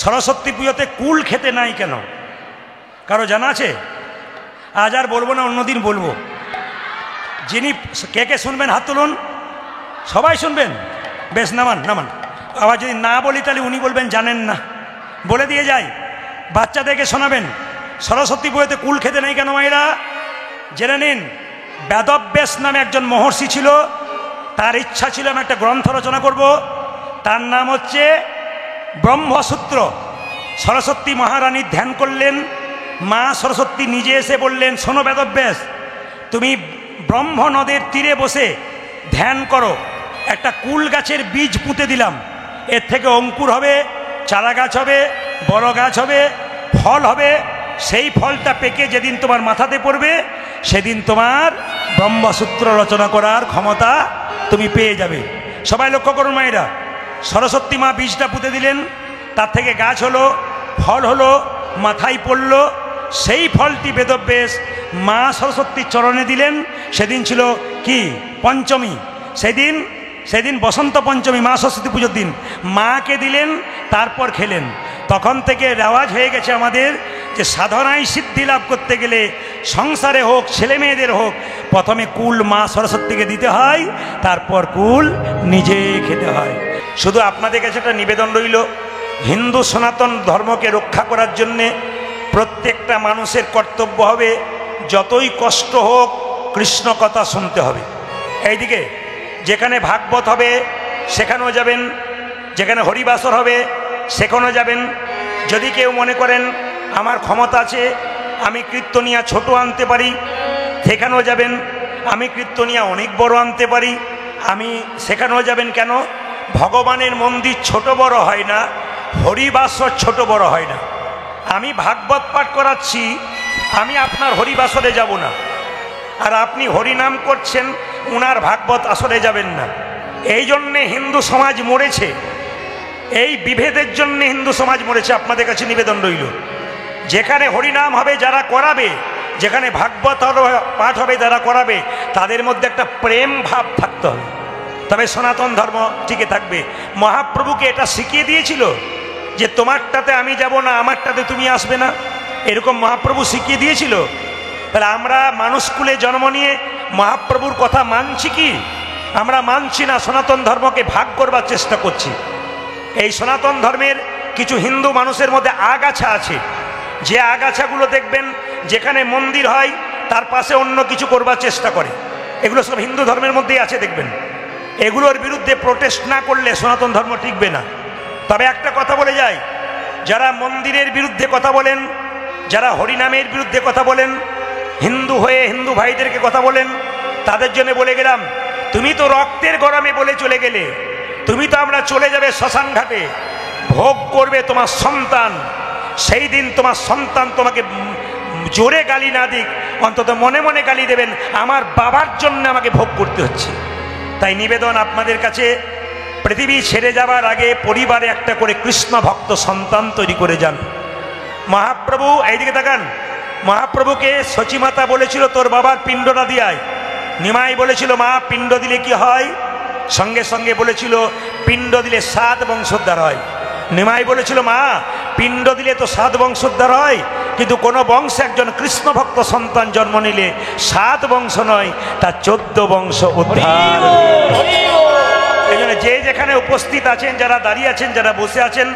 সরস্বতী পুজোতে কুল খেতে নাই কেন? কারো জানা আছে? আজ আর বলবো না, অন্যদিন বলবো। যিনি কে কে শুনবেন হাত তুলুন। সবাই শুনবেন? বেশ, নামান নামান। আবার যদি না বলি তাহলে উনি বলবেন জানেন না। বলে দিয়ে যাই, বাচ্চাদেরকে শোনাবেন। সরস্বতী পুজোতে কুল খেতে নেই কেন মায়েরা? জেনে নিন, বেদব্যাস নামে একজন মহর্ষি ছিল। তার ইচ্ছা ছিল আমি একটা গ্রন্থ রচনা করব, তার নাম হচ্ছে ব্রহ্মসূত্র। সরস্বতী মহারানীর ধ্যান করলেন। মা সরস্বতী নিজে এসে বললেন, শোনো বেদব্যাস, তুমি ব্রহ্ম নদের তীরে বসে ধ্যান করো। একটা কুল গাছের বীজ পুঁতে দিলাম, এর থেকে অঙ্কুর হবে, চারা গাছ হবে, বড় গাছ হবে, ফল হবে। সেই ফলটা পেকে যেদিন তোমার মাথাতে পড়বে, সেদিন তোমার ব্রহ্মসূত্র রচনা করার ক্ষমতা তুমি পেয়ে যাবে। সবাই লক্ষ্য করুন মায়েরা, সরস্বতী মা বীজটা পুঁতে দিলেন, তার থেকে গাছ হলো, ফল হলো, মাথায় পড়ল। সেই ফলটি বেদব্যাস মা সরস্বতীর চরণে দিলেন। সেদিন ছিল কি? পঞ্চমী। সেদিন বসন্ত পঞ্চমী, মা সরস্বতী পুজোর দিন মাকে দিলেন, তারপর খেলেন। তখন থেকে রেওয়াজ হয়ে গেছে আমাদের যে সাধনায় সিদ্ধি লাভ করতে গেলে, সংসারে হোক ছেলে মেয়েদের হোক, প্রথমে কুল মা সরস্বতীকে দিতে হয়, তারপর কুল নিজে খেতে হয়। শুধু আপনাদের কাছে একটা নিবেদন রইল, হিন্দু সনাতন ধর্মকে রক্ষা করার জন্যে প্রত্যেকটা মানুষের কর্তব্য হবে, যতই কষ্ট হোক কৃষ্ণ কথা শুনতে হবে। এইদিকে যেখানে ভাগবত হবে সেখানেও যাবেন, যেখানে হরিবাসর হবে সেখানেও যাবেন। যদি কেউ মনে করেন আমার ক্ষমতা আছে, আমি কীর্তনিয়া ছোট আনতে পারি, সেখানেও যাবেন। আমি কীর্তনিয়া অনেক বড় আনতে পারি, আমি সেখানেও যাবেন। কেন? ভগবানের মন্দির ছোট বড় হয় না, হরিবাসর ছোট বড় হয় না। আমি ভাগবত পাঠ করাচ্ছি, আমি আপনার হরিবাসরে যাব না, আর আপনি হরিনাম করছেন, উনার ভাগবত আসরে যাবেন না। এই জন্যে হিন্দু সমাজ মরেছে, এই বিভেদের জন্য হিন্দু সমাজ মরেছে। আপনাদের কাছে নিবেদন রইল, যেখানে হরিনাম হবে যারা করাবে, যেখানে ভাগবত পাঠ হবে যারা করাবে, তাদের মধ্যে একটা প্রেম ভাব থাকতে হবে, তবে সনাতন ধর্ম টিকে থাকবে। মহাপ্রভুকে এটা শিখিয়ে দিয়েছিল যে তোমারটাতে আমি যাব না, আমারটাতে তুমি আসবে না, এরকম মহাপ্রভু শিখিয়ে দিয়েছিল। তাহলে আমরা মানুষকুলে জন্ম নিয়ে মহাপ্রভুর কথা মানছি কি? আমরা মানছি না, সনাতন ধর্মকে ভাগ করবার চেষ্টা করছি। এই সনাতন ধর্মের কিছু হিন্দু মানুষের মধ্যে আগাছা আছে, যে আগাছাগুলো দেখবেন যেখানে মন্দির হয় তার পাশে অন্য কিছু করবার চেষ্টা করে। এগুলো সব হিন্দু ধর্মের মধ্যেই আছে দেখবেন। এগুলোর বিরুদ্ধে প্রোটেস্ট না করলে সনাতন ধর্ম টিকবে না। তবে একটা কথা বলে যাই, যারা মন্দিরের বিরুদ্ধে কথা বলেন, যারা হরিনামের বিরুদ্ধে কথা বলেন, হিন্দু হয়ে হিন্দু ভাইদেরকে কথা বলেন, তাদের জন্য বলে গেলাম, তুমি তো রক্তের গরমে বলে চলে গেলে, তুমি তো আমরা চলে যাবে শ্মশান ঘাটে, ভোগ করবে তোমার সন্তান। সেই দিন তোমার সন্তান তোমাকে জোরে গালি না দিক, অন্তত মনে মনে গালি দেবেন, আমার বাবার জন্য আমাকে ভোগ করতে হচ্ছে। তাই নিবেদন আপনাদের কাছে, পৃথিবী ছেড়ে যাবার আগে পরিবারে একটা করে কৃষ্ণ ভক্ত সন্তান তৈরি করে যান। মহাপ্রভু, এইদিকে তাকান, মহাপ্রভুকে সচিমাতা বলেছিল তোর বাবার পিণ্ডটা দিয়ায়। নিমাই বলেছিল মা পিণ্ড দিলে কি হয়? সঙ্গে সঙ্গে বলেছিল পিণ্ড দিলে 7 বংশোদ্ধার হয়। নিমাই বলেছিল মা পিণ্ড দিলে তো 7 বংশোদ্ধার হয়, কিন্তু কোনো বংশে একজন কৃষ্ণ ভক্ত সন্তান জন্ম নিলে 7 বংশ নয়, তার 14 বংশ উদ্ধার। এই জন্য যে যেখানে উপস্থিত আছেন, যারা দাঁড়িয়ে আছেন, যারা বসে আছেন,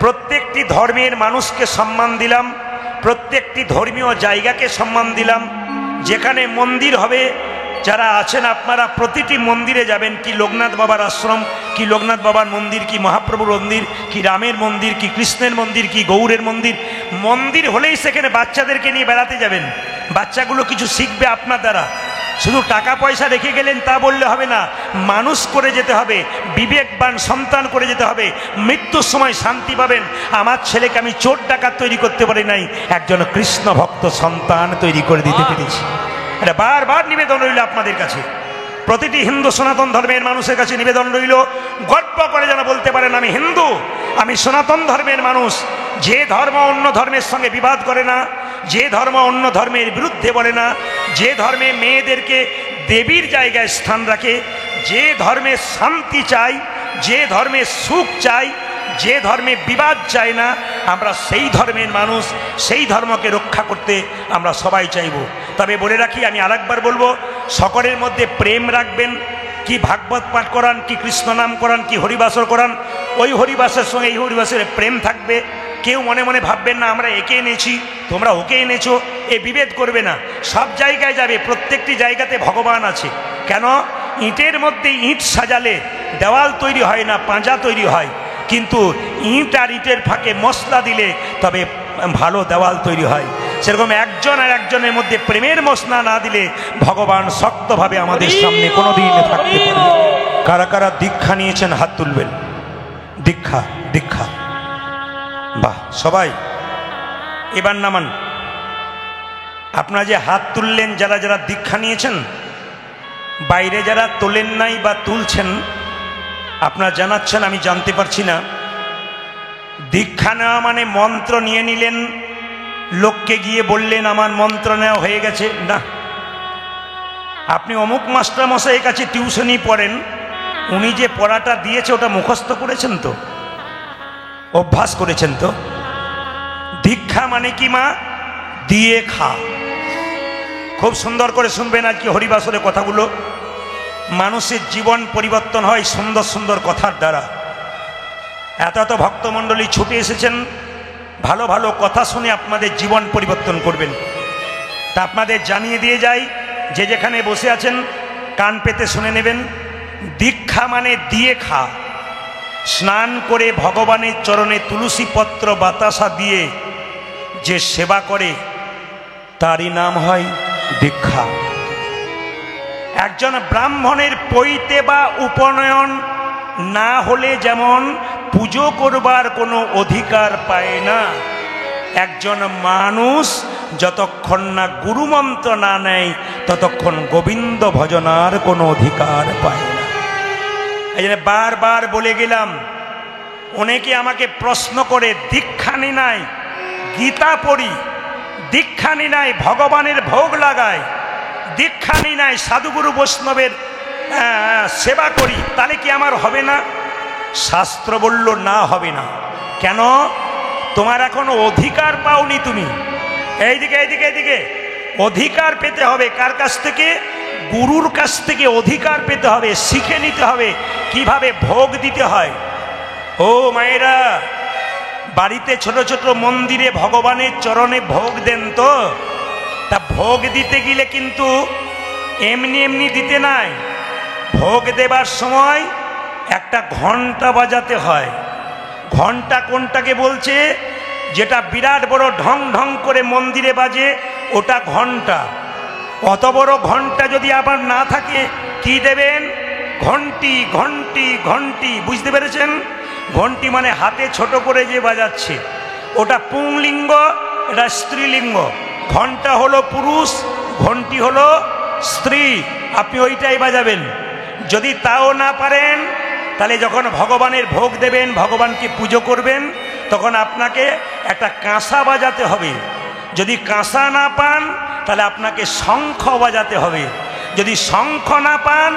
প্রত্যেকটি ধর্মের মানুষকে সম্মান দিলাম, প্রত্যেকটি ধর্মীয় জায়গাকে সম্মান দিলাম। যেখানে মন্দির হবে, যারা আছেন আপনারা প্রতিটি মন্দিরে যাবেন। কি লোকনাথ বাবার আশ্রম, কি লোকনাথ বাবার মন্দির, কি মহাপ্রভুর মন্দির, কি রামের মন্দির, কি কৃষ্ণের মন্দির, কি গৌরের মন্দির। মন্দির হলেই সেখানে বাচ্চাদেরকে নিয়ে বেড়াতে যাবেন, বাচ্চাগুলো কিছু শিখবে আপনার দ্বারা। শুধু টাকা পয়সা রেখে গেলেন তা বললে হবে না, মানুষ করে যেতে হবে, বিবেকবান সন্তান করে যেতে হবে। মৃত্যুর সময় শান্তি পাবেন, আমার ছেলেকে আমি চোর ডাকাত তৈরি করতে পারি নাই, একজন কৃষ্ণ ভক্ত সন্তান তৈরি করে দিতে পেরেছি। এটা বারবার নিবেদন রইল আপনাদের কাছে, প্রতিটি হিন্দু সনাতন ধর্মের মানুষের কাছে নিবেদন রইল, গর্ব করে যেন বলতে পারেন আমি হিন্দু, আমি সনাতন ধর্মের মানুষ। যে ধর্ম অন্য ধর্মের সঙ্গে বিবাদ করে না, যে ধর্ম অন্য ধর্মের বিরুদ্ধে বলে না, যে ধর্মে মেয়েদেরকে দেবীর জায়গায় স্থান রাখে, যে ধর্মে শান্তি চাই, যে ধর্মে সুখ চাই, যে ধর্মে বিবাদ চাই না, আমরা সেই ধর্মের মানুষ, সেই ধর্মকে রক্ষা করতে আমরা সবাই চাইব। তবে বলে রাখি, আমি আরেকবার বলবো, সকলের মধ্যে প্রেম রাখবেন। কি ভাগবত পাঠ করান, কি কৃষ্ণ নাম করান, কি হরিবাসর করান, ওই হরিবাসের সঙ্গে এই হরিবাসের প্রেম থাকবে। কেউ মনে মনে ভাববেন না আমরা একে এনেছি তোমরা ওকে এনেছো, এ বিভেদ করবে না। সব জায়গায় যাবে, প্রত্যেকটি জায়গাতে ভগবান আছে। কেন? ইটের মধ্যে ইট সাজালে দেওয়াল তৈরি হয় না, পাঁজা তৈরি হয়। কিন্তু ইট আর ইটের ফাঁকে মশলা দিলে তবে ভালো দেওয়াল তৈরি হয়। সেরকম একজন আর একজনের মধ্যে প্রেমের মশলা না দিলে ভগবান শক্তভাবে আমাদের সামনে কোনোদিন থাকতে পারবে। কারা কারা দীক্ষা নিয়েছেন হাত তুলবেন। দীক্ষা, দীক্ষা, বাহ, সবাই এবার নামান। আপনারা যে হাত তুললেন, যারা যারা দীক্ষা নিয়েছেন, বাইরে যারা তোলেন নাই বা তুলছেন, আপনারা জানাচ্ছেন আমি জানতে পারছি না। দীক্ষা নেওয়া মানে মন্ত্র নিয়ে নিলেন, লোককে গিয়ে বললেন আমার মন্ত্র নেওয়া হয়ে গেছে, না। আপনি অমুক মাস্টারমশাইয়ের কাছে টিউশনি পড়েন, উনি যে পড়াটা দিয়েছে ওটা মুখস্থ করেছেন তো, অভ্যাস করেছেন তো। দীক্ষা মানে কি মা? দিয়ে খা। খুব সুন্দর করে শুনবেন আজকে হরিবাসরের কথাগুলো। মানুষের জীবন পরিবর্তন হয় সুন্দর সুন্দর কথার দ্বারা। এত এত ভক্তমণ্ডলী ছুটে এসেছেন, ভালো ভালো কথা শুনে আপনাদের জীবন পরিবর্তন করবেন। তা আপনাদের জানিয়ে দিয়ে যাই, যে যেখানে বসে আছেন কান পেতে শুনে নেবেন। দীক্ষা মানে দিয়ে খা। স্নান করে ভগবানের চরণে তুলসী পত্র বাতাসা দিয়ে যে সেবা করে তারই নাম হয় দীক্ষা। একজন ব্রাহ্মণের পৈতে বা উপনয়ন না হলে যেমন পুজো করবার কোনো অধিকার পায় না, একজন মানুষ যতক্ষণ না গুরুমন্ত্র না নেয় ততক্ষণ গোবিন্দ ভজনার কোনো অধিকার পায় না। এই জন্য বারবার বলে গেলাম। অনেকে আমাকে প্রশ্ন করে, দীক্ষা নি নাই, গীতা পড়ি, দীক্ষা নি নাই, ভগবানের ভোগ লাগায়, দীক্ষা নি নাই, সাধুগুরু বৈষ্ণবের সেবা করি, তাহলে কি আমার হবে না? শাস্ত্র বলল না, হবে না। কেন? তোমার এখনো অধিকার পাওনি তুমি। এইদিকে এইদিকে এইদিকে অধিকার পেতে হবে। কার কাছ থেকে? গুরুর কাছ থেকে অধিকার পেতে হবে, শিখে নিতে হবে কিভাবে ভোগ দিতে হয়। ও মায়েরা, বাড়িতে ছোট ছোট মন্দিরে ভগবানের চরণে ভোগ দেন তো? তা ভোগ দিতে গেলে কিন্তু এমনি এমনি দিতে নাই। ভোগ দেবার সময় একটা ঘন্টা বাজাতে হয়। ঘন্টা কোনটাকে বলছে? যেটা বিরাট বড় ঢং ঢং করে মন্দিরে বাজে, ওটা ঘন্টা। অত বড় ঘন্টা যদি আবার না থাকে, কি দেবেন? ঘন্টি, ঘন্টি, ঘন্টি। বুঝতে পেরেছেন? ঘন্টি মানে হাতে ছোট করে যে বাজাচ্ছে, ওটা পুংলিঙ্গ, এটা স্ত্রীলিঙ্গ। ঘন্টা হলো পুরুষ, ঘন্টি হলো স্ত্রী। আপনি ওইটাই বাজাবেন। যদি তাও না পারেন, তাহলে যখন ভগবানের ভোগ দেবেন, ভগবানকে পুজো করবেন, তখন আপনাকে একটা কাঁসা বাজাতে হবে। যদি কাঁসা না পান, তাহলে আপনাকে শঙ্খ বাজাতে হবে। যদি শঙ্খ না পান,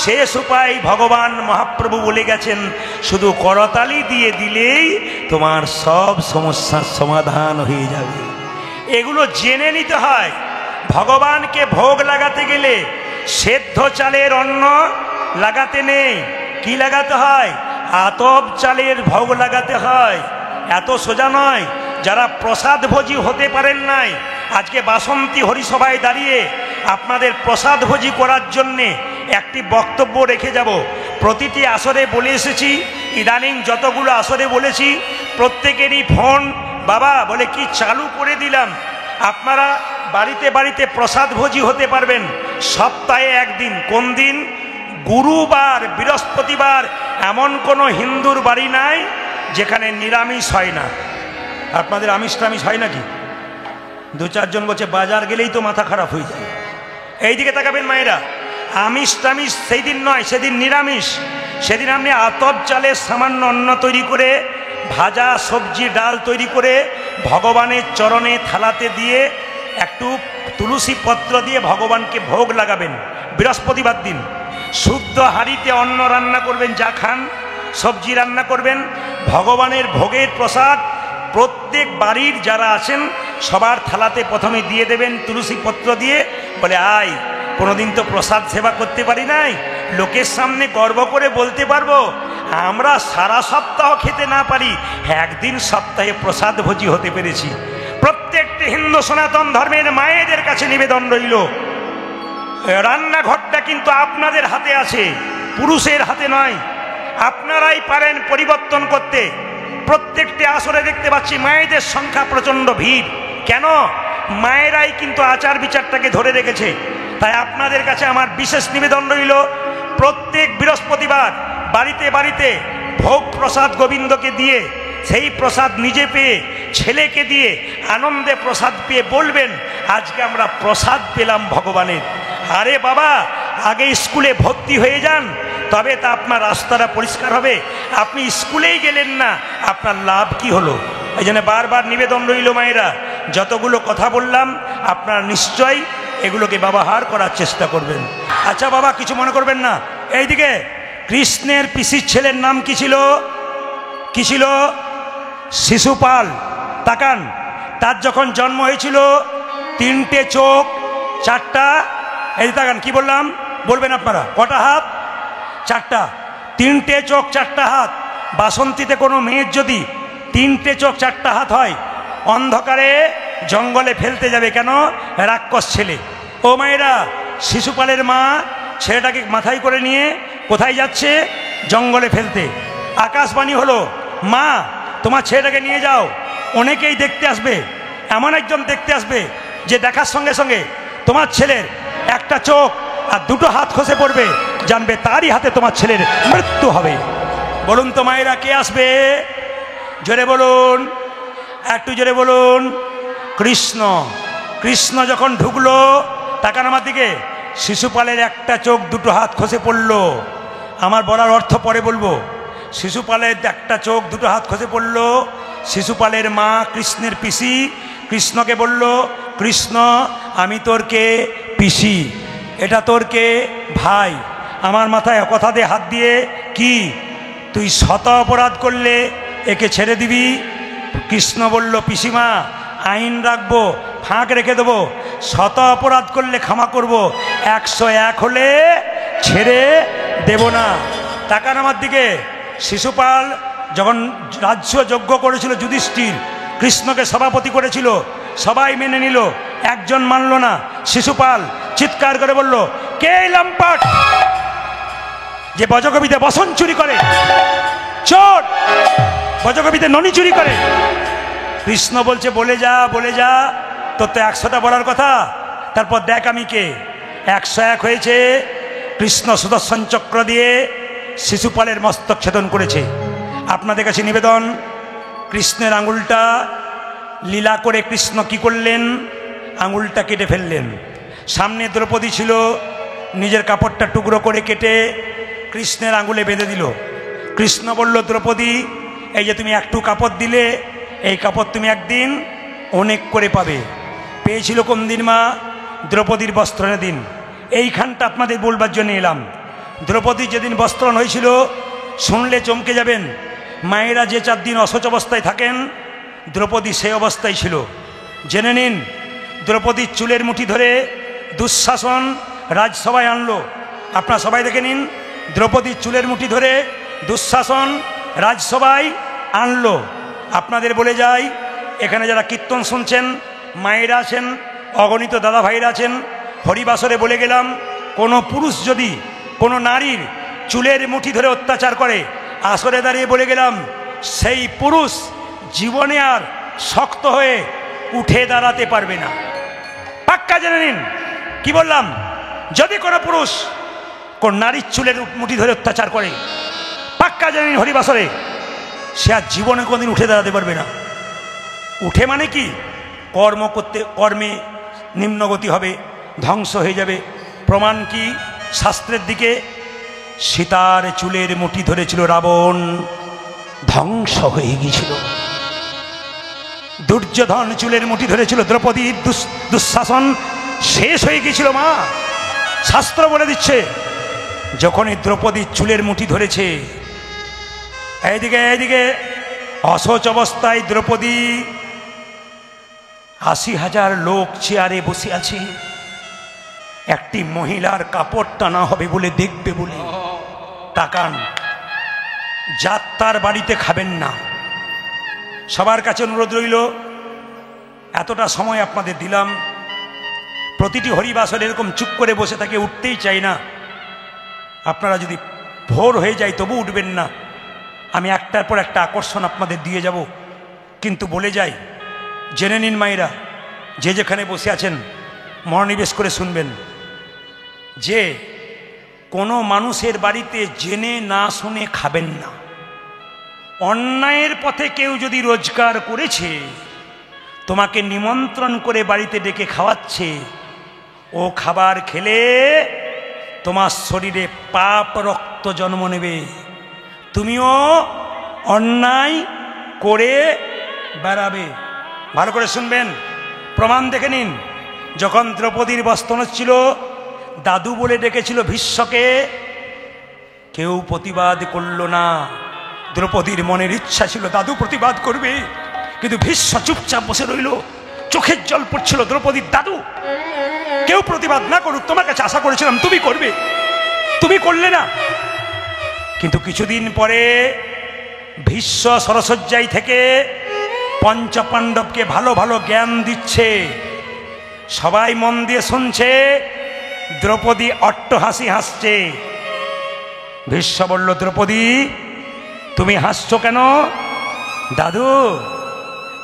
শেষ উপায় ভগবান মহাপ্রভু বলে গেছেন, শুধু করতালি দিয়ে দিলেই তোমার সব সমস্যার সমাধান হয়ে যাবে। এগুলো জেনে নিতে হয়। ভগবানকে ভোগ লাগাতে গেলে সেদ্ধ চালের অন্ন লাগাতে নেই। কি লাগাতে হয়? আতপ চালের ভোগ লাগাতে হয়। এত সোজা নয়। যারা প্রসাদ ভোজী হতে পারেন নাই, আজকে বাসন্তী হরিসভায় দাঁড়িয়ে আপনাদের প্রসাদ ভোজী করার জন্যে একটি বক্তব্য রেখে যাব। প্রতিটি আসরে বলে এসেছি, ইদানিং যতগুলো আসরে বলেছি, প্রত্যেকেরই ফোন বাবা বলে কি চালু করে দিলাম। আপনারা বাড়িতে বাড়িতে প্রসাদ ভোজী হতে পারবেন সপ্তাহে একদিন। কোন দিন? গুরুবার, বৃহস্পতিবার। এমন কোনো হিন্দুর বাড়ি নাই যেখানে নিরামিষ হয় না। আপনাদের আমিষ টামিষ হয় নাকি? দু চারজন বলছে বাজার গেলেই তো মাথা খারাপ হয়ে যায়। এইদিকে তাকাবেন মায়েরা, আমিষ টামিষ সেই দিন নয়, সেদিন নিরামিষ। সেদিন আপনি আতপ চালের সামান্য অন্ন তৈরি করে, ভাজা সবজি ডাল তৈরি করে ভগবানের চরণে থালাতে দিয়ে একটু তুলসী পত্র দিয়ে ভগবানকে ভোগ লাগাবেন। বৃহস্পতিবার দিন শুদ্ধ হাঁড়িতে অন্ন রান্না করবেন, যা খান সবজি রান্না করবেন, ভগবানের ভোগের প্রসাদ প্রত্যেক বাড়ির যারা আছেন সবার থালাতে প্রথমে দিয়ে দেবেন তুলসী পত্র দিয়ে, বলে আয় কোনোদিন তো প্রসাদ সেবা করতে পারি নাই, লোকের সামনে গর্ব করে বলতে পারবো আমরা সারা সপ্তাহ খেতে না পারি, একদিন সপ্তাহে প্রসাদ ভোজি হতে পেরেছি। প্রত্যেকটি হিন্দু সনাতন ধর্মের মায়েদের কাছে নিবেদন রইল, রান্নাঘরটা কিন্তু আপনাদের হাতে আছে, পুরুষের হাতে নয়। আপনারাই পারেন পরিবর্তন করতে। প্রত্যেকটি আসরে দেখতে পাচ্ছি মায়েদের সংখ্যা প্রচণ্ড ভিড়। কেন? মায়েরাই কিন্তু আচার বিচারটাকে ধরে রেখেছে। তাই আপনাদের কাছে আমার বিশেষ নিবেদন রইল, প্রত্যেক বৃহস্পতিবার বাড়িতে বাড়িতে ভোগ প্রসাদ গোবিন্দকে দিয়ে, সেই প্রসাদ নিজে পেয়ে ছেলেকে দিয়ে আনন্দে প্রসাদ পেয়ে বলবেন আজকে আমরা প্রসাদ পেলাম ভগবানের। আরে বাবা, আগে স্কুলে ভর্তি হয়ে যান, তবে তা আপনার রাস্তাটা পরিষ্কার হবে। আপনি স্কুলেই গেলেন না, আপনার লাভ কি হলো? এই জন্য বারবার নিবেদন রইল মায়েরা, যতগুলো কথা বললাম আপনারা নিশ্চয়ই এগুলোকে ব্যবহার করার চেষ্টা করবেন। আচ্ছা বাবা, কিছু মনে করবেন না। এইদিকে কৃষ্ণের পিসির ছেলের নাম কি ছিল? কি ছিল? শিশুপাল। তাকান, তার যখন জন্ম হয়েছিল 3টে চোখ 4টা, এই তাকান কি বললাম বলবেন আপনারা, কটা হাত? 4টা। 3টে চোখ 4টা হাত। বাসন্তীতে কোনো মেয়ের যদি 3টে চোখ 4টা হাত হয়, অন্ধকারে জঙ্গলে ফেলতে যাবে, কেন? রাক্ষস ছেলে। ও মায়েরা, শিশুপালের মা ছেলেটাকে মাথায় করে নিয়ে কোথায় যাচ্ছে? জঙ্গলে ফেলতে। আকাশবাণী হলো, মা তোমার ছেলেটাকে নিয়ে যাও, অনেকেই দেখতে আসবে, এমন একজন দেখতে আসবে যে দেখার সঙ্গে সঙ্গে তোমার ছেলের একটা চোখ আর 2টো হাত খসে পড়বে, জানবে তারই হাতে তোমার ছেলের মৃত্যু হবে। বলুন তো মায়েরা, কে আসবে? জোরে বলুন, একটু জোরে বলুন। কৃষ্ণ। কৃষ্ণ যখন ঢুকলো, তাকান আমার দিকে, শিশুপালের একটা চোখ 2টো হাত খসে পড়ল। আমার বলার অর্থ পরে বলবো। শিশুপালের একটা চোখ 2টো হাত খসে পড়ল। শিশুপালের মা কৃষ্ণের পিসি কৃষ্ণকে বলল, কৃষ্ণ আমি তোর কে পিসি, এটা তোর কে ভাই, আমার মাথায় কথা দিয়ে হাত দিয়ে, কি তুই শত অপরাধ করলে একে ছেড়ে দিবি? কৃষ্ণ বলল, পিসিমা আইন রাখবো, ফাঁক রেখে দেবো, শত অপরাধ করলে ক্ষমা করব, 101 হলে ছেড়ে দেব না। তাকান আমার দিকে। শিশুপাল যখন রাজ্য যজ্ঞ করেছিল, যুধিষ্ঠির কৃষ্ণকে সভাপতি করেছিল, সবাই মেনে নিল, একজন মানল না। শিশুপাল চিৎকার করে বলল, কে লম্পট যে বজকবিতে বসন চুরি করে, চোর বজকবিতে ননি চুরি করে। কৃষ্ণ বলছে, বলে যা বলে যা, তোর তো 100টা বলার কথা, তারপর দেখ আমি কে। 101 হয়েছে। কৃষ্ণ সুদর্শন চক্র দিয়ে শিশুপালের মস্তক ছেদন করেছে। আপনাদের কাছে নিবেদন, কৃষ্ণের আঙুলটা লীলা করে কৃষ্ণ কি করলেন? আঙুলটা কেটে ফেললেন। সামনে দ্রৌপদী ছিল, নিজের কাপড়টা টুকরো করে কেটে কৃষ্ণের আঙুলে বেঁধে দিল। কৃষ্ণ বলল, দ্রৌপদী এই যে তুমি একটু কাপড় দিলে, এই কাপড় তুমি একদিন অনেক করে পাবে। পেয়েছিল কোন দিন মা? দ্রৌপদীর বস্ত্রণের দিন। এইখানটা আপনাদের বলবার জন্য এলাম। দ্রৌপদী যেদিন বস্ত্রণ হয়েছিল, শুনলে চমকে যাবেন। মায়েরা যে 4 দিন অসহ্য অবস্থায় থাকেন, দ্রৌপদী সেই অবস্থায় ছিল। জেনে নিন, দ্রৌপদীর চুলের মুঠি ধরে দুঃশাসন রাজসভায় আনলো। আপনারা সবাই দেখে নিন, দ্রৌপদীর চুলের মুঠি ধরে দুঃশাসন রাজসভায় আনলো। আপনাদের বলে যাই, এখানে যারা কীর্তন শুনছেন, মায়েরা আছেন, অগণিত দাদা ভাইরা আছেন, হরিবাসরে বলে গেলাম, কোনো পুরুষ যদি কোনো নারীর চুলের মুঠি ধরে অত্যাচার করে, আসরে দাঁড়িয়ে বলে গেলাম, সেই পুরুষ জীবনে আর শক্ত হয়ে উঠে দাঁড়াতে পারবে না। পাক্কা জেনে নিন। কি বললাম? যদি কোনো পুরুষ কোন নারীর চুলের মুঠি ধরে অত্যাচার করে, পাক্কা জেনে নিন হরিবাসরে, সে আর জীবনে কোনোদিন উঠে দাঁড়াতে পারবে না। উঠে মানে কি? কর্মে নিম্নগতি হবে, ধ্বংস হয়ে যাবে। প্রমাণ কি? শাস্ত্রের দিকে, সীতার চুলের মুঠি ধরেছিল রাবণ, ধ্বংস হয়ে গিয়েছিল। দুর্যোধন চুলের মুঠি ধরেছিল, দ্রৌপদীর দুঃশাসন শেষ হয়ে গিয়েছিল। মা, শাস্ত্র বলে দিচ্ছে, যখনই দ্রৌপদীর চুলের মুঠি ধরেছে, এইদিকে এইদিকে অসহজ অবস্থায় দ্রৌপদী ৮০,০০০ লোক চেয়ারে বসে আছে, একটি মহিলার কাপড় টানা হবে বলে দেখবে বলে তাকান। যাত্রার বাড়িতে খাবেন না। সবার কাছে অনুরোধ রইল, এতটা সময় আপনাদের দিলাম, প্রতিটি হরিবাসর এরকম চুপ করে বসে থাকে, উঠতেই চাই না। আপনারা যদি ভোর হয়ে যায় তবু উঠবেন না। আমি একটার পর একটা আকর্ষণ আপনাদের দিয়ে যাব, কিন্তু বলে যাই, জেনে নিন মায়েরা, যে যেখানে বসে আছেন মনোনিবেশ করে শুনবেন, যে কোনো মানুষের বাড়িতে জেনে না শুনে খাবেন না। অন্যায়ের পথে কেউ যদি রোজগার করেছে, তোমাকে নিমন্ত্রণ করে বাড়িতে ডেকে খাওয়াচ্ছে, ও খাবার খেলে তোমার শরীরে পাপ রক্ত জন্ম নেবে, তুমিও অন্যায় করে বেড়াবে। ভালো করে শুনবেন, প্রমাণ দেখে নিন। যখন দ্রৌপদীর বস্ত্র ছিল, দাদু বলে ডেকেছিল ভীষ্মকে, কেউ প্রতিবাদ করল না। দ্রৌপদীর মনের ইচ্ছা ছিল দাদু প্রতিবাদ করবে, কিন্তু ভীষ্ম চুপচাপ বসে রইল। চোখের জল পড়ছিল দ্রৌপদীর দাদু কেউ প্রতিবাদ না করুক, তোমার কাছে আশা করেছিলাম তুমি করবে, তুমি করলে না। কিন্তু কিছুদিন পরে ভীষ্ম সরসজ্জাই থেকে পঞ্চপাণ্ডবকে ভালো ভালো জ্ঞান দিচ্ছে, সবাই মন দিয়ে শুনছে। দ্রৌপদী অট্টহাসি হাসছে। ভীষ্ম বলল, দ্রৌপদী তুমি হাসছো কেন? দাদু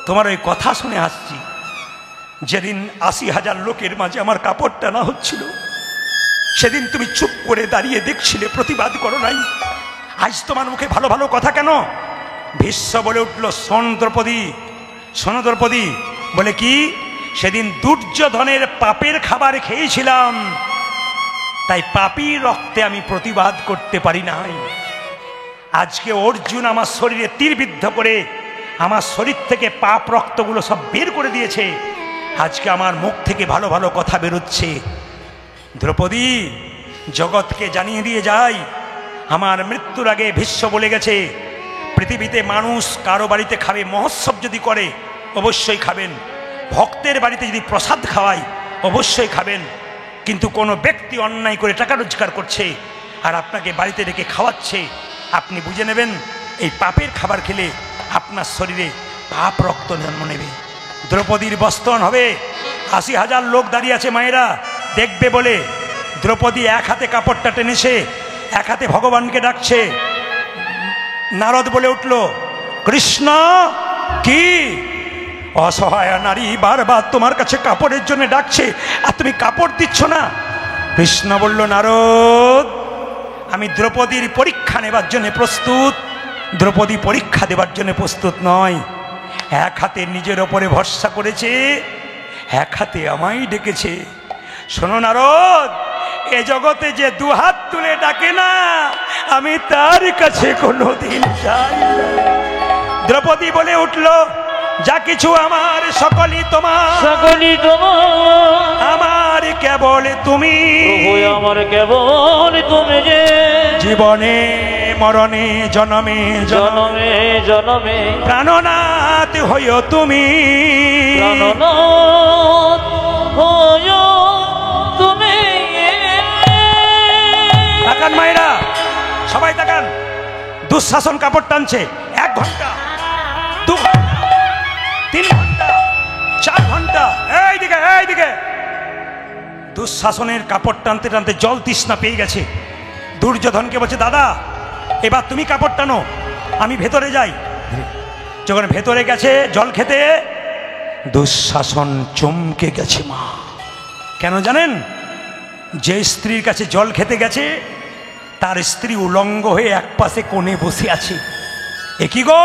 তোমার ওই কথা শুনে হাসছি। যেদিন ৮০,০০০ লোকের মাঝে আমার কাপড় টানা হচ্ছিল, সেদিন তুমি চুপ করে দাঁড়িয়ে দেখছিলে, প্রতিবাদ করো নাই। আজ তোমার মুখে ভালো ভালো কথা কেন? ভীষ্ম বলে উঠল, শোন দ্রৌপদী, শোনো দ্রৌপদী। বলে কি? সেদিন দুর্যোধনের পাপের খাবার খেয়েছিলাম, তাই পাপী রক্তে আমি প্রতিবাদ করতে পারি নাই। আজকে অর্জুন আমার শরীরে তীরবিদ্ধ করে আমার শরীর থেকে পাপ রক্তগুলো সব বের করে দিয়েছে, আজকে আমার মুখ থেকে ভালো ভালো কথা বেরোচ্ছে। দ্রৌপদী জগৎকে জানিয়ে দিয়ে যাই, আমার মৃত্যুর আগে ভীষ্ম বলে গেছে, পৃথিবীতে মানুষ কারো বাড়িতে খাবে, মহোৎসব যদি করে অবশ্যই খাবেন, ভক্তের বাড়িতে যদি প্রসাদ খাওয়ায় অবশ্যই খাবেন, কিন্তু কোনো ব্যক্তি অন্যায় করে টাকা রোজগার করছে আর আপনাকে বাড়িতে ডেকে খাওয়াচ্ছে, আপনি বুঝে নেবেন এই পাপের খাবার খেলে আপনার শরীরে পাপ রক্ত জন্ম নেবে। দ্রৌপদীর বস্ত্রণ হবে। ৮০,০০০ লোক দাঁড়িয়ে আছে মায়েরা দেখবে বলে। দ্রৌপদী এক হাতে কাপড়টা টেনেছে, এক হাতে ভগবানকে ডাকছে। নারদ বলে উঠল, কৃষ্ণ কি অসহায় নারী বারবার তোমার কাছে কাপড়ের জন্য ডাকছে, আর তুমি কাপড় দিচ্ছ না? কৃষ্ণ বলল, নারদ আমি দ্রৌপদীর পরীক্ষা নেবার জন্য প্রস্তুত, দ্রৌপদী পরীক্ষা দেবার জন্য প্রস্তুত নয়। এক হাতে নিজের ওপরে ভরসা করেছে, এক হাতে আমায় ডেকেছে। শোনো নারদ, এ জগতে যে দুহাত তুলে ডাকে না, আমি তার কাছে কোনোদিন যাই না। দ্রৌপদী বলে উঠল, যা কিছু আমার সকলই তোমার, সকলই তোমার, আমার কেবল তুমি, আমার কেবল তুমি যে জীবনে মরণে জনমে জনমে জনমে প্রাণনাথ হইও তুমি, প্রাণনাথ হইও তুমি। তাকান মায়েরা, সবাই তাকান। দুঃশাসন কাপড় টানছে 1 ঘন্টা, 2 ঘন্টা, 3 ঘন্টা, 4 ঘন্টা। এইদিকে এইদিকে দুঃশাসনের কাপড় টানতে টানতে জল তৃষ্ণা পেয়ে গেছে। দুর্যোধনকে বলছে, দাদা এবার তুমি কাপড় টানো, আমি ভেতরে যাই। যখন ভেতরে গেছে জল খেতে, দুঃশাসন চমকে গেছে। মা কেন জানেন? যে স্ত্রীর কাছে জল খেতে গেছে তার স্ত্রী উলঙ্গ হয়ে এক পাশে কোণে বসে আছে। এ কি গো,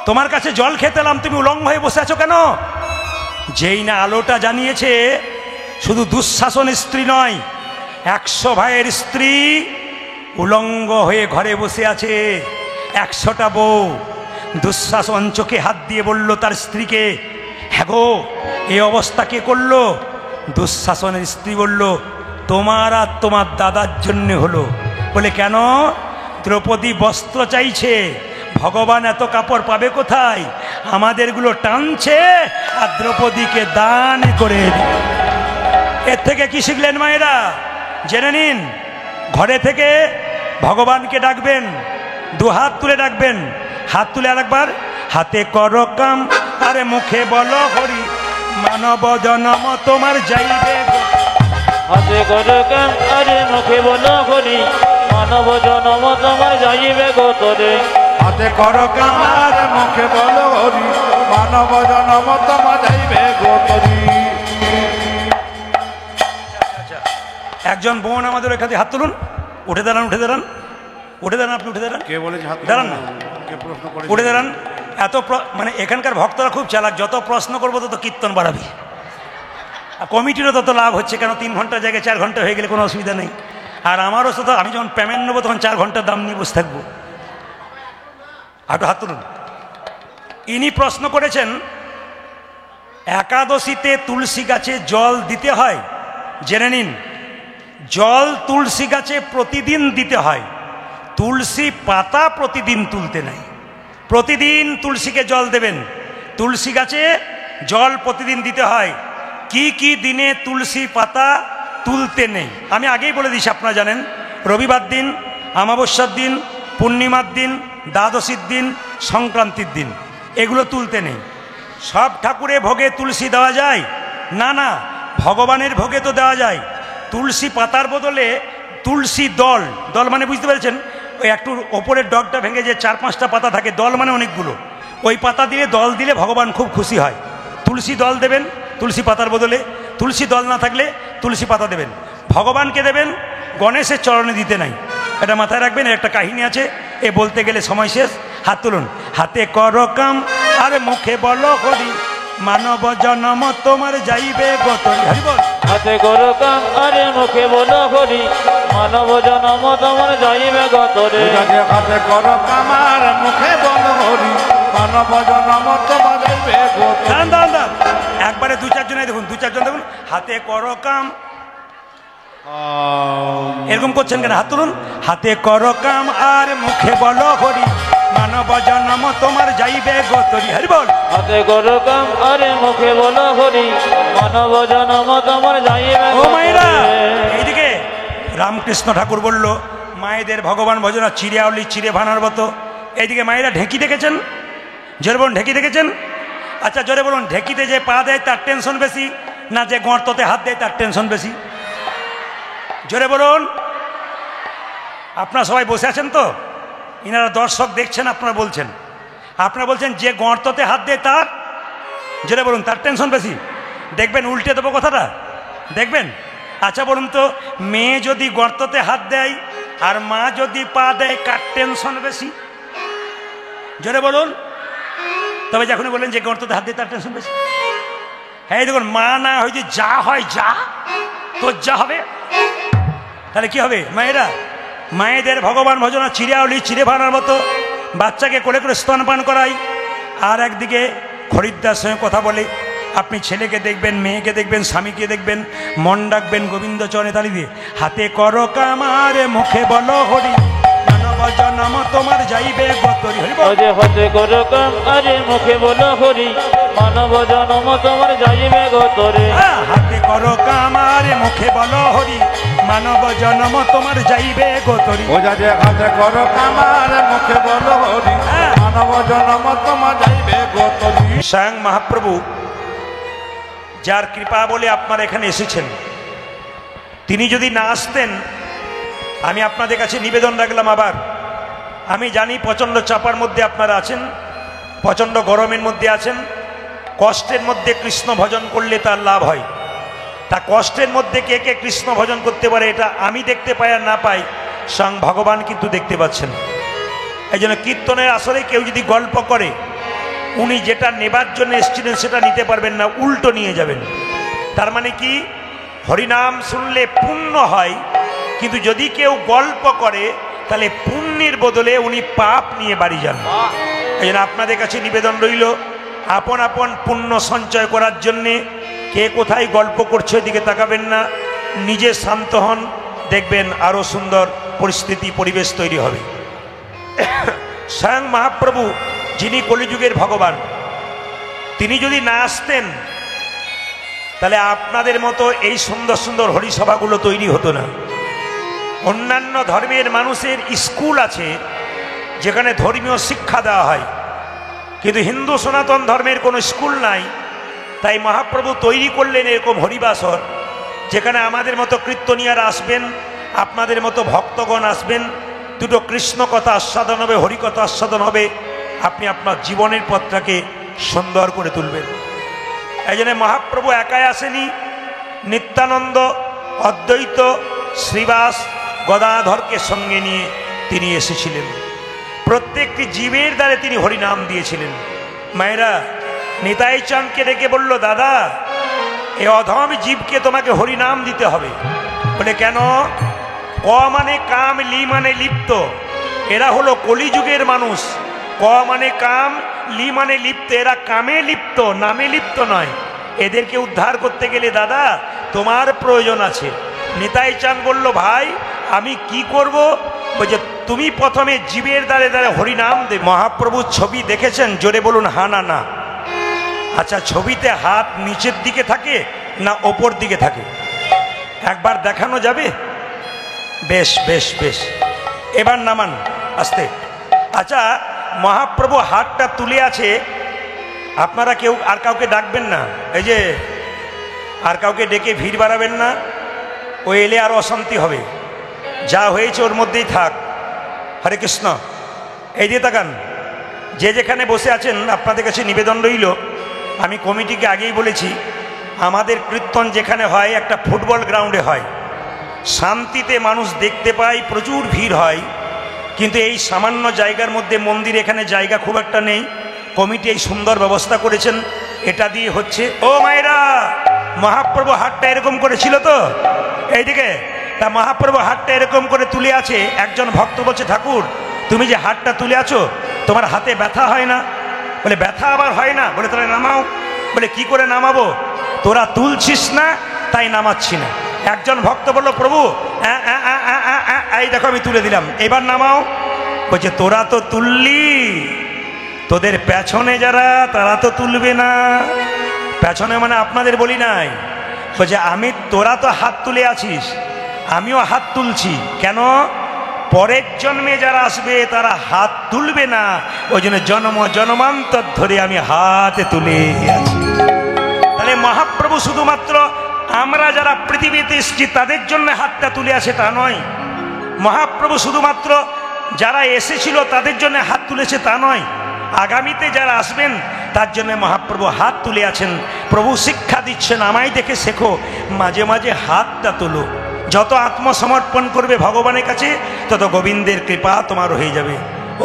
তোমার কাছে জল খেতে এলাম, তুমি উলঙ্গ হয়ে বসে আছো কেন? যেই না আলোটা জানিয়েছে, শুধু দুঃশাসন স্ত্রী নয়, 100 ভাইয়ের স্ত্রী উলঙ্গ হয়ে ঘরে বসে আছে, 100টা বউ। দুঃশাসন চোখে হাত দিয়ে বলল তার স্ত্রীকে, হ্যাঁ গো এই অবস্থা কে করলো? দুঃশাসনের স্ত্রী বলল, তোমার আর তোমার দাদার জন্য হলো। বলে কেন? দ্রৌপদী বস্ত্র চাইছে, ভগবান এত কাপড় পাবে কোথায়? আমাদেরগুলো টানছে আর দ্রৌপদীকে দান করে দিল। এর থেকে কি শিখলেন মায়েরা? জেনে নিন, ঘরে থেকে ভগবানকে ডাকবেন, দুহাত তুলে ডাকবেন। হাত তুলে আরেকবার, হাতে কর কাম আরে মুখে বলো হরি, মানব জনম তোমার যাইবে গো। হাতে করে কাম আরে মুখে বলো হরি, মানব জনম তোমার যাইবে গোতরে। হাতে কর কাম আর মুখে বলো হরি, মানব জনম তোমার যাইবে গোতরি। একজন বোন আমাদের এখানে হাত তুলুন, উঠে দাঁড়ান, উঠে দাঁড়ান, উঠে দাঁড়ান, আপনি উঠে দাঁড়ান, কে বলেছে হাত দাঁড়ান না, কে প্রশ্ন করে? উঠে দাঁড়ান। এত মানে এখানকার ভক্তরা খুব চালাক, যত প্রশ্ন করবো তত কীর্তন বাড়াবি। কমিটিরও তত লাভ হচ্ছে, কেন 3 ঘন্টার জায়গায় 4 ঘন্টা হয়ে গেলে কোনো অসুবিধা নেই। আর আমারও তো, আমি যখন পেমেন্ট নেবো তখন 4 ঘন্টার দাম নিয়ে বসে থাকবো। একটু হাত তুলুন। ইনি প্রশ্ন করেছেন, একাদশীতে তুলসী গাছে জল দিতে হয়? জেনে নিন, জল তুলসী গাছে প্রতিদিন দিতে হয়, তুলসী পাতা প্রতিদিন তুলতে নাই। প্রতিদিন তুলসীকে জল দেবেন, তুলসী গাছে জল প্রতিদিন দিতে হয়। কি কি দিনে তুলসী পাতা তুলতে নেই আমি আগেই বলে দিচ্ছি, আপনারা জানেন। রবিবার দিন, অমাবস্যার দিন, পূর্ণিমার দিন, দ্বাদশীর দিন, সংক্রান্তির দিন, এগুলো তুলতে নেই। সব ঠাকুরে ভোগে তুলসী দেওয়া যায় না? না, ভগবানের ভোগে তো দেওয়া যায়। তুলসী পাতার বদলে তুলসী দল, দল মানে বুঝতে পেরেছেন, ওই একটু ওপরের ডগটা ভেঙে যে 4-5টা পাতা থাকে, দল মানে অনেকগুলো, ওই পাতা দিয়ে দল দিলে ভগবান খুব খুশি হয়। তুলসী দল দেবেন তুলসী পাতার বদলে, তুলসী দল না থাকলে তুলসী পাতা দেবেন। ভগবানকে দেবেন, গণেশের চরণে দিতে নাই, এটা মাথায় রাখবেন। একটা কাহিনী আছে, এ বলতে গেলে সময় শেষ। হাত তুলুন। হাতে কর কাম আর মুখে বলো হরি, মানব জনম তোমার যাইবে গোতরি। হরি বল। হাতে করো কাম আরে মুখে বলো হরি, মানব জনম তোমার যাইবে গোতরে। হাতে কর কাম আর মুখে বলো হরি, মানব জনম তোমার যাইবে গোতরি। দাঁড়ান দাঁড়ান দাঁড়ান, একবারে 2-4 জনে দেখুন, 2-4 জন দেখুন। হাতে কর কাম, এরকম করছেন কেন? হাত তুলুন। হাতে কর কাম আর মুখে বলো হরি, মানব জনম তোমার যাইবে গোতরি। হরি বল। হাতে করো কাম আরে মুখে বলো হরি, মানব জনম তোমার যাইবে ও মায়েরা, গোতরে। এইদিকে রামকৃষ্ণ ঠাকুর বলল, মায়েদের ভগবান ভজনা চিড়িয়াউলি চিড়ে ভানার মতো। এইদিকে মায়েরা ঢেঁকি দেখেছেন? জোরে বলুন, ঢেঁকি দেখেছেন? আচ্ছা জোরে বলুন, ঢেঁকিতে যে পা দেয় তার টেনশন বেশি, না যে গর্ততে হাত দেয় তার টেনশন বেশি? জোরে বলুন। আপনারা সবাই বসে আছেন তো? ইনারা দর্শক দেখছেন, আপনারা বলছেন, আপনারা বলছেন যে গর্ততে হাত দেয় তার, জোরে বলুন, তার টেনশন বেশি। দেখবেন উল্টে দেবো কথাটা, দেখবেন। আচ্ছা বলুন তো, মেয়ে যদি গর্ততে হাত দেয় আর মা যদি পা দেয়, কার টেনশন বেশি? জোরে বলুন। তবে যখন বললেন যে গর্ততে হাত দেয় তার টেনশন বেশি, হ্যাঁ দেখুন, মা না হয়তো যা হয় যা, তোর যা হবে, তাহলে কি হবে? মায়েরা, মায়েদের ভগবান ভজনা চিড়িয়াউলি চিড়ে ভানার মতো, বাচ্চাকে কোলে করে স্তনপান করাই, আর একদিকে খরিদ্দার সঙ্গে কথা বলে। আপনি ছেলেকে দেখবেন, মেয়েকে দেখবেন, স্বামীকে দেখবেন, মন ডাকবেন গোবিন্দ চরণে তালি দিয়ে। হাতে কর কাম আর মুখে বলো হরি, মানব জনম তোমার যাইবে গোতরি। হরি বল। হাতে করো কাম আরে মুখে বলো হরি, মানব জনম তোমার যাইবে গোতরে। হাতে কর কাম আর মুখে বলো হরি, মানব জনম তোমার যাইবে গোতরি। হাতে কর কাম আর মুখে বলো হরি, মানব জনম তোমার যাইবে গোতরি। স্বয়ং মহাপ্রভু, যার কৃপা বলে আপনারা এখানে এসেছেন, তিনি যদি না আসতেন, আমি আপনাদের কাছে নিবেদন রাখলাম আবার, আমি জানি প্রচণ্ড চাপার মধ্যে আপনারা আছেন, প্রচণ্ড গরমের মধ্যে আছেন, কষ্টের মধ্যে কৃষ্ণ ভজন করলে তার লাভ হয়। তা কষ্টের মধ্যে কে কে কৃষ্ণ ভজন করতে পারে, এটা আমি দেখতে পাই আর না পাই, স্বয়ং ভগবান কিন্তু দেখতে পাচ্ছেন। এই জন্য কীর্তনের আসরে কেউ যদি গল্প করে, উনি যেটা নেবার জন্য এসেছিলেন সেটা নিতে পারবেন না, উল্টো নিয়ে যাবেন। তার মানে কি, হরিনাম শুনলে পুণ্য হয়, কিন্তু যদি কেউ গল্প করে তাহলে পুণ্যের বদলে উনি পাপ নিয়ে বাড়ি যান। এই জন্য আপনাদের কাছে নিবেদন রইল, আপন আপন পুণ্য সঞ্চয় করার জন্যে কে কোথায় গল্প করছে ওইদিকে তাকাবেন না, নিজে শান্ত হন, দেখবেন আরও সুন্দর পরিস্থিতি পরিবেশ তৈরি হবে। স্বয়ং মহাপ্রভু, যিনি কলিযুগের ভগবান, তিনি যদি না আসতেন তাহলে আপনাদের মতো এই সুন্দর সুন্দর হরিসভাগুলো তৈরি হতো না। অন্যান্য ধর্মের মানুষের স্কুল আছে যেখানে ধর্মীয় শিক্ষা দেওয়া হয়, কিন্তু হিন্দু সনাতন ধর্মের কোনো স্কুল নাই। তাই মহাপ্রভু তৈরি করলেন এরকম হরিবাসর, যেখানে আমাদের মতো কীর্তনিয়ারা আসবেন, আপনাদের মতো ভক্তগণ আসবেন, দুটো কৃষ্ণ কথা আস্বাদন হবে, হরিকথা আস্বাদন হবে, আপনি আপনার জীবনের পথটাকে সুন্দর করে তুলবেন। এই জন্য মহাপ্রভু একাই আসেনি, নিত্যানন্দ, অদ্বৈত, শ্রীবাস, গদাধরকে সঙ্গে নিয়ে তিনি এসেছিলেন। প্রত্যেকটি জীবের দ্বারে তিনি হরিনাম দিয়েছিলেন। মায়েরা নিতাই চাঁদকে ডেকে বলল, দাদা এ অধম জীবকে তোমাকে হরিনাম দিতে হবে। বলে কেন? ক মানে কাম, লি মানে লিপ্ত। এরা হলো কলিযুগের মানুষ। ক মানে কাম, লি মানে লিপ্ত। এরা কামে লিপ্ত, নামে লিপ্ত নয়। এদেরকে উদ্ধার করতে গেলে দাদা তোমার প্রয়োজন আছে। নিতাই চাঁদ বলল, ভাই আমি কি করব? বলছে তুমি প্রথমে জীবের দ্বারে দ্বারে হরিনাম দে। মহাপ্রভুর ছবি দেখেছেন? জোরে বলুন হা না না। আচ্ছা, ছবিতে হাত নিচের দিকে থাকে না ওপর দিকে থাকে? একবার দেখানো যাবে? বেশ বেশ বেশ, এবার নামান আস্তে। আচ্ছা, মহাপ্রভু হাতটা তুলে আছে, আপনারা কেউ আর কাউকে ডাকবেন না। এই যে আর কাউকে ডেকে ভিড় বাড়াবেন না, ও এলে আরও অশান্তি হবে। যা হয়েছে ওর মধ্যেই থাক। হরে কৃষ্ণ। এই যে তাকান, যে যেখানে বসে আছেন আপনাদের কাছে নিবেদন রইল, আমি কমিটিকে আগেই বলেছি, আমাদের কীর্তন যেখানে হয় একটা ফুটবল গ্রাউন্ডে হয়, শান্তিতে মানুষ দেখতে পায়, প্রচুর ভিড় হয়। কিন্তু এই সামান্য জায়গার মধ্যে মন্দির, এখানে জায়গা খুব একটা নেই। কমিটি এই সুন্দর ব্যবস্থা করেছেন, এটা দিয়ে হচ্ছে। ও মায়েরা, মহাপ্রভু হাতটা এরকম করেছিল তো এইদিকে, তা মহাপ্রভু হাতটা এরকম করে তুলে আছে। একজন ভক্ত বলছে, ঠাকুর তুমি যে হাতটা তুলে আছো তোমার হাতে ব্যথা হয় না? বলে ব্যথা আবার হয় না? বলে তাহলে নামাও। বলে কি করে নামাবো? তোরা তুলছিস না তাই নামাচ্ছি না। একজন ভক্ত বলল, প্রভু এই দেখো আমি তুলে দিলাম, এবার নামাও। বলছে তোরা তো তুললি, তোদের পেছনে যারা তারা তো তুলবে না। পেছনে মানে আপনাদের বলি নাই। বলছে আমি, তোরা তো হাত তুলে আছিস, আমিও হাত তুলছি। কেন? পরের জন্মে যারা আসবে তারা হাত তুলবে না, ওই জন্য জন্ম জন্মান্তর ধরে আমি হাতে তুলে আছি। তাহলে মহাপ্রভু শুধুমাত্র আমরা যারা পৃথিবীতে এসেছি তাদের জন্য হাতটা তুলে আছে তা নয়। মহাপ্রভু শুধুমাত্র যারা এসেছিল তাদের জন্য হাত তুলেছে তা নয়। আগামীতে যারা আসবেন তার জন্য মহাপ্রভু হাত তুলে আছেন। প্রভু শিক্ষা দিচ্ছেন, আমায় দেখে শেখো, মাঝে মাঝে হাতটা তোলো। যত আত্মসমর্পণ করবে ভগবানের কাছে তত গোবিন্দের কৃপা তোমার হয়ে যাবে।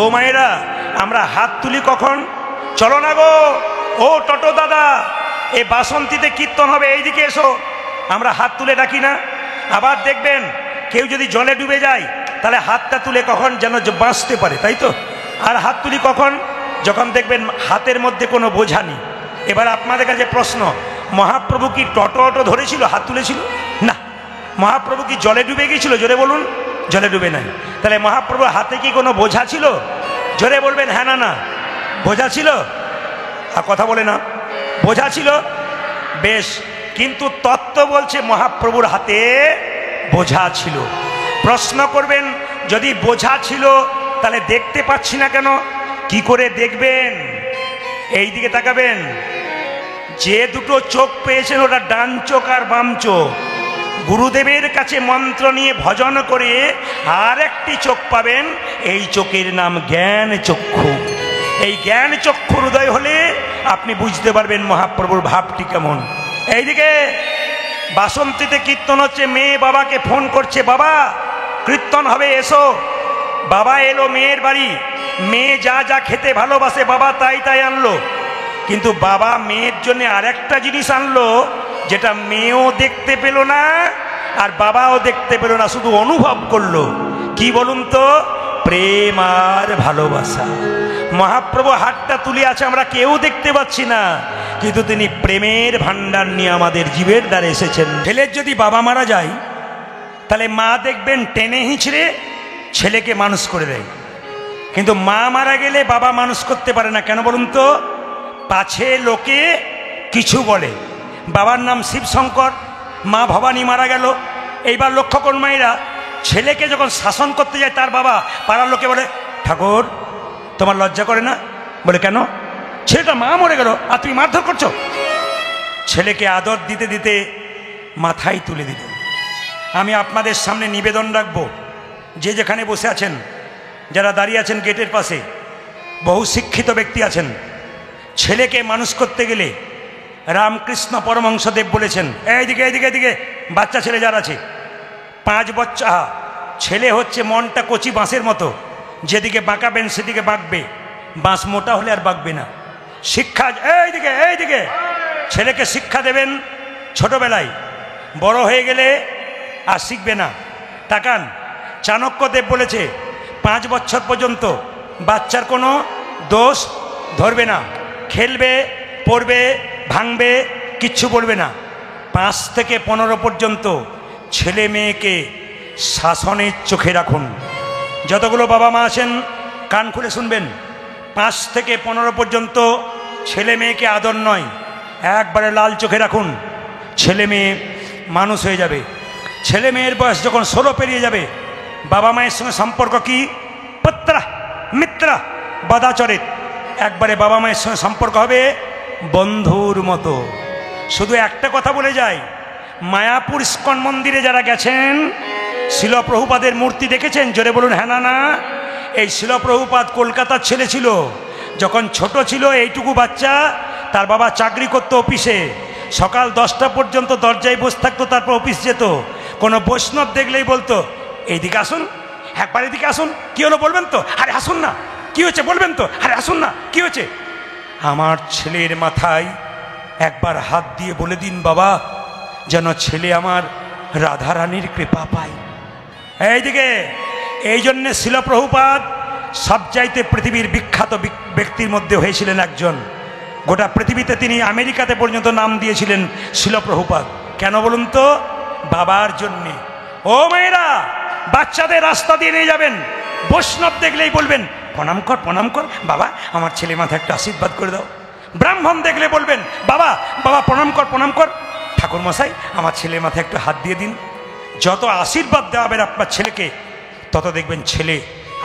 ও মায়েরা, আমরা হাত তুলি কখন? চলো না গো, ও টোটো দাদা, এই বাসন্তীতে কীর্তন হবে, এইদিকে এসো। আমরা হাত তুলে ডাকি না? আবার দেখবেন কেউ যদি জলে ডুবে যায় তাহলে হাতটা তুলে কখন যেন বাঁচতে পারে, তাই তো? আর হাত তুলি কখন? যখন দেখবেন হাতের মধ্যে কোনো বোঝা নেই। এবার আপনাদের কাছে প্রশ্ন, মহাপ্রভু কি টোটো অটো ধরেছিল, হাত তুলেছিল? না। মহাপ্রভু কি জলে ডুবে গিয়েছিল? জোরে বলুন। জলে ডুবে নাই। তাহলে মহাপ্রভুর হাতে কি কোনো বোঝা ছিল? জোরে বলবেন হ্যাঁ না না। বোঝা ছিল? আর কথা বলে না। বোঝা ছিল? বেশ, কিন্তু তত্ত্ব বলছে মহাপ্রভুর হাতে বোঝা ছিল। প্রশ্ন করবেন, যদি বোঝা ছিল তাহলে দেখতে পাচ্ছি না কেন? কি করে দেখবেন? এই দিকে তাকাবেন। যে দুটো চোখ পেয়েছেন ওটা ডান চোখ আর বাম চোখ। গুরুদেবের কাছে মন্ত্র নিয়ে ভজন করে আর একটি চোখ পাবেন, এই চোখের নাম জ্ঞান চক্ষু। এই জ্ঞান চক্ষুর উদয় হলে আপনি বুঝতে পারবেন মহাপ্রভুর ভাবটি কেমন। এইদিকে বাসন্তীতে কীর্তন হচ্ছে, মেয়ে বাবাকে ফোন করছে, বাবা কীর্তন হবে এসো। বাবা এলো মেয়ের বাড়ি, মেয়ে যা যা খেতে ভালোবাসে বাবা তাই তাই আনলো। কিন্তু বাবা মেয়ের জন্য আরেকটা জিনিস আনলো, যেটা মেয়েও দেখতে পেল না আর বাবাও দেখতে পেল না, শুধু অনুভব করলো। কি বলুন তো? প্রেম আর ভালোবাসা। মহাপ্রভু হাতটা তুলে আছে, আমরা কেউ দেখতে পাচ্ছি না, কিন্তু তিনি প্রেমের ভান্ডার নিয়ে আমাদের জীবের দ্বারে এসেছেন। ছেলের যদি বাবা মারা যায় তাহলে মা দেখবেন টেনে হিঁচড়ে ছেলেকে মানুষ করে দেয়। কিন্তু মা মারা গেলে বাবা মানুষ করতে পারে না। কেন বলুন তো? পাছে লোকে কিছু বলে। বাবার নাম শিবশঙ্কর, মা ভবানী মারা গেল। এইবার লক্ষ্য করুন মায়েরা, ছেলেকে যখন শাসন করতে যায় তার বাবা, পাড়ার লোকে বলে, ঠাকুর তোমার লজ্জা করে না? বলে কেন? ছেলেটা মা মরে গেল আর তুমি মারধর করছো। ছেলেকে আদর দিতে দিতে মাথায় তুলে দিল। আমি আপনাদের সামনে নিবেদন রাখবো, যে যেখানে বসে আছেন, যারা দাঁড়িয়ে আছেন গেটের পাশে, বহু শিক্ষিত ব্যক্তি আছেন, ছেলেকে মানুষ করতে গেলে রামকৃষ্ণ পরমহংসদেব বলেছেন, এইদিকে এইদিকে এইদিকে বাচ্চা ছেলে যারা আছে, 5 বছর ছেলে হচ্ছে মনটা কচি বাঁশের মতো, যেদিকে বাঁকাবেন সেদিকে বাঁকবে, বাঁশ মোটা হলে আর বাঁকবে না। শিক্ষা এইদিকে এইদিকে, ছেলেকে শিক্ষা দেবেন ছোটবেলায়, বড় হয়ে গেলে আর শিখবে না। তাকান, চাণক্যদেব বলেছে 5 বছর পর্যন্ত বাচ্চার কোনো দোষ ধরবে না, খেলবে, পড়বে, ভাঙবে, কিচ্ছু বলবে না। 5 থেকে 15 পর্যন্ত ছেলে মেয়েকে শাসনের চোখে রাখুন। যতগুলো বাবা মা আছেন কান খুলে শুনবেন, 5 থেকে 15 পর্যন্ত ছেলে মেয়েকে আদর নয়, একবারে লাল চোখে রাখুন। ছেলে মেয়ে মানুষ হয়ে যাবে। ছেলে মেয়ের বয়স যখন 16 পেরিয়ে যাবে, বাবা মায়ের সঙ্গে সম্পর্ক কি? পুত্রা মিত্রা বদাচরিত, একবারে বাবা মায়ের সঙ্গে সম্পর্ক হবে বন্ধুর মতো। শুধু একটা কথা বলে যায়, মায়াপুর ইস্কন মন্দিরে যারা গেছেন, শিল প্রভুপাদের মূর্তি দেখেছেন? জোরে বলুন হ্যাঁ না না। এই শিল প্রভুপাদ কলকাতার ছেলে ছিল। যখন ছোট ছিল, এইটুকু বাচ্চা, তার বাবা চাকরি করতো অফিসে, সকাল 10টা পর্যন্ত দরজায় বসে থাকতো, তারপর অফিস যেত। কোনো বৈষ্ণব দেখলেই বলতো, এইদিকে আসুন, একবার এদিকে আসুন, কি হলো বলবেন তো? আরে আসুন না, কি হয়েছে বলবেন তো? আরে আসুন না, কি হয়েছে? আমার ছেলের মাথায় একবার হাত দিয়ে বলে দিন বাবা, যেন ছেলে আমার রাধারানীর কৃপা পায়। এইদিকে, এই জন্যে শিল প্রভুপাদ সবচাইতে পৃথিবীর বিখ্যাত ব্যক্তির মধ্যে হয়েছিলেন একজন। গোটা পৃথিবীতে তিনি আমেরিকাতে পর্যন্ত নাম দিয়েছিলেন শিল প্রভুপাদ। কেন বলুন তো? বাবার জন্যে। ও মেয়েরা, বাচ্চাদের রাস্তা দিয়ে নিয়ে যাবেন, বৈষ্ণব দেখলেই বলবেন, প্রণাম কর প্রণাম কর বাবা, আমার ছেলে মাথায় একটা আশীর্বাদ করে দাও। ব্রাহ্মণ দেখলে বলবেন, বাবা বাবা প্রণাম কর প্রণাম কর। ঠাকুর মশাই, আমার ছেলের মাথায় একটু হাত দিয়ে দিন। যত আশীর্বাদ দেওয়াবেন আপনার ছেলেকে, তত দেখবেন ছেলে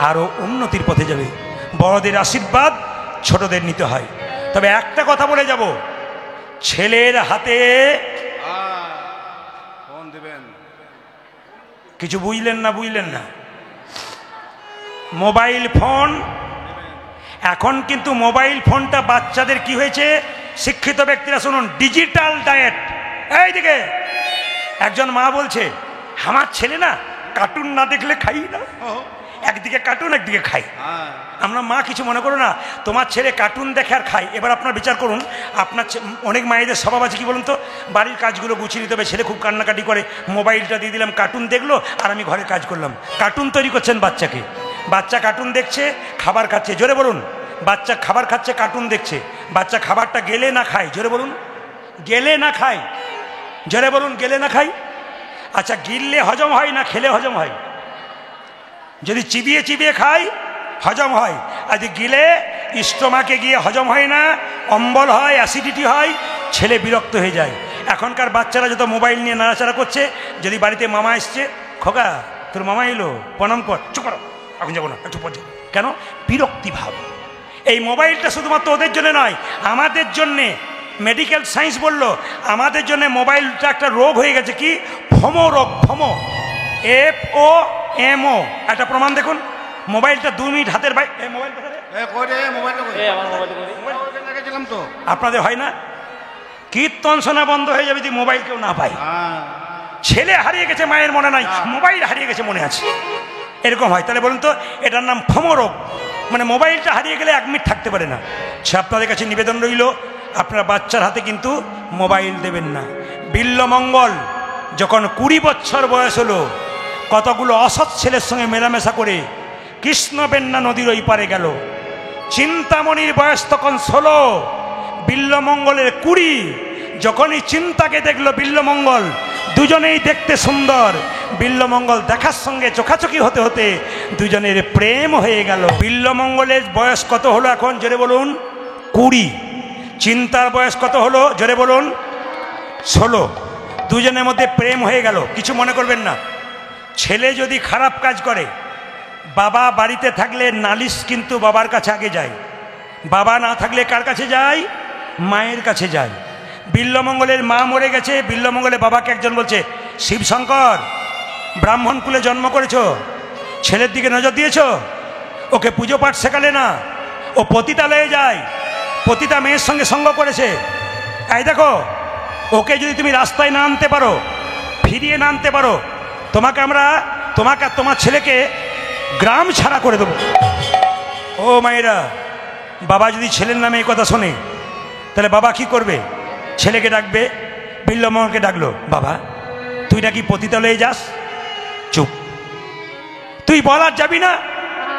আরও উন্নতির পথে যাবে। বড়দের আশীর্বাদ ছোটদের নিতে হয়। তবে একটা কথা বলে যাব, ছেলের হাতে ফোন দেবেন। কিছু বুঝলেন না? বুঝলেন না? মোবাইল ফোন, এখন কিন্তু মোবাইল ফোনটা বাচ্চাদের কি হয়েছে? শিক্ষিত ব্যক্তিরা শুনুন, ডিজিটাল ডায়েট। এইদিকে একজন মা বলছে, আমার ছেলে না কার্টুন না দেখলে খাই না, একদিকে কার্টুন একদিকে খাই। আমরা মা কিছু মনে করো না, তোমার ছেলে কার্টুন দেখে আর খাই। এবার আপনার বিচার করুন, আপনার অনেক মায়েদের স্বভাব আছে কি বলুন তো, বাড়ির কাজগুলো গুছিয়ে নিতে হবে, ছেলে খুব কান্নাকাটি করে, মোবাইলটা দিয়ে দিলাম, কার্টুন দেখলো আর আমি ঘরে কাজ করলাম। কার্টুন তৈরি করছেন বাচ্চাকে। বাচ্চা কার্টুন দেখছে, খাবার খাচ্ছে। জোরে বলুন, বাচ্চা খাবার খাচ্ছে, কার্টুন দেখছে। বাচ্চা খাবারটা গেলে না খায়? জোরে বলুন, গেলে না খায়? জোরে বলুন, গেলে না খায়? আচ্ছা, গিললে হজম হয় না খেলে হজম হয়? যদি চিবিয়ে চিবিয়ে খায় হজম হয়, আর যদি গিলে স্টোমাকে গিয়ে হজম হয় না, অম্বল হয়, অ্যাসিডিটি হয়, ছেলে বিরক্ত হয়ে যায়। এখনকার বাচ্চারা যত মোবাইল নিয়ে নাড়াচাড়া করছে, যদি বাড়িতে মামা এসছে, খোকা তোর মামা এলো, প্রণাম কর, চুপ করো, এখন যাবো না, একটু পর যাবো। কেন? বিরক্তি ভাব। এই মোবাইলটা শুধুমাত্র ওদের জন্য নয়, আমাদের জন্যে। মেডিকেল সায়েন্স বলল, আমাদের জন্য মোবাইলটা একটা রোগ হয়ে গেছে। কি? ফোমো রোগ। FOMO, FOMO। একটা প্রমাণ দেখুন, মোবাইলটা 2 মিনিট হাতের বাইরে। মোবাইল আপনাদের হয় না? কীর্তন শোনা বন্ধ হয়ে যাবে যদি মোবাইল কেউ না পায়। ছেলে হারিয়ে গেছে, মায়ের মনে নাই, মোবাইল হারিয়ে গেছে মনে আছে, এরকম হয়। তাহলে বলুন তো, এটার নাম ফোমো রোগ। মানে মোবাইলটা হারিয়ে গেলে 1 মিনিট থাকতে পারে না। সে আপনাদের কাছে নিবেদন রইল, আপনারা বাচ্চার হাতে কিন্তু মোবাইল দেবেন না। বিল্লমঙ্গল যখন 20 বছর বয়স হলো, কতগুলো অসৎ ছেলের সঙ্গে মেলামেশা করে কৃষ্ণবেন্না নদীর ওই পারে গেল। চিন্তামণির বয়স তখন 16, বিল্লমঙ্গলের 20। যখনই চিন্তাকে দেখলো বিল্লমঙ্গল, দুজনেই দেখতে সুন্দর। বিল্বমঙ্গল দেখার সঙ্গে চোখাচোখি হতে হতে দুজনের প্রেম হয়ে গেল। বিল্বমঙ্গলের বয়স কত হলো এখন জোরে বলুন? 20। চিন্তার বয়স কত হলো জোরে বলুন? 16। দুজনের মধ্যে প্রেম হয়ে গেল। কিছু মনে করবেন না। ছেলে যদি খারাপ কাজ করে, বাবা বাড়িতে থাকলে নালিশ কিন্তু বাবার কাছে আগে যায়, বাবা না থাকলে কার কাছে যায়? মায়ের কাছে যায়। বিল্বমঙ্গলের মা মরে গেছে, বিল্বমঙ্গলের বাবাকে একজন বলছে, শিবশঙ্কর, ব্রাহ্মণ কুলে জন্ম করেছ, ছেলের দিকে নজর দিয়েছ, ওকে পুজো পাঠ শেখালে না, ও পতিতালয়ে যায়, পতিতা মেয়ের সঙ্গে সঙ্গ করেছে, এই দেখো ওকে যদি তুমি রাস্তায় না আনতে পারো, ফিরিয়ে না আনতে পারো, তোমাকে আর তোমার ছেলেকে গ্রাম ছাড়া করে দেবো। ও মায়েরা, বাবা যদি ছেলের নামে এই কথা শোনে তাহলে বাবা কি করবে? ছেলেকে ডাকবে। বিল্বমঙ্গলকে ডাকলো, বাবা তুই নাকি পতিতালয়ে যাস? চুপ। তুই বলার যাবি না?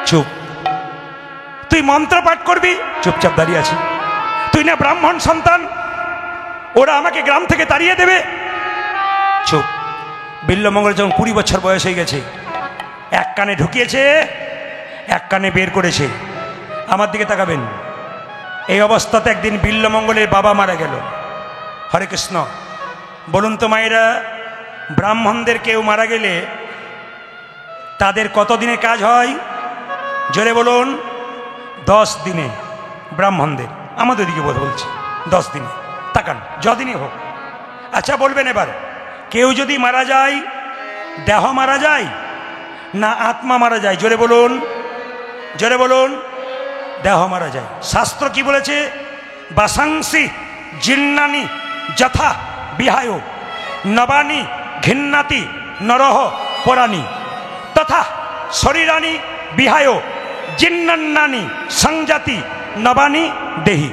চুপ। তুই মন্ত্র পাঠ করবি? চুপচাপ দাঁড়িয়ে আছি। তুই না ব্রাহ্মণ সন্তান, ওরা আমাকে গ্রাম থেকে তাড়িয়ে দেবে? চুপ। বিল্বমঙ্গল যখন 20 বছর বয়স হয়ে গেছে, এক কানে ঢুকিয়েছে, এক কানে বের করেছে। আমার দিকে তাকাবেন। এই অবস্থাতে একদিন বিল্বমঙ্গলের বাবা মারা গেল। হরে কৃষ্ণ। বলুন তো মায়েরা, ব্রাহ্মণদের কেউ মারা গেলে তাদের কত দিনে কাজ হয় জোরে বলুন? 10 দিনে। ব্রাহ্মণদের, আমাদের দিকে বলছি 10 দিনে। তাকান, যদিনই হোক। আচ্ছা বলবেন এবার, কেউ যদি মারা যায়, দেহ মারা যায় না আত্মা মারা যায়? জোরে বলুন, জোরে বলুন। দেহ মারা যায়। শাস্ত্র কি বলেছে? বাসাংসি জিন্নানি যথা বিহায় নবানি ঘিন্নাতি নরহ পরাণী তথা শরীরানি বিহায় জিন্নান্নানি সংজাতি নবানি দেহি।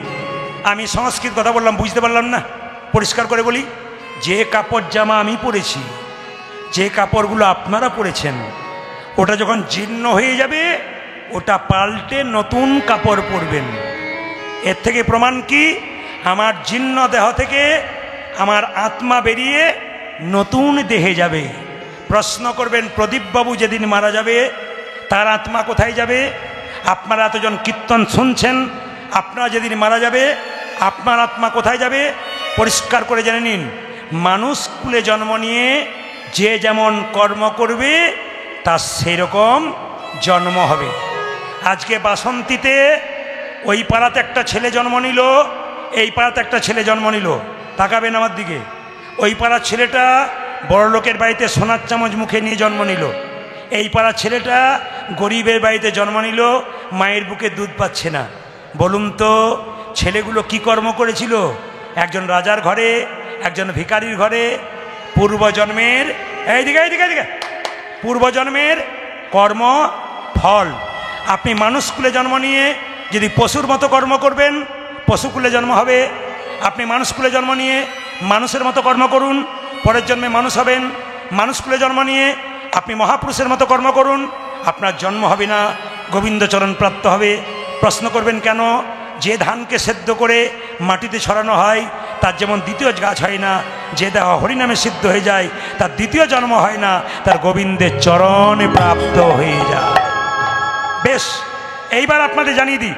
আমি সংস্কৃত কথা বললাম, বুঝতে পারলাম না, পরিষ্কার করে বলি। যে কাপড় জামা আমি পরেছি, যে কাপড়গুলো আপনারা পরেছেন, ওটা যখন জীর্ণ হয়ে যাবে ওটা পাল্টে নতুন কাপড় পরবেন। এর থেকে প্রমাণ কি? আমার জীর্ণ দেহ থেকে আমার আত্মা বেরিয়ে নতুন দেহে যাবে। প্রশ্ন করবেন, প্রদীপবাবু যেদিন মারা যাবে তার আত্মা কোথায় যাবে? আপনারা এতজন কীর্তন শুনছেন, আপনারা যেদিন মারা যাবে আপনার আত্মা কোথায় যাবে? পরিষ্কার করে জেনে নিন। মানুষ কুলে জন্ম নিয়ে যে যেমন কর্ম করবে তার সেরকম জন্ম হবে। আজকে বাসন্তীতে ওই পাড়াতে একটা ছেলে জন্ম নিল, এই পাড়াতে একটা ছেলে জন্ম নিল। তাকাবেন আমার দিকে। ওই পাড়ার ছেলেটা বড় লোকের বাড়িতে সোনার চামচ মুখে নিয়ে জন্ম নিল, এই পাড়ার ছেলেটা গরিবের বাড়িতে জন্ম নিল, মায়ের বুকে দুধ পাচ্ছে না। বলুন তো ছেলেগুলো কি কর্ম করেছিল? একজন রাজার ঘরে, একজন ভিখারির ঘরে। পূর্বজন্মের, এইদিকে এইদিকে এইদিকে, পূর্বজন্মের কর্ম ফল। আপনি মানুষকুলে জন্ম নিয়ে যদি পশুর মতো কর্ম করবেন, পশুকুলে জন্ম হবে। আপনি মানুষকুলে জন্ম নিয়ে মানুষের মতো কর্ম করুন, পরের জন্মে মানুষ হবেন। মানুষকুলে জন্ম নিয়ে আপনি মহাপুরুষের মতো কর্ম করুন, আপনার জন্ম হবে না, গোবিন্দচরণ প্রাপ্ত হবে। প্রশ্ন করবেন কেন? যে ধানকে সেদ্ধ করে মাটিতে ছড়ানো হয় তার যেমন দ্বিতীয় গাছ হয় না, যে দেহ হরিনামে সিদ্ধ হয়ে যায় তার দ্বিতীয় জন্ম হয় না, তার গোবিন্দের চরণে প্রাপ্ত হয়ে যায়। বেশ, এইবার আপনাদের জানিয়ে দিই,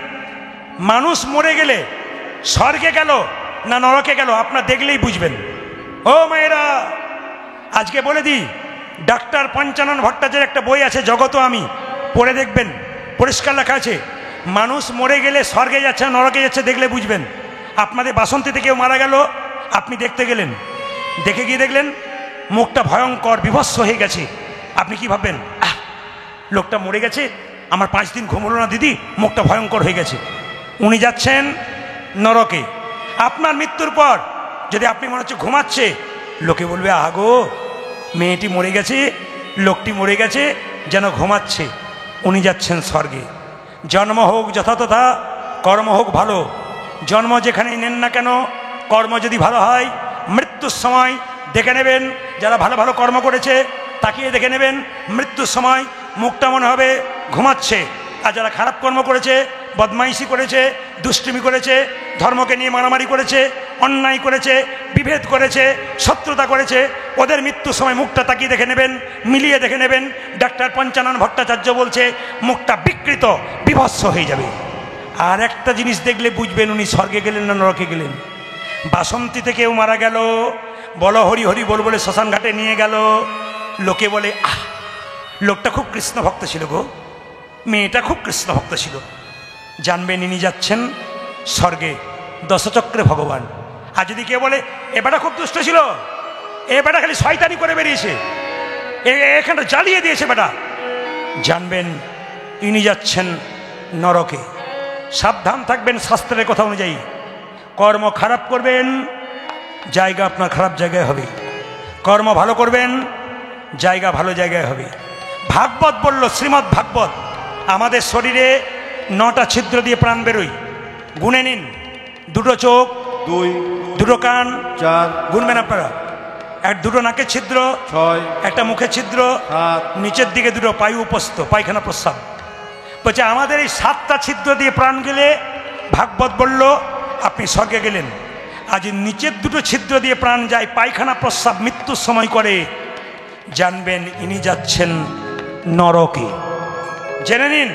মানুষ মরে গেলে স্বর্গে গেল না নরকে গেল আপনার দেখলেই বুঝবেন। ও মায়েরা, আজকে বলে দিই, ডাক্তার পঞ্চানন ভট্টাচার্যের একটা বই আছে জগত আমি, পড়ে দেখবেন, পরিষ্কার লেখা আছে মানুষ মরে গেলে স্বর্গে যাচ্ছে নরকে যাচ্ছে দেখলে বুঝবেন। আপনাদের বাসন্তীতে কেউ মারা গেল, আপনি দেখতে গেলেন, দেখে গিয়ে দেখলেন মুখটা ভয়ঙ্কর বিভৎস হয়ে গেছে। আপনি কি ভাববেন? লোকটা মরে গেছে, আমার 5 দিন ঘুম হলো না দিদি, মুখটা ভয়ঙ্কর হয়ে গেছে। উনি যাচ্ছেন নরকে। আপনার মৃত্যুর পর যদি আপনি মনে হচ্ছে ঘুমাচ্ছে, লোকে বলবে আগো মেয়েটি মরে গেছে, লোকটি মরে গেছে, যেন ঘুমাচ্ছে। উনি যাচ্ছেন স্বর্গে। জন্ম হোক যথাতথা, কর্ম হোক ভালো। জন্ম যেখানেই নেন না কেন, কর্ম যদি ভালো হয়, মৃত্যুর সময় দেখে নেবেন যারা ভালো ভালো কর্ম করেছে, তাকিয়ে দেখে নেবেন মৃত্যুর সময় মুখটা মনে হবে ঘুমাচ্ছে। আর যারা খারাপ কর্ম করেছে, বদমাইশি করেছে, দুষ্টুমি করেছে, ধর্মকে নিয়ে মারামারি করেছে, অন্যায় করেছে, বিভেদ করেছে, শত্রুতা করেছে, ওদের মৃত্যুর সময় মুখটা তাকিয়ে দেখে নেবেন, মিলিয়ে দেখে নেবেন। ডাক্তার পঞ্চানন ভট্টাচার্য বলছে মুখটা বিকৃত, বিভৎস হয়ে যাবে। আর একটা জিনিস দেখলে বুঝবেন উনি স্বর্গে গেলেন না নরকে গেলেন। বাসন্তীতে কেউ মারা গেল, বলো হরি হরি বল বলে শ্মশান ঘাটে নিয়ে গেল, লোকে বলে আহ লোকটা খুব কৃষ্ণ ভক্ত ছিল গো, মেয়েটা খুব কৃষ্ণ ভক্ত ছিল। জানবেন ইনি যাচ্ছেন স্বর্গে, দশচক্রে ভগবান। আর যদি কেউ বলে এ বেটা খুব দুষ্ট ছিল, এ বেটা খালি শয়তানি করে বেরিয়েছে, এখানটা জ্বালিয়ে দিয়েছে বেটা, জানবেন ইনি যাচ্ছেন নরকে। সাবধান থাকবেন শাস্ত্রের কথা অনুযায়ী। কর্ম খারাপ করবেন, জায়গা আপনার খারাপ জায়গায় হবে। কর্ম ভালো করবেন, জায়গা ভালো জায়গায় হবে। ভাগবত বলল, শ্রীমদ্ ভাগবত, আমাদের শরীরে 9টা ছিদ্র দিয়ে প্রাণ বেরোয়। গুনে নিন, 2টো চোখ, 2 2টো কান, 4 গুনবেন আপনারা, 2টো নাকের ছিদ্র, 6 একটা মুখের ছিদ্র, 7 নিচের দিকে 2টো পায়ু উপস্থ, পায়খানা প্রস্রাব। বলছে আমাদের এই 7টা ছিদ্র দিয়ে প্রাণ গেলে ভাগবত বলল আপনি স্বর্গে গেলেন। আজ নিচের 2টো ছিদ্র দিয়ে প্রাণ যায়, পায়খানা প্রস্রাব মৃত্যুর সময় করে, জানবেন ইনি যাচ্ছেন নরকে। জেনে নিন,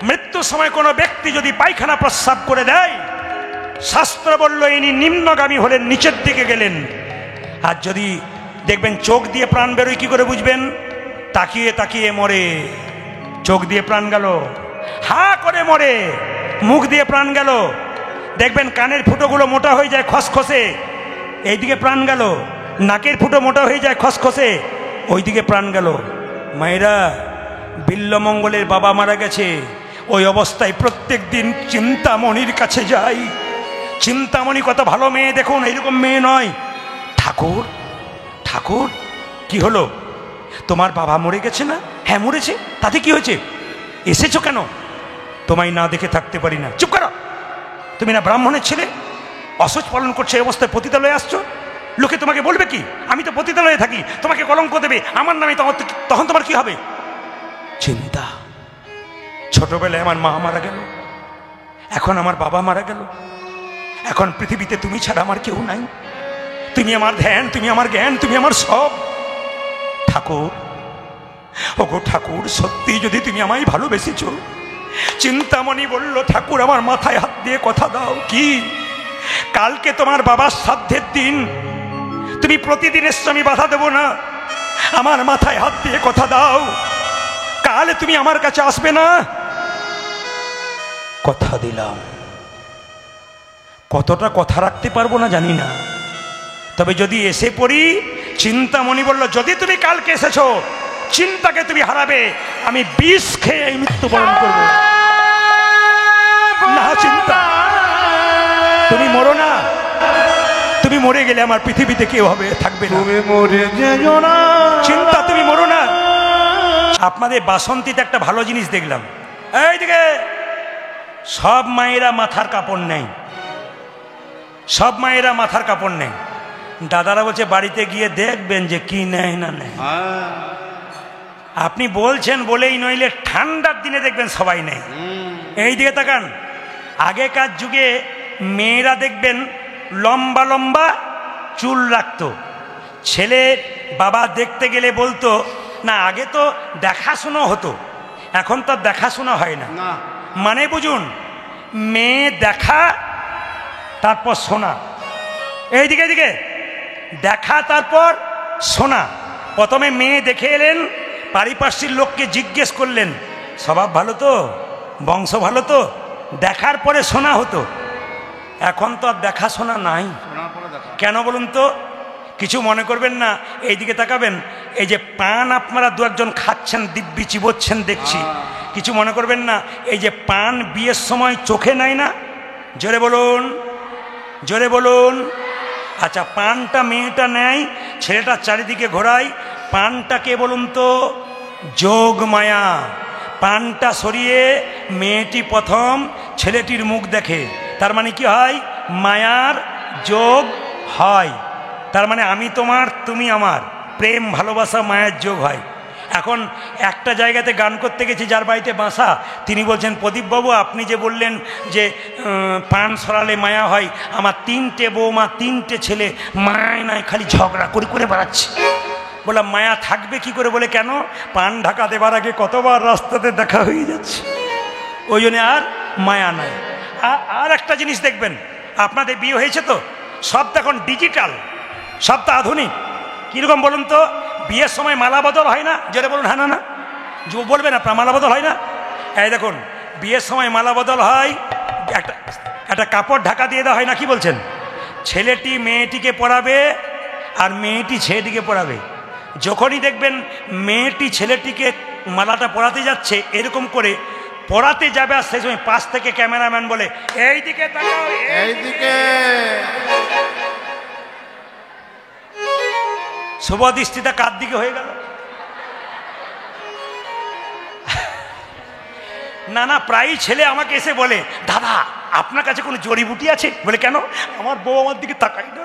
মৃত্যুর সময় কোনো ব্যক্তি যদি পায়খানা প্রস্রাব করে দেয়, শাস্ত্র বলল ইনি নিম্নগামী হলেন, নিচের দিকে গেলেন। আর যদি দেখবেন চোখ দিয়ে প্রাণ বেরোয়, কি করে বুঝবেন? তাকিয়ে তাকিয়ে মরে, চোখ দিয়ে প্রাণ গেল, হা করে মরে, মুখ দিয়ে প্রাণ গেল। দেখবেন কানের ফুটোগুলো মোটা হয়ে যায় খসখসে, এইদিকে প্রাণ গেল। নাকের ফুটো মোটা হয়ে যায় খসখসে, ওইদিকে প্রাণ গেল। মায়েরা, বিল্লমঙ্গলের বাবা মারা গেছে, ওই অবস্থায় প্রত্যেক দিন চিন্তামণির কাছে যাই। চিন্তামণি কত ভালো মেয়ে দেখুন, এইরকম মেয়ে নয়। ঠাকুর ঠাকুর কি হলো? তোমার বাবা মরে গেছে না? হ্যাঁ মরেছে, তাতে কি হয়েছে? এসেছো কেন? তোমায় না দেখে থাকতে পারি না। চুপ করো, তুমি না ব্রাহ্মণের ছেলে, অসুচ পালন করছে, এই অবস্থায় পতিতালয়ে আসছো। লোকে তোমাকে বলবে কি? আমি তো পতিতালয়ে থাকি, তোমাকে কলঙ্ক দেবে আমার নামে, তখন তোমার কি হবে? চিন্তা। ছোটবেলায় আমার মা মারা গেল, এখন আমার বাবা মারা গেল, এখন পৃথিবীতে তুমি ছাড়া আমার কেউ নাই। তুমি আমার ধ্যান, তুমি আমার জ্ঞান, তুমি আমার সব। ঠাকুর, ওগো ঠাকুর, সত্যি যদি তুমি আমায় ভালোবেসেছ। চিন্তামণি বলল, ঠাকুর আমার মাথায় হাত দিয়ে কথা দাও। কি? কালকে তোমার বাবার শ্রাদ্ধের দিন, তুমি প্রতিদিন এসছো, আমি বাধা দেব না। আমার মাথায় হাত দিয়ে কথা দাও, কাল তুমি আমার কাছে আসবে না। কথা দিলাম। কতটা কথা রাখতে পারবো না জানি না, তবে যদি এসে পড়ি। চিন্তামণি বলল, যদি তুমি কালকে এসেছো, চিন্তাকে তুমি হারাবে, আমি বিষ খেয়ে এই মৃত্যুবরণ করবো। না চিন্তা, তুমি মরো না। তুমি মরে গেলে আমার পৃথিবীতে কেউ হবে থাকবে না। তুমি মরে যেও না। চিন্তা, তুমি মরো না। আপনাদের বাসন্তীতে একটা ভালো জিনিস দেখলাম, এইদিকে সব মায়েরা মাথার কাপড় নেই, সব মায়েরা মাথার কাপড় নেই। দাদারা বলছে বাড়িতে গিয়ে দেখবেন যে কি নেয় না নেয়। আপনি বলছেন বলেই, নইলে ঠান্ডার দিনে দেখবেন সবাই নেই। এই দিকে তাকান, আগেকার যুগে মেয়েরা দেখবেন লম্বা লম্বা চুল রাখতো। ছেলে বাবা দেখতে গেলে বলতো না, আগে তো দেখাশুনো হতো, এখন তো দেখাশুনো হয় না। মানে বুঝুন, মেয়ে দেখা তারপর শোনা। এইদিকে এইদিকে দেখা তারপর শোনা। প্রথমে মেয়ে দেখে এলেন, পারিপার্শ্বিক লোককে জিজ্ঞেস করলেন স্বভাব ভালো তো, বংশ ভালো তো, দেখার পরে শোনা হতো। এখন তো আর দেখাশোনা নাই। কেন বলুন তো? কিছু মনে করবেন না, এইদিকে তাকাবেন। এই যে পান আপনারা 2-1জন খাচ্ছেন, দিব্যি চিবোচ্ছেন দেখছি, কিছু মনে করবেন না। এই যে পান বিয়ের সময় চোখে নেয় না? জোরে বলুন, জোরে বলুন। আচ্ছা, পানটা মেয়েটা নেয়, ছেলেটা চারিদিকে ঘোরায়। পানটাকে বলুন তো? যোগ মায়া। পানটা সরিয়ে মেয়েটি প্রথম ছেলেটির মুখ দেখে, তার মানে কি হয়? মায়ার যোগ হয়। তার মানে আমি তোমার, তুমি আমার, প্রেম ভালোবাসা মায়ের যোগ হয়। এখন একটা জায়গাতে গান করতে গেছি, যার বাড়িতে বাসা, তিনি বলছেন, প্রদীপবাবু আপনি যে বললেন যে পান সরালে মায়া হয়, আমার 3টে বৌমা 3টে ছেলে মায়ায় নাই, খালি ঝগড়া করে করে বেড়াচ্ছে। বললাম মায়া থাকবে কি করে? বলে কেন, পান ঢাকা দেবার আগে কতবার রাস্তাতে দেখা হয়ে যাচ্ছে, ওই জন্য আর মায়া নাই। আর একটা জিনিস দেখবেন, আপনাদের বিয়ে হয়েছে তো, সব তো এখন ডিজিটাল, সব তো আধুনিক। কীরকম বলুন তো, বিয়ের সময় মালা বদল হয় না? যেটা বলুন হ্যাঁ না না বলবেন আপনার, মালা বদল হয় না? এই দেখুন, বিয়ের সময় মালা বদল হয়, একটা কাপড় ঢাকা দিয়ে দেওয়া হয় না, কি বলছেন? ছেলেটি মেয়েটিকে পরাবে আর মেয়েটি ছেলেটিকে পরাবে। যখনই দেখবেন মেয়েটি ছেলেটিকে মালাটা পরাতে যাচ্ছে, এরকম করে পরাতে যাবে, আর সেই সময় পাশ থেকে ক্যামেরাম্যান বলে এইদিকে তাকাও, এইদিকে। শুভ দৃষ্টিটা কার দিকে হয়ে গেল? না না, প্রায়ই ছেলে আমাকে এসে বলে, দাদা আপনার কাছে কোনো জড়িবুটি আছে? বলে কেন? আমার বউ আমার দিকে তাকাই না।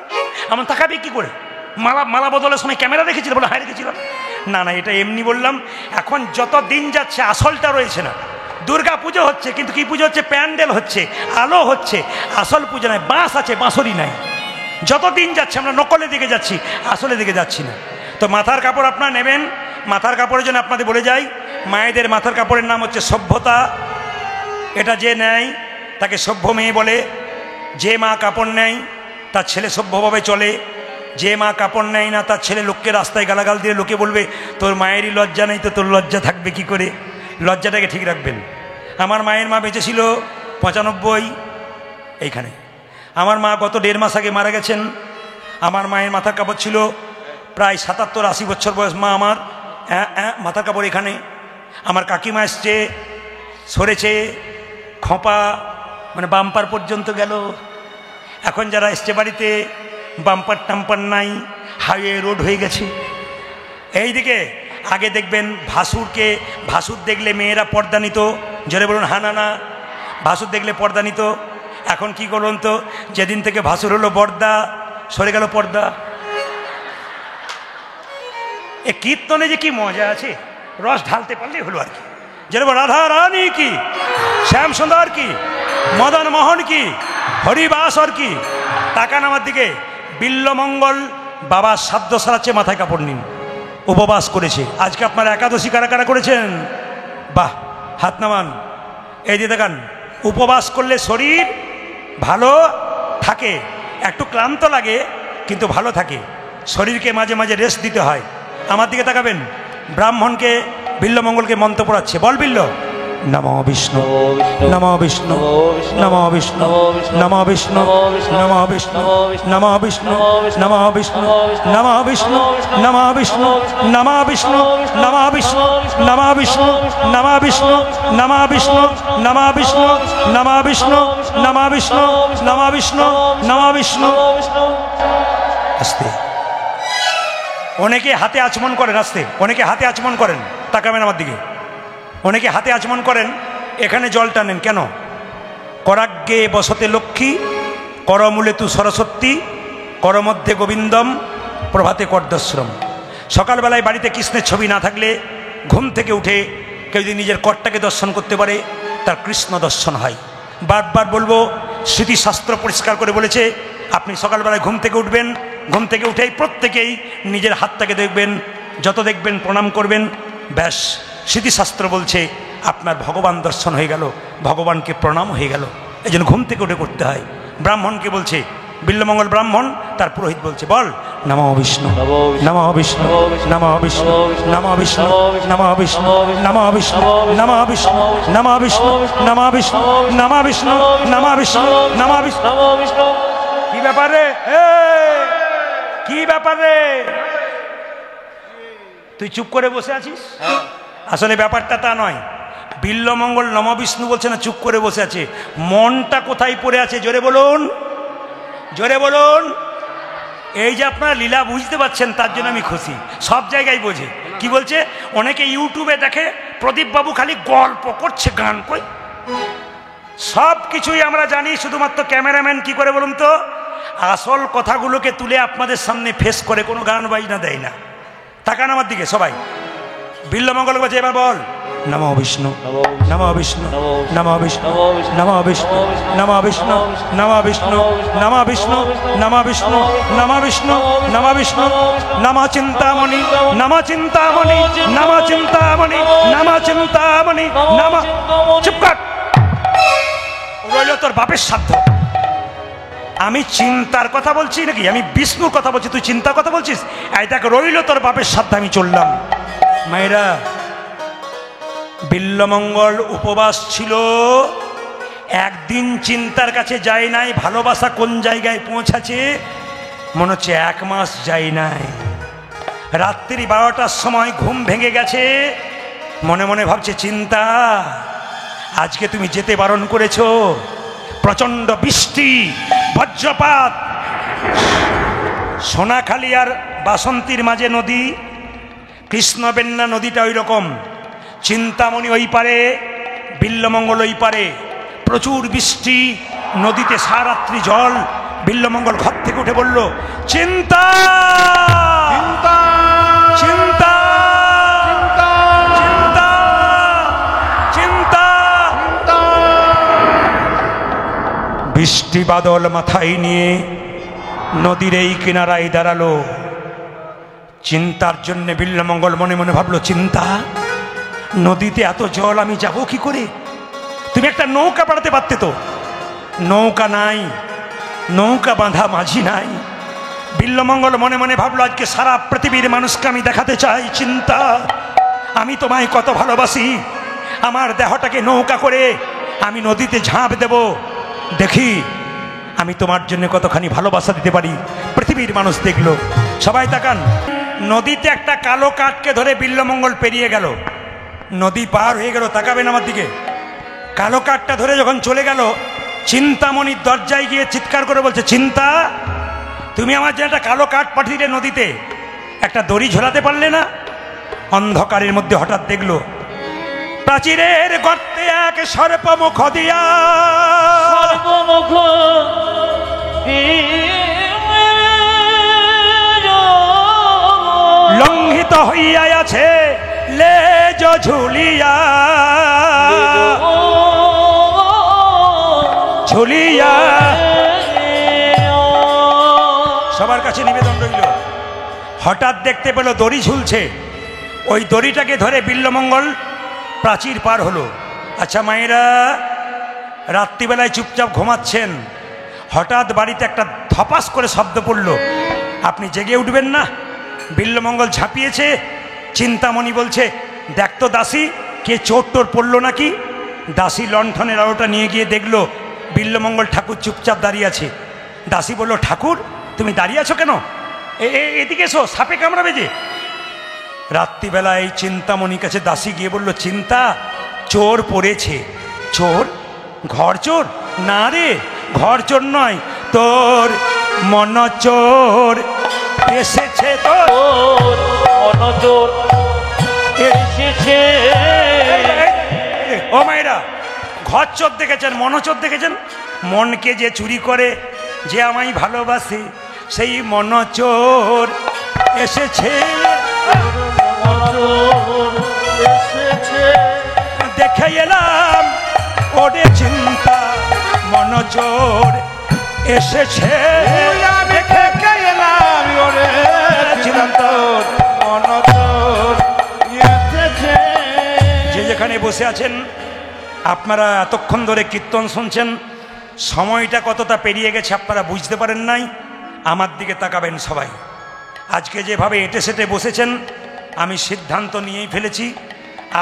আমার তাকাবে কি করে? মালা বদলের সময় ক্যামেরা রেখেছিল? বলে হ্যাঁ রেখেছিলাম। না না, এটা এমনি বললাম। এখন যত দিন যাচ্ছে আসলটা রয়েছে না। দুর্গা পুজো হচ্ছে, কিন্তু কি পুজো হচ্ছে? প্যান্ডেল হচ্ছে, আলো হচ্ছে, আসল পুজো নাই। বাঁশ আছে, বাঁশরি নাই। যত দিন যাচ্ছে আমরা নকলের দিকে যাচ্ছি, আসলে দিকে যাচ্ছি না। তো মাথার কাপড় আপনারা নেবেন। মাথার কাপড়ের জন্য আপনাদের বলে যাই, মায়েদের মাথার কাপড়ের নাম হচ্ছে সভ্যতা। এটা যে নেয় তাকে সভ্য মেয়ে বলে। যে মা কাপড় নেয় তার ছেলে সভ্যভাবে চলে। যে মা কাপড় নেয় না, তার ছেলে লোককে রাস্তায় গালাগাল দিয়ে লোকে বলবে তোর মায়েরই লজ্জা নেই, তো তোর লজ্জা থাকবে কি করে? লজ্জাটাকে ঠিক রাখবেন। আমার মায়ের মা বেঁচে ছিল 95, এইখানে। আমার মা গত 1.5 মাস আগে মারা গেছেন। আমার মায়ের মাথার কাপড় ছিল প্রায় 77-80 বছর বয়স মা আমার। মাথার কাপড় এখানে। আমার কাকিমা এসছে, সরেছে, খোঁপা মানে বাম্পার পর্যন্ত গেল। এখন যারা এসছে বাড়িতে, বাম্পার টাম্পার নাই, হাইওয়ে রোড হয়ে গেছে। এইদিকে আগে দেখবেন ভাসুর দেখলে মেয়েরা পর্দা নিত। জোরে বলুন হ্যাঁ না না। ভাসুর দেখলে পর্দা নিত। এখন কি করুন তো, যেদিন থেকে ভাসুর হলো বর্দা, সরে গেল পর্দা। এ কীর্তনে যে কি মজা আছে, রস ঢালতে পারলেই হলো আর কি। যেরকম রাধা রানী কি, শ্যাম সুন্দর কি, মদন মোহন কি, হরিবাসর কি। তাকান আমার দিকে। বিল্লমঙ্গল বাবা সাধ্য সারাচ্ছে, মাথায় কাপড় নিন, উপবাস করেছে। আজকে আপনারা একাদশী কারা কারা করেছেন? বাহ, হাত নামান। এই দিয়ে দেখান, উপবাস করলে শরীর ভালো থাকে। একটু ক্লান্ত লাগে কিন্তু ভালো থাকে। শরীরকে মাঝে মাঝে রেস্ট দিতে হয়। আমার দিকে তাকাবেন। ব্রাহ্মণকে, বিল্লমঙ্গলকে মন্ত্র পড়াচ্ছে। বল বিল্ল, নমো বিষ্ণু, নমো বিষ্ণু, নমো বিষ্ণু, নমো বিষ্ণু, নমো বিষ্ণু, নমো বিষ্ণু, নমো বিষ্ণু, নমো বিষ্ণু, নমো বিষ্ণু, নমো বিষ্ণু, নমো বিষ্ণু, নমো বিষ্ণু, নমো বিষ্ণু, নমো বিষ্ণু, নমো বিষ্ণু, নমো বিষ্ণু, নমো বিষ্ণু, নমো বিষ্ণু, নমো বিষ্ণু। আস্তে। অনেকে হাতে আচমন করেন, আস্তে। অনেকে হাতে আচমন করেন, তাকাবেন আমার দিকে। অনেকে হাতে আচমন করেন, এখানে জল টানেন কেন? করাগ্গে বসতে লক্ষ্মী, করমূলে তু সরস্বতী, করমধ্যে গোবিন্দম, প্রভাতে কর্দশ্রম। সকালবেলায় বাড়িতে কৃষ্ণের ছবি না থাকলে ঘুম থেকে উঠে কেউ যদি নিজের কর্তাকে দর্শন করতে পারে, তার কৃষ্ণ দর্শন হয়। বারবার বলবো, স্মৃতিশাস্ত্র পরিষ্কার করে বলেছে, আপনি সকালবেলায় ঘুম থেকে উঠবেন, ঘুম থেকে উঠেই প্রত্যেকেই নিজের হাতটাকে দেখবেন, যত দেখবেন প্রণাম করবেন, ব্যাস। স্মৃতিশাস্ত্র বলছে আপনার ভগবান দর্শন হয়ে গেল, ভগবানকে প্রণাম হয়ে গেল। এই জন্য ঘুম থেকে উঠে করতে হয়। ব্রাহ্মণকে বলছে, বিল্লমঙ্গল ব্রাহ্মণ, তার পুরোহিত বলছে বল নমো বিষ্ণু, নমো বিষ্ণু, নমো বিষ্ণু, নমো বিষ্ণু, নমো বিষ্ণু, নমো বিষ্ণু, নমো বিষ্ণু, নমো বিষ্ণু, নমো বিষ্ণু, নমো বিষ্ণু, নমো বিষ্ণু, নমো বিষ্ণু। কি ব্যাপারে? কি ব্যাপারে? তুই চুপ করে বসে আছিস? আসলে ব্যাপারটা তা নয়। বিল্লমঙ্গল নম বিষ্ণু বলছে না, চুপ করে বসে আছে। মনটা কোথায় পড়ে আছে? জোরে বলুন, জোরে বলুন। এই যে আপনারা লীলা বুঝতে পারছেন, তার জন্য আমি খুশি। সব জায়গায় বোঝে। কি বলছে? অনেকে ইউটিউবে দেখে প্রদীপ বাবু খালি গল্প করছে, গান কই। সব কিছুই আমরা জানি, শুধুমাত্র ক্যামেরাম্যান কি করে বলুন তো, আসল কথাগুলোকে তুলে আপনাদের সামনে ফেস করে, কোনো গান বাজনা দেয় না। তাকান আমার দিকে সবাই। বিল্লমঙ্গল বলছে এবার বল নমো বিষ্ণু নমো বিষ্ণু নমো বিষ্ণু নমো বিষ্ণু নমো বিষ্ণু নমো বিষ্ণু নমো বিষ্ণু নমো বিষ্ণু নমো বিষ্ণু নমো বিষ্ণু নমো চিন্তামণি নমো চিন্তামণি নমো চিন্তামণি নমো চিন্তামণি নমো। চুপ কর, রইল তোর বাপের সাধ্য। আমি চিন্তার কথা বলছি নাকি আমি বিষ্ণুর কথা বলছি, তুই চিন্তার কথা বলছিস? এই দেখ রইল তোর বাপের সাধ্য, আমি চললাম। মায়েরা, বিল্লমঙ্গল উপবাস ছিল, একদিন চিন্তার কাছে যায় নাই। ভালোবাসা কোন জায়গায় পৌঁছাছে মনে হচ্ছে 1 মাস যায় নাই। রাত্রি 12টার সময় ঘুম ভেঙে গেছে, মনে মনে ভাবছে চিন্তা আজকে তুমি যেতে বারণ করেছ, প্রচণ্ড বৃষ্টি বজ্রপাত, সোনাখালী আর বাসন্তীর মাঝে নদী, কৃষ্ণবেন্না নদীটা ওই রকম, চিন্তামণি ওই পারে, বিল্লমঙ্গল ওই পারে, প্রচুর বৃষ্টি, নদীতে সারাত্রি জল। বিল্লমঙ্গল ঘর থেকে উঠে বলল চিন্তা চিন্তা চিন্তা চিন্তা চিন্তা। বৃষ্টি বাদল মাথায় নিয়ে নদীর এই কিনারায় দাঁড়ালো। চিন্তার জন্য বিল্লমঙ্গল মনে মনে ভাবলো চিন্তা নদীতে এত জল আমি যাব কি করে? তুমি একটা নৌকা পাঠাতে পারতে তো, নৌকা নাই, নৌকা বাঁধা মাঝি নাই। বিল্লমঙ্গল মনে মনে ভাবলো আজকে সারা পৃথিবীর মানুষকে আমি দেখাতে চাই চিন্তা আমি তোমায় কত ভালোবাসি। আমার দেহটাকে নৌকা করে আমি নদীতে ঝাঁপ দেব, দেখি আমি তোমার জন্য কতখানি ভালোবাসা দিতে পারি। পৃথিবীর মানুষ দেখলো। সবাই তাকান, নদীতে একটা কালো কাঠকে ধরে বিল্লমঙ্গল পেরিয়ে গেল, নদী পার হয়ে গেল। তাকাবেন আমার দিকে। কালো কাঠটা ধরে যখন চলে গেল, চিন্তামণির দরজায় গিয়ে চিৎকার করে বলছে চিন্তা তুমি আমার জন্য একটা কালো কাঠ পাঠিয়ে নদীতে একটা দড়ি ঝোলাতে পারলে না? অন্ধকারের মধ্যে হঠাৎ দেখলো প্রাচীরের গর্তে এক সর্পমুখ দিয়া সর্বমুখ লঙ্ঘিত হইয়া আছে লেজ ঝুলিয়া ঝুলিয়া। সবার কাছে নিবেদন রইল। হঠাৎ দেখতে পেল দড়ি ঝুলছে, ওই দড়িটাকে ধরে বিল্লমঙ্গল প্রাচীর পার হলো। আচ্ছা মায়েরা, রাত্রিবেলায় চুপচাপ ঘুমাচ্ছেন, হঠাৎ বাড়িতে একটা ধপাস করে শব্দ পড়ল, আপনি জেগে উঠবেন না? বিল্লমঙ্গল ঝাঁপিয়েছে। চিন্তামণি বলছে দেখ তো দাসী, কে চোর টোর পড়লো নাকি? দাসী লণ্ঠনের আলোটা নিয়ে গিয়ে দেখলো বিল্লমঙ্গল ঠাকুর চুপচাপ দাঁড়িয়ে আছে। দাসী বলল ঠাকুর তুমি দাঁড়িয়ে আছো কেন? এদিকে এসো, সাপে কামড়াবে যে। রাত্রিবেলায় চিন্তামণির কাছে দাসী গিয়ে বলল চিন্তা চোর পড়েছে। চোর? ঘর চোর? না রে, ঘর চোর নয়, তোর মন চোর এসেছে। তোর মনচোর এসেছে। ও মায়েরা, ঘর চোর দেখেছেন, মনচোর দেখেছেন? মনকে যে চুরি করে, যে আমায় ভালোবাসে, সেই মনচোর এসেছে। দেখে এলাম ওরে চিন্তা মনচোর এসেছে। দেখে এলাম ওরে চিন্তা মনচোর এসেছে। যে যেখানে বসে আছেন, আপনারা এতক্ষণ ধরে কীর্তন শুনছেন, সময়টা কতটা পেরিয়ে গেছে আপনারা বুঝতে পারেন নাই। আমার দিকে তাকাবেন সবাই। আজকে যেভাবে এঁটে সেটে বসেছেন, আমি সিদ্ধান্ত নিয়েই ফেলেছি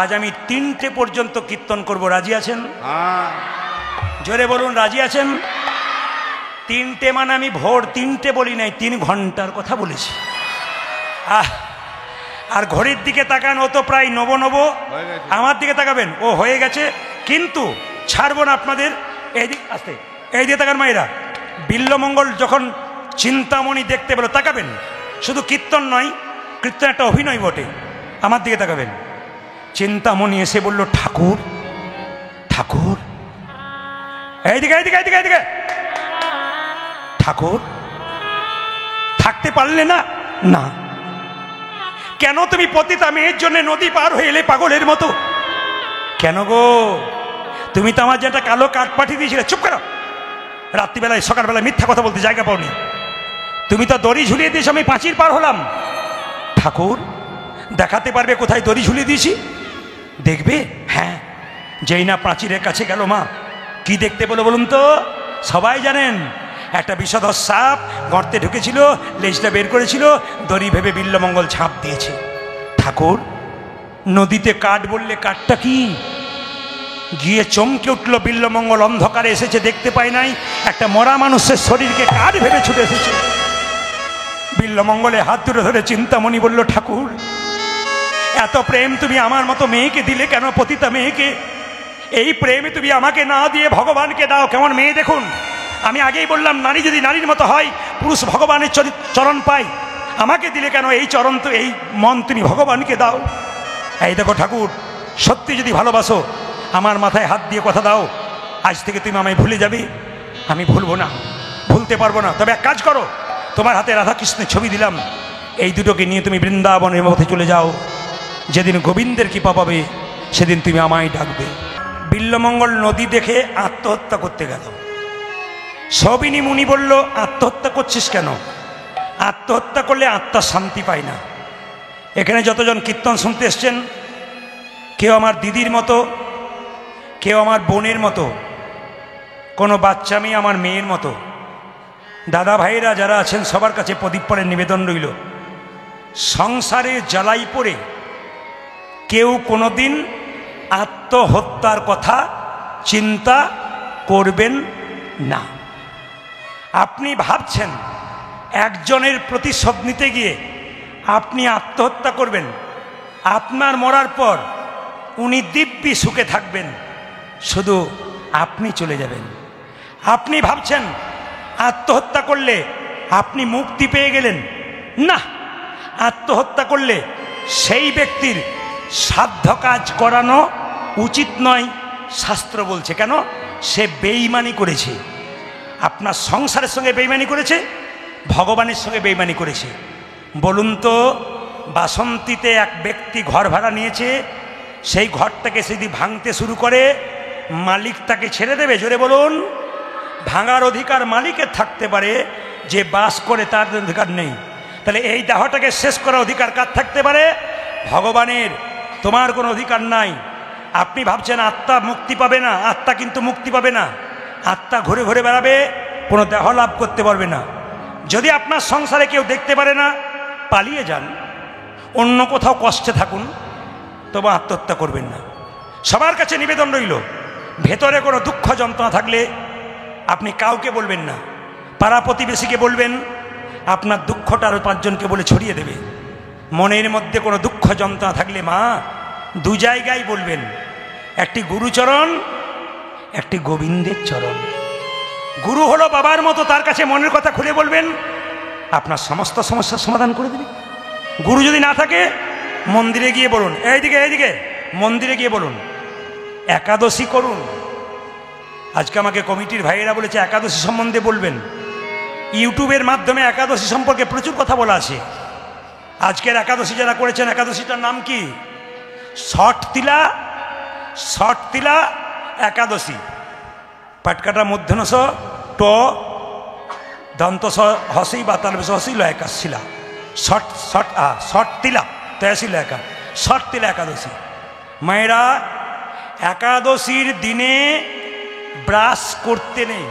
আজ আমি 3টে পর্যন্ত কীর্তন করব। রাজি আছেন? জোরে বলুন রাজি আছেন? 3টে মানে আমি ভোর 3টে বলি নাই, 3 ঘন্টার কথা বলেছি। আর ঘড়ির দিকে তাকান, ও তো প্রায় নবো নবো। আমার দিকে তাকাবেন, ও হয়ে গেছে, কিন্তু ছাড়বো না আপনাদের। এই দিক আসতে, এই দিকে তাকান মায়েরা। বিল্লমঙ্গল যখন চিন্তামণি দেখতে পেল, তাকাবেন, শুধু কীর্তন নয়, কীর্তন একটা অভিনয় বটে। আমার দিকে তাকাবেন। চিন্তামণি এসে বলল ঠাকুর ঠাকুর, এইদিকে এইদিকে এইদিকে এইদিকে। ঠাকুর থাকতে পারলে না? না। কেন তুমি পতিতা মেয়ের জন্য নদী পার হয়ে এলে পাগলের মতো? কেন গো? তুমি তো আমার যে একটা কালো কাঠ পাঠিয়ে দিয়েছিলে। চুপ করো, রাত্রিবেলায় সকালবেলায় মিথ্যা কথা বলতে জায়গা পাওনি। তুমি তো দড়ি ঝুলিয়ে দিয়েছো, আমি পাঁচির পার হলাম। ঠাকুর দেখাতে পারবে কোথায় দড়ি ঝুলিয়ে দিয়েছি? দেখবে? হ্যাঁ, যেই না প্রাচীরের কাছে গেল মা, কি দেখতে বলো বলুন তো? সবাই জানেন, একটা বিষধর সাপ গর্তে ঢুকেছিল, লেজটা বের করেছিল, দড়ি ভেবে বিল্লমঙ্গল ঝাঁপ দিয়েছে। ঠাকুর নদীতে কাঠ বললে কাঠটা কি? গিয়ে চমকে উঠল বিল্লমঙ্গল, অন্ধকারে এসেছে, দেখতে পায় নাই, একটা মরা মানুষের শরীরকে কাঠ ভেবে ছুটে এসেছে। বিল্লমঙ্গলে হাত দুটো ধরে চিন্তামণি বলল, ঠাকুর এত প্রেম তুমি আমার মতো মেয়েকে দিলে কেন? পতিতা মেয়েকে। এই প্রেমে তুমি আমাকে না দিয়ে ভগবানকে দাও। কেমন মেয়ে দেখুন। আমি আগেই বললাম, নারী যদি নারীর মতো হয়, পুরুষ ভগবানের চরণ পায়। আমাকে দিলে কেন? এই চরণ তো, এই মন তুমি ভগবানকে দাও। এই দেখো ঠাকুর, সত্যি যদি ভালোবাসো আমার মাথায় হাত দিয়ে কথা দাও, আজ থেকে তুমি আমায় ভুলে যাবে। আমি ভুলবো না, ভুলতে পারবো না। তবে এক কাজ করো, তোমার হাতে রাধাকৃষ্ণের ছবি দিলাম, এই দুটোকে নিয়ে তুমি বৃন্দাবনের মধ্যে চলে যাও। যেদিন গোবিন্দের কৃপা পাবে সেদিন তুমি আমায় ডাকবে। বিল্লমঙ্গল নদী দেখে আত্মহত্যা করতে গেল। সবিনী মুনি বলল, আত্মহত্যা করছিস কেন? আত্মহত্যা করলে আত্মা শান্তি পায় না। এখানে যতজন কীর্তন শুনতে এসছেন, কেউ আমার দিদির মতো, কেউ আমার বোনের মতো, কোনো বাচ্চা মেয়ে আমার মেয়ের মতো। দাদা ভাইরা যারা আছেন সবার কাছে প্রদীপ পরের নিবেদন রইল, সংসারে জ্বালাই পড়ে কেউ কোনোদিন আত্মহত্যার কথা চিন্তা করবেন না। আপনি ভাবছেন একজনের প্রতিশোধ নিতে গিয়ে আপনি আত্মহত্যা করবেন, আপনার মরার পর উনি দিব্যি সুখে থাকবেন, শুধু আপনি চলে যাবেন। আপনি ভাবছেন আত্মহত্যা করলে আপনি মুক্তি পেয়ে গেলেন। না, আত্মহত্যা করলে সেই ব্যক্তির সাধ্য কাজ করানো উচিত নয়, শাস্ত্র বলছে। কেন? সে বেঈমানি করেছে। আপনার সংসারের সঙ্গে বেঈমানি করেছে, ভগবানের সঙ্গে বেঈমানি করেছে। বলুন তো, বাসন্তীতে এক ব্যক্তি ঘর ভাড়া নিয়েছে, সেই ঘরটাকে যদি ভাঙতে শুরু করে, মালিক তাকে ছেড়ে দেবে? জোরে বলুন। ভাঙার অধিকার মালিকের থাকতে পারে, যে বাস করে তার অধিকার নেই। তাহলে এই দেহটাকে শেষ করার অধিকার কার থাকতে পারে? ভগবানের। তোমার কোনো অধিকার নাই। আপনি ভাবছেন আত্মা মুক্তি পাবে না, আত্মা কিন্তু মুক্তি পাবে না। আত্মা ঘুরে ঘুরে বেড়াবে, কোনো দেহ লাভ করতে পারবে না। যদি আপনার সংসারে কেউ দেখতে পারে না, পালিয়ে যান, অন্য কোথাও কষ্টে থাকুন, তবু আত্মহত্যা করবেন না। সবার কাছে নিবেদন রইল, ভেতরে কোনো দুঃখ যন্ত্রণা থাকলে আপনি কাউকে বলবেন না, পাড়া প্রতিবেশীকে বলবেন, আপনার দুঃখটা আরও 5 জনকে বলে ছড়িয়ে দেবে। মনের মধ্যে কোনো দুঃখ যন্ত্রণা থাকলে মা 2 জায়গায় বলবেন, একটি গুরুচরণ, একটি গোবিন্দের চরণ। গুরু হলো বাবার মতো, তার কাছে মনের কথা খুলে বলবেন, আপনার সমস্ত সমস্যার সমাধান করে দেবে। গুরু যদি না থাকে, মন্দিরে গিয়ে বলুন, এইদিকে মন্দিরে গিয়ে বলুন, একাদশী করুন। আজকে আমাকে কমিটির ভাইয়েরা বলেছে একাদশী সম্বন্ধে বলবেন। ইউটিউবের মাধ্যমে একাদশী সম্পর্কে প্রচুর কথা বলা আছে। আজকের একাদশী যারা করেছেন, একাদশীটার নাম কি? ষট তিলা একাদশী। পাটকাটা মধ্যনস ট দন্ত হসি বা তাল হসি লয়কা শিলা, ষট তিলা তহসিল একা, ষট তিলা একাদশী। মায়েরা, একাদশীর দিনে ব্রাশ করতে নেই।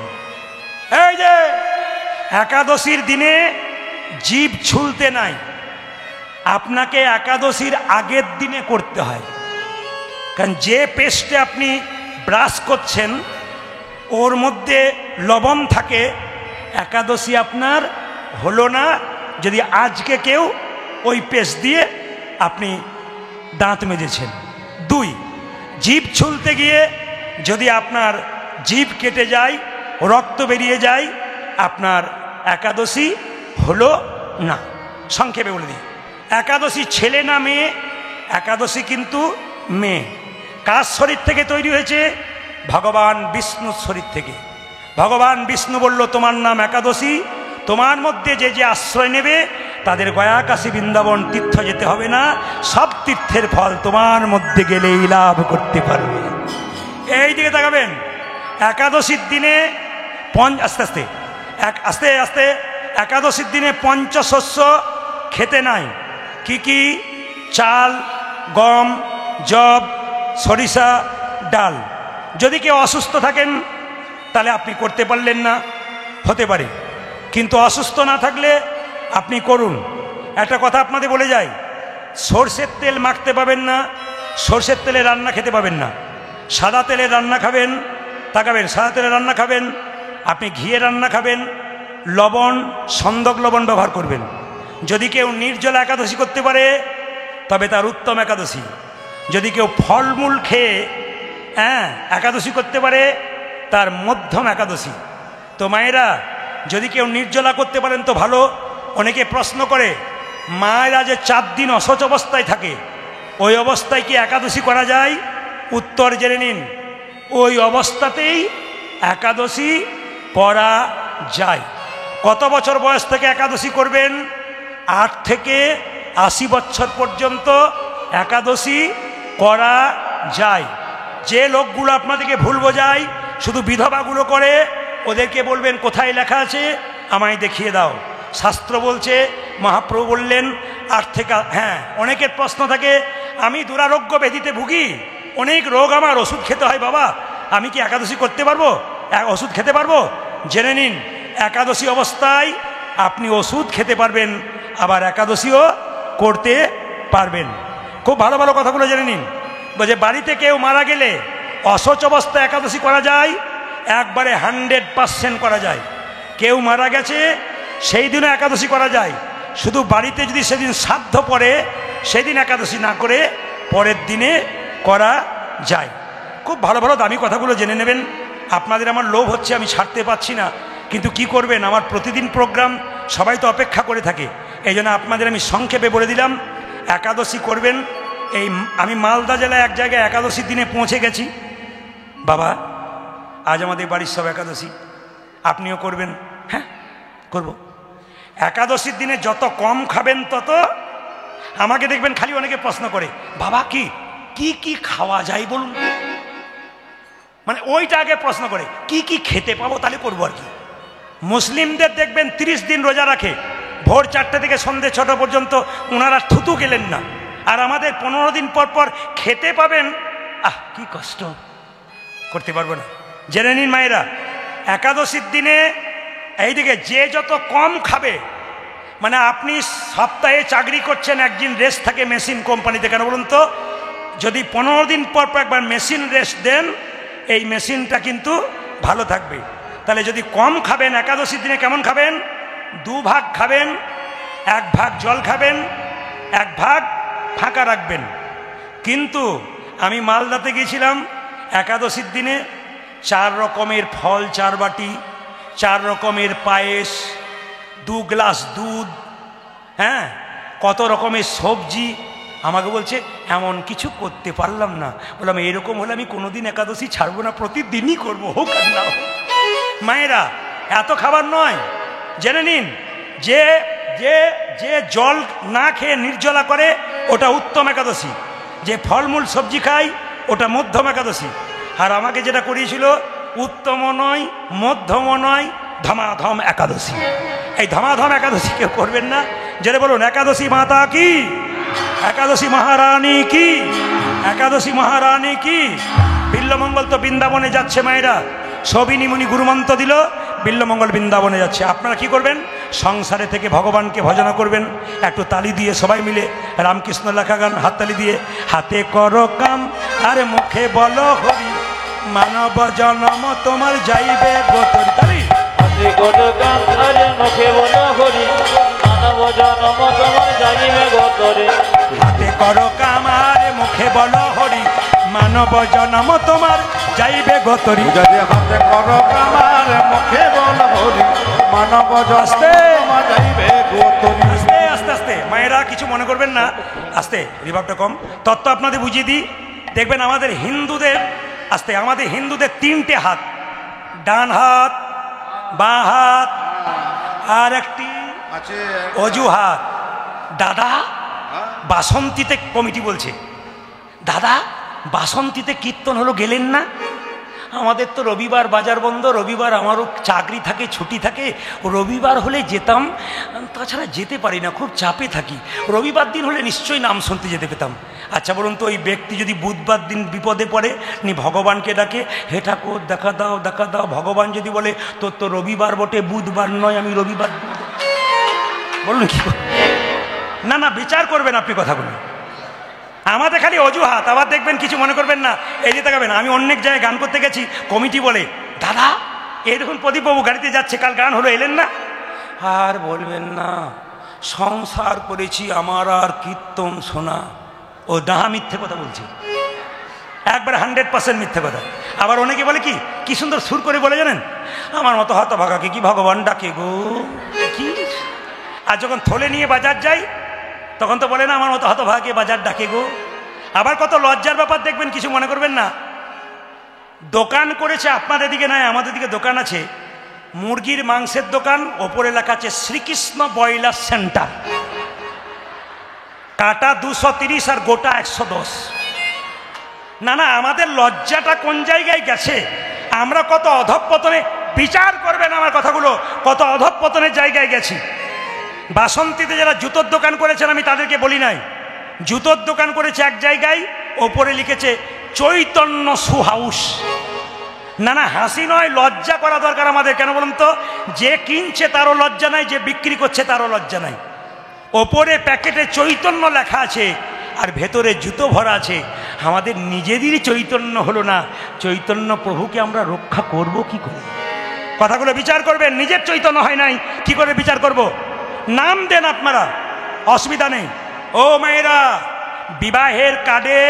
এই যে একাদশীর দিনে জিভ ছুলতে নাই, আপনাকে একাদশীর আগের দিনে করতে হয়। কারণ যে পেস্টে আপনি ব্রাশ করছেন ওর মধ্যে লবণ থাকে, একাদশী আপনার হলো না যদি আজকে কেউ ওই পেস্ট দিয়ে আপনি দাঁত মেজেছেন। 2, জিভ ছুলতে গিয়ে যদি আপনার জিভ কেটে যায়, রক্ত বেরিয়ে যায়, আপনার একাদশী হলো না। সংক্ষেপে বলে দিই, একাদশী ছেলে না মেয়ে? একাদশী কিন্তু মেয়ে। কার শরীর থেকে তৈরি হয়েছে? ভগবান বিষ্ণুর শরীর থেকে। ভগবান বিষ্ণু বলল, তোমার নাম একাদশী, তোমার মধ্যে যে যে আশ্রয় নেবে তাদের গয়া কাশী বৃন্দাবন তীর্থ যেতে হবে না, সব তীর্থের ফল তোমার মধ্যে গেলেই লাভ করতে পারবে। এই দিকে তাকাবেন, একাদশীর দিনে আস্তে আস্তে আস্তে আস্তে একাদশীর দিনে পঞ্চশস্য খেতে নাই। কি কি? চাল, গম, যব, সরিষা, ডাল। যদি কেউ অসুস্থ থাকেন তাহলে আপনি করতে পারলেন না, হতে পারে, কিন্তু অসুস্থ না থাকলে আপনি করুন। একটা কথা আপনাদের বলে যাই, সর্ষের তেল মাখতে পাবেন না, সর্ষের তেলে রান্না খেতে পাবেন না। সাদা তেলে রান্না খাবেন, তাকাবেন, সাদা তেলে রান্না খাবেন, আপনি ঘিয়ে রান্না খাবেন, লবণ, সন্দক লবণ ব্যবহার করবেন। যদি কেউ নির্জলা একাদশী করতে পারে তবে তার উত্তম একাদশী। যদি কেউ ফলমূল খেয়ে একাদশী করতে পারে তার মধ্যম একাদশী। তো মায়েরা, যদি কেউ নির্জলা করতে পারেন তো ভালো। অনেকে প্রশ্ন করে, মায়েরা যে 4 দিন অসচ অবস্থায় থাকে, ওই অবস্থায় কি একাদশী করা যায়? উত্তর জেনে নিন, ওই অবস্থাতেই একাদশী করা যায়। কত বছর বয়স থেকে একাদশী করবেন? 8 থেকে 80 বছর পর্যন্ত একাদশী করা যায়। যে লোকগুলো আপনাদেরকে ভুল বোঝায়, শুধু বিধবাগুলো করে, ওদেরকে বলবেন কোথায় লেখা আছে আমায় দেখিয়ে দাও। শাস্ত্র বলছে, মহাপ্রভু বললেন 8 থেকে। অনেকের প্রশ্ন থাকে, আমি দুরারোগ্য ব্যাধিতে ভুগি, অনেক রোগ আমার, ওষুধ খেতে হয় বাবা, আমি কি একাদশী করতে পারবো, ওষুধ খেতে পারবো? জেনে নিন, একাদশী অবস্থায় আপনি ওষুধ খেতে পারবেন, আবার একাদশীও করতে পারবেন। খুব ভালো ভালো কথাগুলো জেনে নিন। বলছে বাড়িতে কেউ মারা গেলে অসচ অবস্থায় একাদশী করা যায়, একবারে 100% করা যায়। কেউ মারা গেছে সেই দিনও একাদশী করা যায়, শুধু বাড়িতে যদি সেদিন শ্রাদ্ধ পড়ে সেদিন একাদশী না করে পরের দিনে করা যায়। খুব ভালো ভালো দামি কথাগুলো জেনে নেবেন। আপনাদের আমার লোভ হচ্ছে, আমি ছাড়তে পারছি না, কিন্তু কি করবেন, আমার প্রতিদিন প্রোগ্রাম, সবাই তো অপেক্ষা করে থাকে। এই জন্য আপনাদের আমি সংক্ষেপে বলে দিলাম, একাদশী করবেন। এই আমি মালদা জেলায় এক জায়গায় একাদশীর দিনে পৌঁছে গেছি। বাবা, আজ আমাদের বাড়ির সব একাদশী, আপনিও করবেন? হ্যাঁ, করব। একাদশীর দিনে যত কম খাবেন তত, আমাকে দেখবেন খালি অনেকে প্রশ্ন করে, বাবা কি কি কি খাওয়া যায় বলুন, মানে ওইটা আগে প্রশ্ন করে, কি কি খেতে পাবো তাহলে করবো আর কি। মুসলিমদের দেখবেন 30 দিন রোজা রাখে, ভোর 4টে থেকে সন্ধ্যে 6টা পর্যন্ত ওনারা থুতু গেলেন না, আর আমাদের 15 দিন পর পর খেতে পাবেন। কি কষ্ট, করতে পারবো না। জেনে নিন মায়েরা, একাদশীর দিনে এইদিকে যে যত কম খাবে, মানে আপনি সপ্তাহে চাকরি করছেন, একদিন রেস্ট থাকে মেশিন কোম্পানিতে, কেন বলুন তো? যদি 15 দিন পর পর একবার মেশিন রেস্ট দেন, এই মেশিনটা কিন্তু ভালো থাকবে। তাহলে যদি কম খাবেন, একাদশীর দিনে কেমন খাবেন? 2 ভাগ খাবেন, 1 ভাগ জল খাবেন, 1 ভাগ ফাঁকা রাখবেন। কিন্তু আমি মালদাতে গিয়েছিলাম একাদশীর দিনে, 4 রকমের ফল 4 বাটি, 4 রকমের পায়েস, 2 গ্লাস দুধ, কত রকমের সবজি। আমাকে বলছে এমন কিছু করতে পারলাম না। বললাম এরকম হলে আমি কোনোদিন একাদশী ছাড়বো না, প্রতিদিনই করবো, হোক আর না হোক। মায়েরা, এত খাবার নয়। জেনে নিন, যে যে যে জল না খেয়ে নির্জলা করে ওটা উত্তম একাদশী, যে ফলমূল সবজি খায় ওটা মধ্যম একাদশী। আর আমাকে যেটা করিয়েছিল, উত্তমও নয়, মধ্যমও নয়, ধমাধম একাদশী। এই ধমাধম একাদশী কেউ করবেন না। যেটা বলুন, একাদশী মাতা কি, একাদশী মহারানী কি, একাদশী মহারানী কি। বিল্লমঙ্গল তো বৃন্দাবনে যাচ্ছে মায়েরা, সবিনী মুনি গুরুমন্ত্র দিল, বিল্লমঙ্গল বৃন্দাবনে যাচ্ছে। আপনারা কি করবেন? সংসারে থেকে ভগবানকে ভজনা করবেন, একটু তালি দিয়ে সবাই মিলে রামকৃষ্ণ লেখা গান, হাততালি দিয়ে। হাতে করো কাম আর মুখে বলো হরি, মানব জনম তোমার যাইবে গোতরি। তালি। হাতে করো কাম আর মুখে বলো হরি, মানব জনম তোমার যাইবে গোতরি। হাতে করো কাম আর মুখে বলো হরি, মানব জনম তোমার যাইবে গোতরি। যদি হাতে করো কাম আর মুখে বলো হরি, মানব জনম তোমার যাইবে গোতরি। আস্তে আস্তে আস্তে মায়েরা, কিছু মনে করবেন না, আস্তে, রিভাবটা কম। তত্ত্ব আপনাদের বুঝিয়ে দিই। দেখবেন আমাদের হিন্দুদের, আস্তে, আমাদের হিন্দুদের 3টে হাত, ডান হাত, বাঁ হাত, আর একটি আছে অজুহাত। দাদা বাসন্তীতে কমিটি বলছে, দাদা বাসন্তীতে কীর্তন হলো গেলেন না? আমাদের তো রবিবার বাজার বন্ধ, রবিবার আমারও চাকরি থাকে, ছুটি থাকে, রবিবার হলে যেতাম, তাছাড়া যেতে পারি না, খুব চাপে থাকি। রবিবার দিন হলে নিশ্চয়ই নাম শুনতে যেতে পেতাম। আচ্ছা বলুন তো, ওই ব্যক্তি যদি বুধবার দিন বিপদে পড়ে নি ভগবানকে ডাকে, হে ঠাকুর দেখা দাও দেখা দাও, ভগবান যদি বলে তোর তো রবিবার বটে, বুধবার নয়, আমি রবিবার, বলুন কি? না না, বিচার করবেন আপনি কথাগুলো। আমাদের খালি অজুহাত, আবার দেখবেন কিছু মনে করবেন না, এই যে তাকাবেন। আমি অনেক জায়গায় গান করতে গেছি, কমিটি বলে, দাদা এই দেখুন প্রদীপবাবু গাড়িতে যাচ্ছে, কাল গান হলো, এলেন না? আর বলবেন না, সংসার করেছি, আমার আর কীর্তন শোনা। ও ডাহা মিথ্যে কথা বলছি, একবার 100% মিথ্যে কথা। আবার অনেকে বলে কি সুন্দর সুর করে বলে জানেন, আমার মতো হতভাগাকে কি ভগবান ডাকে গো কি। আর যখন থলে নিয়ে বাজার যাই তখন তো বলে না, আমার মতো হতভাগে বাজার ডাকে গো। আবার কত লজ্জার ব্যাপার দেখবেন, কিছু মনে করবেন না, দোকান করেছে আপনাদের দিকে নয়, আমাদের দিকে দোকান আছে, মুরগির মাংসের দোকান, ওপরে লেখা আছে শ্রীকৃষ্ণ ব্রয়লার সেন্টার, কাটা 230 আর গোটা 110। না না, আমাদের লজ্জাটা কোন জায়গায় গেছে? আমরা কত অধঃপতনে, বিচার করবেন আমার কথাগুলো, কত অধঃপতনের জায়গায় গেছি। বাসন্তীতে যারা জুতোর দোকান করেছেন আমি তাদেরকে বলি নাই, জুতোর দোকান করেছে এক জায়গায়, ওপরে লিখেছে চৈতন্য শু হাউস। না না, হাসি নয়, লজ্জা করা দরকার আমাদের। কেন বলুন তো? যে কিনছে তারও লজ্জা নাই, যে বিক্রি করছে তারও লজ্জা নাই। ওপরে প্যাকেটে চৈতন্য লেখা আছে আর ভেতরে জুতো ভরা আছে। আমাদের নিজেদেরই চৈতন্য হলো না, চৈতন্য প্রভুকে আমরা রক্ষা করব কি করে? কথাগুলো বিচার করবেন। নিজের চৈতন্য হয় নাই, কি করে বিচার করব? নাম দেন আপনারা, অসুবিধা নেই। ও মেয়েরা, বিবাহের কার্ডে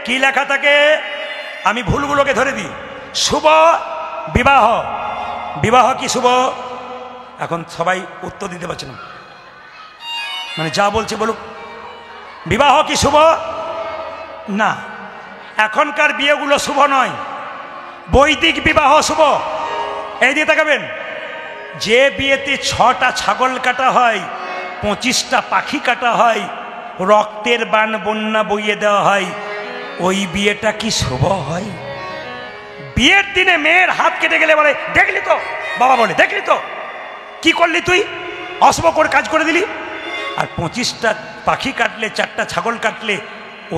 কি লেখা থাকে? আমি ভুলগুলোকে ধরে দিই। শুভ বিবাহ, বিবাহ কি শুভ? এখন সবাই উত্তর দিতে পারছে না, মানে যা বলছে বলুক। বিবাহ কি শুভ? না, এখনকার বিয়েগুলো শুভ নয়, বৈদিক বিবাহ শুভ। এই দিয়ে তাকাবেন, যে বিয়েতে 6টা ছাগল কাটা হয়, 25টা পাখি কাটা হয়, রক্তের বান বন্যা বইয়ে দেওয়া হয়, ওই বিয়েটা কি শুভ হয়? বিয়ের দিনে মেয়ের হাত কেটে গেলে বলে, দেখলি তো বাবা, বলে দেখলি তো কি করলি তুই, অশুভ করে কাজ করে দিলি। আর 25টা পাখি কাটলে, 4টা ছাগল কাটলে,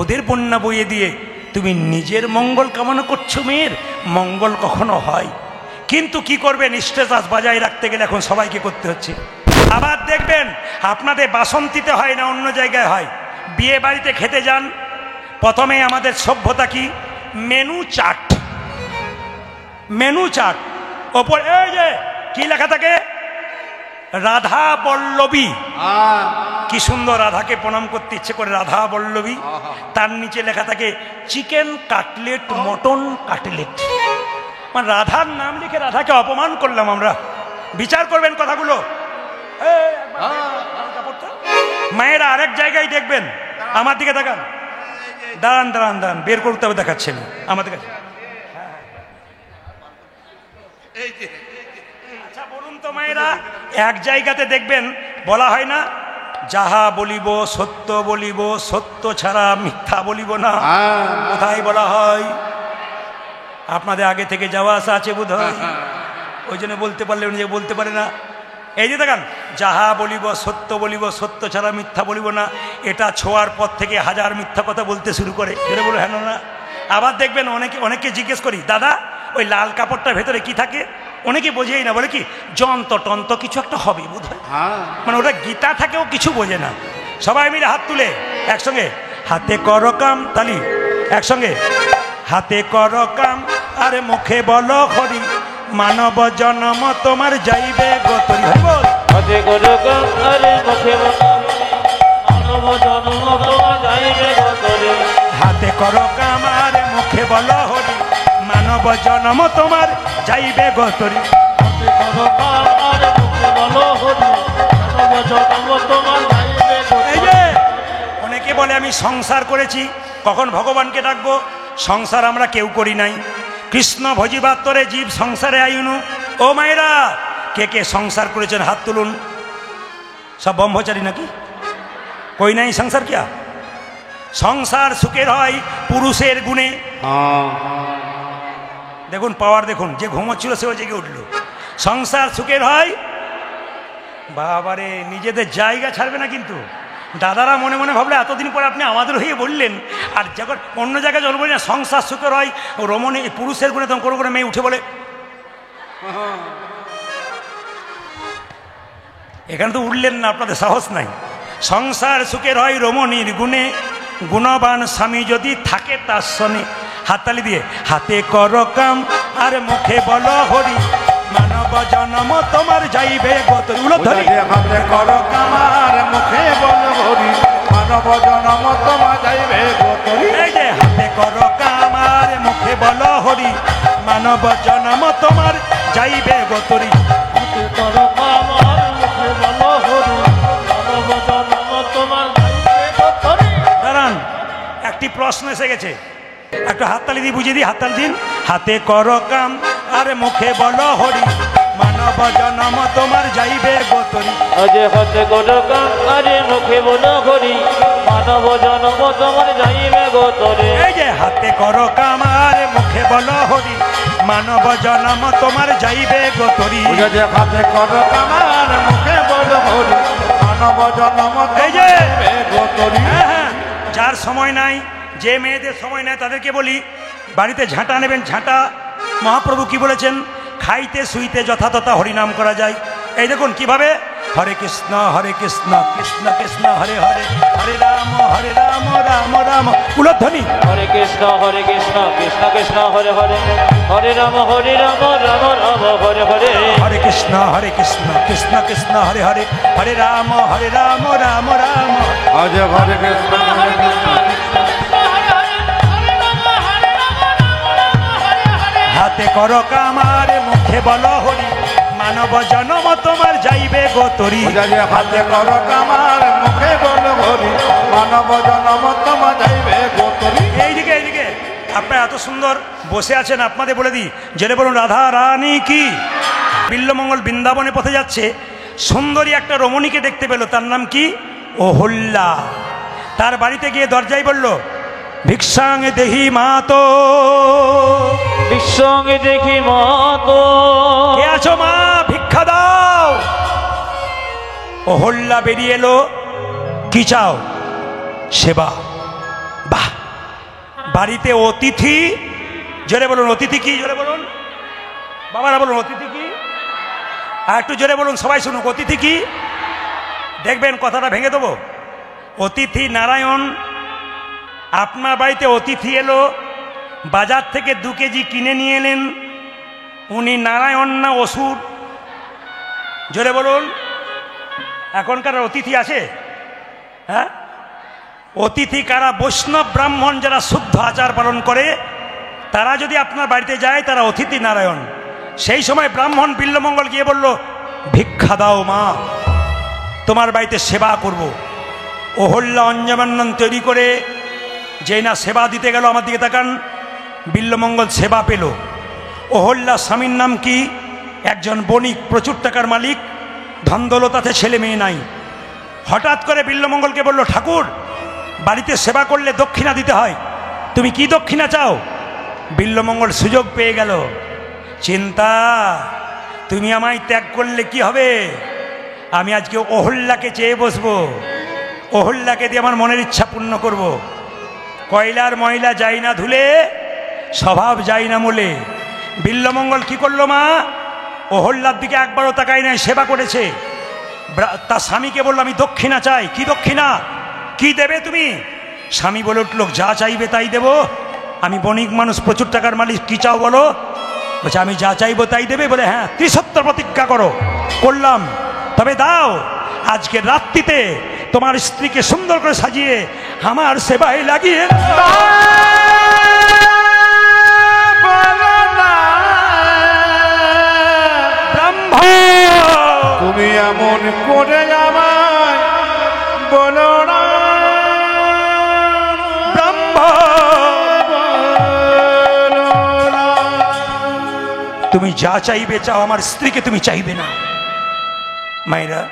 ওদের বন্যা বইয়ে দিয়ে তুমি নিজের মঙ্গল কামনা করছো। মেয়ের মঙ্গল কখনো হয়? কিন্তু কি করবেন, স্ট্যাটাস বজায় রাখতে গেলে এখন সবাইকে করতে হচ্ছে। আবার দেখবেন আপনাদের বাসন্তীতে হয় না, অন্য জায়গায় হয়। বিয়ে বাড়িতে খেতে যান, প্রথমে আমাদের সভ্যতা কি, মেনু চার্ট। মেনু চার্ট, ওপর এই যে কি লেখা থাকে, রাধা বল্লভী। কি সুন্দর, রাধাকে প্রণাম করতে ইচ্ছে করে, রাধা বল্লভী। তার নিচে লেখা থাকে চিকেন কাটলেট, মটন কাটলেট। মানে রাধার নাম লিখে রাধাকে অপমান করলাম আমরা। বিচার করবেন কথাগুলো। মায়েরা আরেক জায়গায় দেখবেন, আমার দিকে দেখান, দাঁড়ান দাঁড়ান দাঁড়ান, বের করতে হবে, দেখাচ্ছেন আমাদের কাছে। আচ্ছা বলুন তো মায়েরা, এক জায়গাতে দেখবেন বলা হয় না, যাহা বলিব সত্য বলিব, সত্য ছাড়া মিথ্যা বলিব না। কোথায় বলা হয়? আপনাদের আগে থেকে যাওয়া আসা আছে বোধ হয়, ওই জন্য বলতে পারলে নিজে বলতে পারে না। এই যে দেখান, যাহা বলিব সত্য বলিব, সত্য ছাড়া মিথ্যা বলিব না। এটা ছোঁয়ার পর থেকে হাজার মিথ্যা কথা বলতে শুরু করে, যেটা বলে হ্যাঁ না। আবার দেখবেন অনেকে জিজ্ঞেস করি, দাদা ওই লাল কাপড়টার ভেতরে কি থাকে? অনেকে বোঝেই না, বলে কি যন্ত্র টন্ত্র কিছু একটা হবে বোধ হয়। মানে ওটা গীতা থাকেও কিছু বোঝে না। সবাই মিলে হাত তুলে একসঙ্গে, হাতে করো কাম, তালি একসঙ্গে, হাতে করো কাম আর মুখে বলো হরি, মানব জন্ম তোমার যাইবে গতরি। হাতে করো কাম আর মুখে বলো, মানব জন্ম তোমার যাইবে গতরি। হাতে করো কাম আর মুখে বলো হরি, মানব জন্ম তোমার যাইবে গতরি। হাতে করো কাম আর মুখে বলো হরি, মানব জন্ম তোমার যাইবে গতরি। এই যে অনেকে বলে আমি সংসার করেছি, কখন ভগবানকে ডাকবো? সংসার আমরা কেউ করি নাই। কৃষ্ণ ভজিবাত্তরে জীব সংসারে আইনু। ও মায়েরা, কে কে সংসার করেছেন হাত তুলুন। সব ব্রহ্মচারী নাকি? কই নাই সংসার কিয়া? সংসার সুখের হয় পুরুষের গুণে। দেখুন পাওয়ার, দেখুন যে ঘুমোচ্ছিল সেও জেগে উঠল। সংসার সুখের হয়, বাবারে নিজেদের জায়গা ছাড়বে না কিন্তু। দাদারা মনে মনে ভাবলে এতদিন পরে আপনি আমাদের হয়ে বললেন, আর যখন অন্য জায়গায় যখন বলি না সংসার সুখের হয় রমণী পুরুষের গুণে, তখন কোনো মেয়ে উঠে বলে এখানে তো উঠলেন না, আপনাদের সাহস নাই। সংসার সুখের হয় রমণীর গুণে, গুণবান স্বামী যদি থাকে তার সনে। হাততালি দিয়ে হাতে কর কাম আর মুখে বলো হরি, মানব জন্ম তোমার যাইবে গতরি। উলধ্বনি। হাতে কর কাম আর মুখে বলো হরি, মানব জন্ম তোমার যাইবে গতরি। এই যে হাতে কর কাম আর মুখে বলো হরি, মানব জন্ম তোমার যাইবে গতরি। হাতে করো কাম আর মুখে বলো হরি, মানব জন্ম তোমার যাইবে গতরি। দাঁড়ান, একটি প্রশ্ন এসে গেছে, একটু হাততালি দিয়ে বুঝিয়ে দিই। হাততালি দিন। হাতে কর কাম আর মুখে বলো হরি, মানব জন্ম তোমার যাইবে গতরি। আজে হাতে করো কাম আর মুখে বলো হরি, মানব জন্ম তোমার যাইবে গতরি। এই যে হাতে কর কাম আর মুখে বলো হরি, মানব জন্ম তোমার যাইবে গতরি। হাতে কর কাম আর মুখে বলো হরি, মানব জন্ম এই যে যাইবে গতরি। হ্যাঁ হ্যাঁ, যার সময় নাই, যে মেয়েদের সময় নাই তাদেরকে বলি বাড়িতে ঝাঁটা নেবেন। ঝাঁটা মহাপ্রভু কি বলেছেন? খাইতে শুইতে যথাযথ হরিনাম করা যায়। এই দেখুন কিভাবে, হরে কৃষ্ণ কৃষ্ণ কৃষ্ণ হরে হরে, হরে রাম রাম রাম। উলধ্বনি। হরে কৃষ্ণ কৃষ্ণ কৃষ্ণ হরে হরে, হরে রাম রাম রাম হরে হরে। হরে কৃষ্ণ কৃষ্ণ কৃষ্ণ হরে হরে, হরে রাম রাম রাম। আজ হরে কৃষ্ণ হাতে কর কামার মুখে বলো হরি, মানব জন্ম তোমার যাইবে গতরি। হাতে কর কাম আর মুখে বলো হরি, মানব জন্ম তোমার যাইবে গতরি। এইদিকে এইদিকে আপনারা এত সুন্দর বসে আছেন, আপনাদের বলে দিই, জেনে বলুন রাধা রানী কি। বিল্লমঙ্গল বৃন্দাবনে পথে যাচ্ছে, সুন্দরী একটা রমণীকে দেখতে পেল, তার নাম কি? অহল্যা। তার বাড়িতে গিয়ে দরজায় বলল, ভিক্ষাং দেহি মাতো। বিশ্বঙ্গে দেখি মাতো, কে আছো মা, ভিক্ষা দাও। অহল্যা বেরিয়ে এলো, কি চাও? সেবা। বাহ, বাড়িতে অতিথি, জোরে বলুন অতিথি কি, জোরে বলুন বাবারা, বলুন অতিথি কি, আর একটু জোরে বলুন সবাই শুনুক, অতিথি কি? দেখবেন কথাটা ভেঙে দেবো। অতিথি নারায়ণ। আপনার বাড়িতে অতিথি এলো, বাজার থেকে 2 কেজি কিনে নিয়ে এলেন, উনি নারায়ণ না অসুর? জোরে বলুন। এখনকার অতিথি আছে? হ্যাঁ, অতিথি কারা? বৈষ্ণব ব্রাহ্মণ যারা শুদ্ধ আচার পালন করে, তারা যদি আপনার বাড়িতে যায় তারা অতিথি নারায়ণ। সেই সময় ব্রাহ্মণ বিল্লমঙ্গল গিয়ে বলল, ভিক্ষা দাও মা, তোমার বাড়িতে সেবা করব। অহল্যা অঞ্জমান্নন তৈরি করে যেই না সেবা দিতে গেল, আমার দিকে তাকান, বিল্লমঙ্গল সেবা পেল। অহল্যা স্বামীর নাম কি? একজন বণিক, প্রচুর টাকার মালিক, ধনদৌলতাতে ছেলে মেয়ে নাই। হঠাৎ করে বিল্লমঙ্গলকে বলল, ঠাকুর বাড়িতে সেবা করলে দক্ষিণা দিতে হয়, তুমি কি দক্ষিণা চাও? বিল্লমঙ্গল সুযোগ পেয়ে গেল, চিন্তা, তুমি আমায় ত্যাগ করলে কি হবে? আমি আজকে অহল্যাকে চেয়ে বসবো, অহল্যাকে দিয়ে আমার মনের ইচ্ছা পূর্ণ করব। কয়লার ময়লা যাই না ধুলে, স্বভাব যাই না মোলে। বিল্লমঙ্গল কি করলো মা? অহল্যার দিকে একবারও তাকাই নাই, সেবা করেছে। তার স্বামীকে বললো, আমি দক্ষিণা চাই। কি দক্ষিণা? কি দেবে তুমি? স্বামী বলে উঠল, যা চাইবে তাই দেব। আমি বণিক মানুষ, প্রচুর টাকার মালিক, কি চাও বলো? বলছে, আমি যা চাইবো তাই দেবে। বলে, হ্যাঁ, ত্রিসত্য প্রতিজ্ঞা করো। করলাম, তবে দাও আজকে রাত্রিতে তোমার স্ত্রীকে সুন্দর করে সাজিয়ে আমার সেবায় লাগিয়ে ব্রাহ্মণ। তুমি এমন করে আমায় বলো না তুমি যা চাইবে চাও, আমার স্ত্রীকে তুমি চাইবে না। মায়েরা,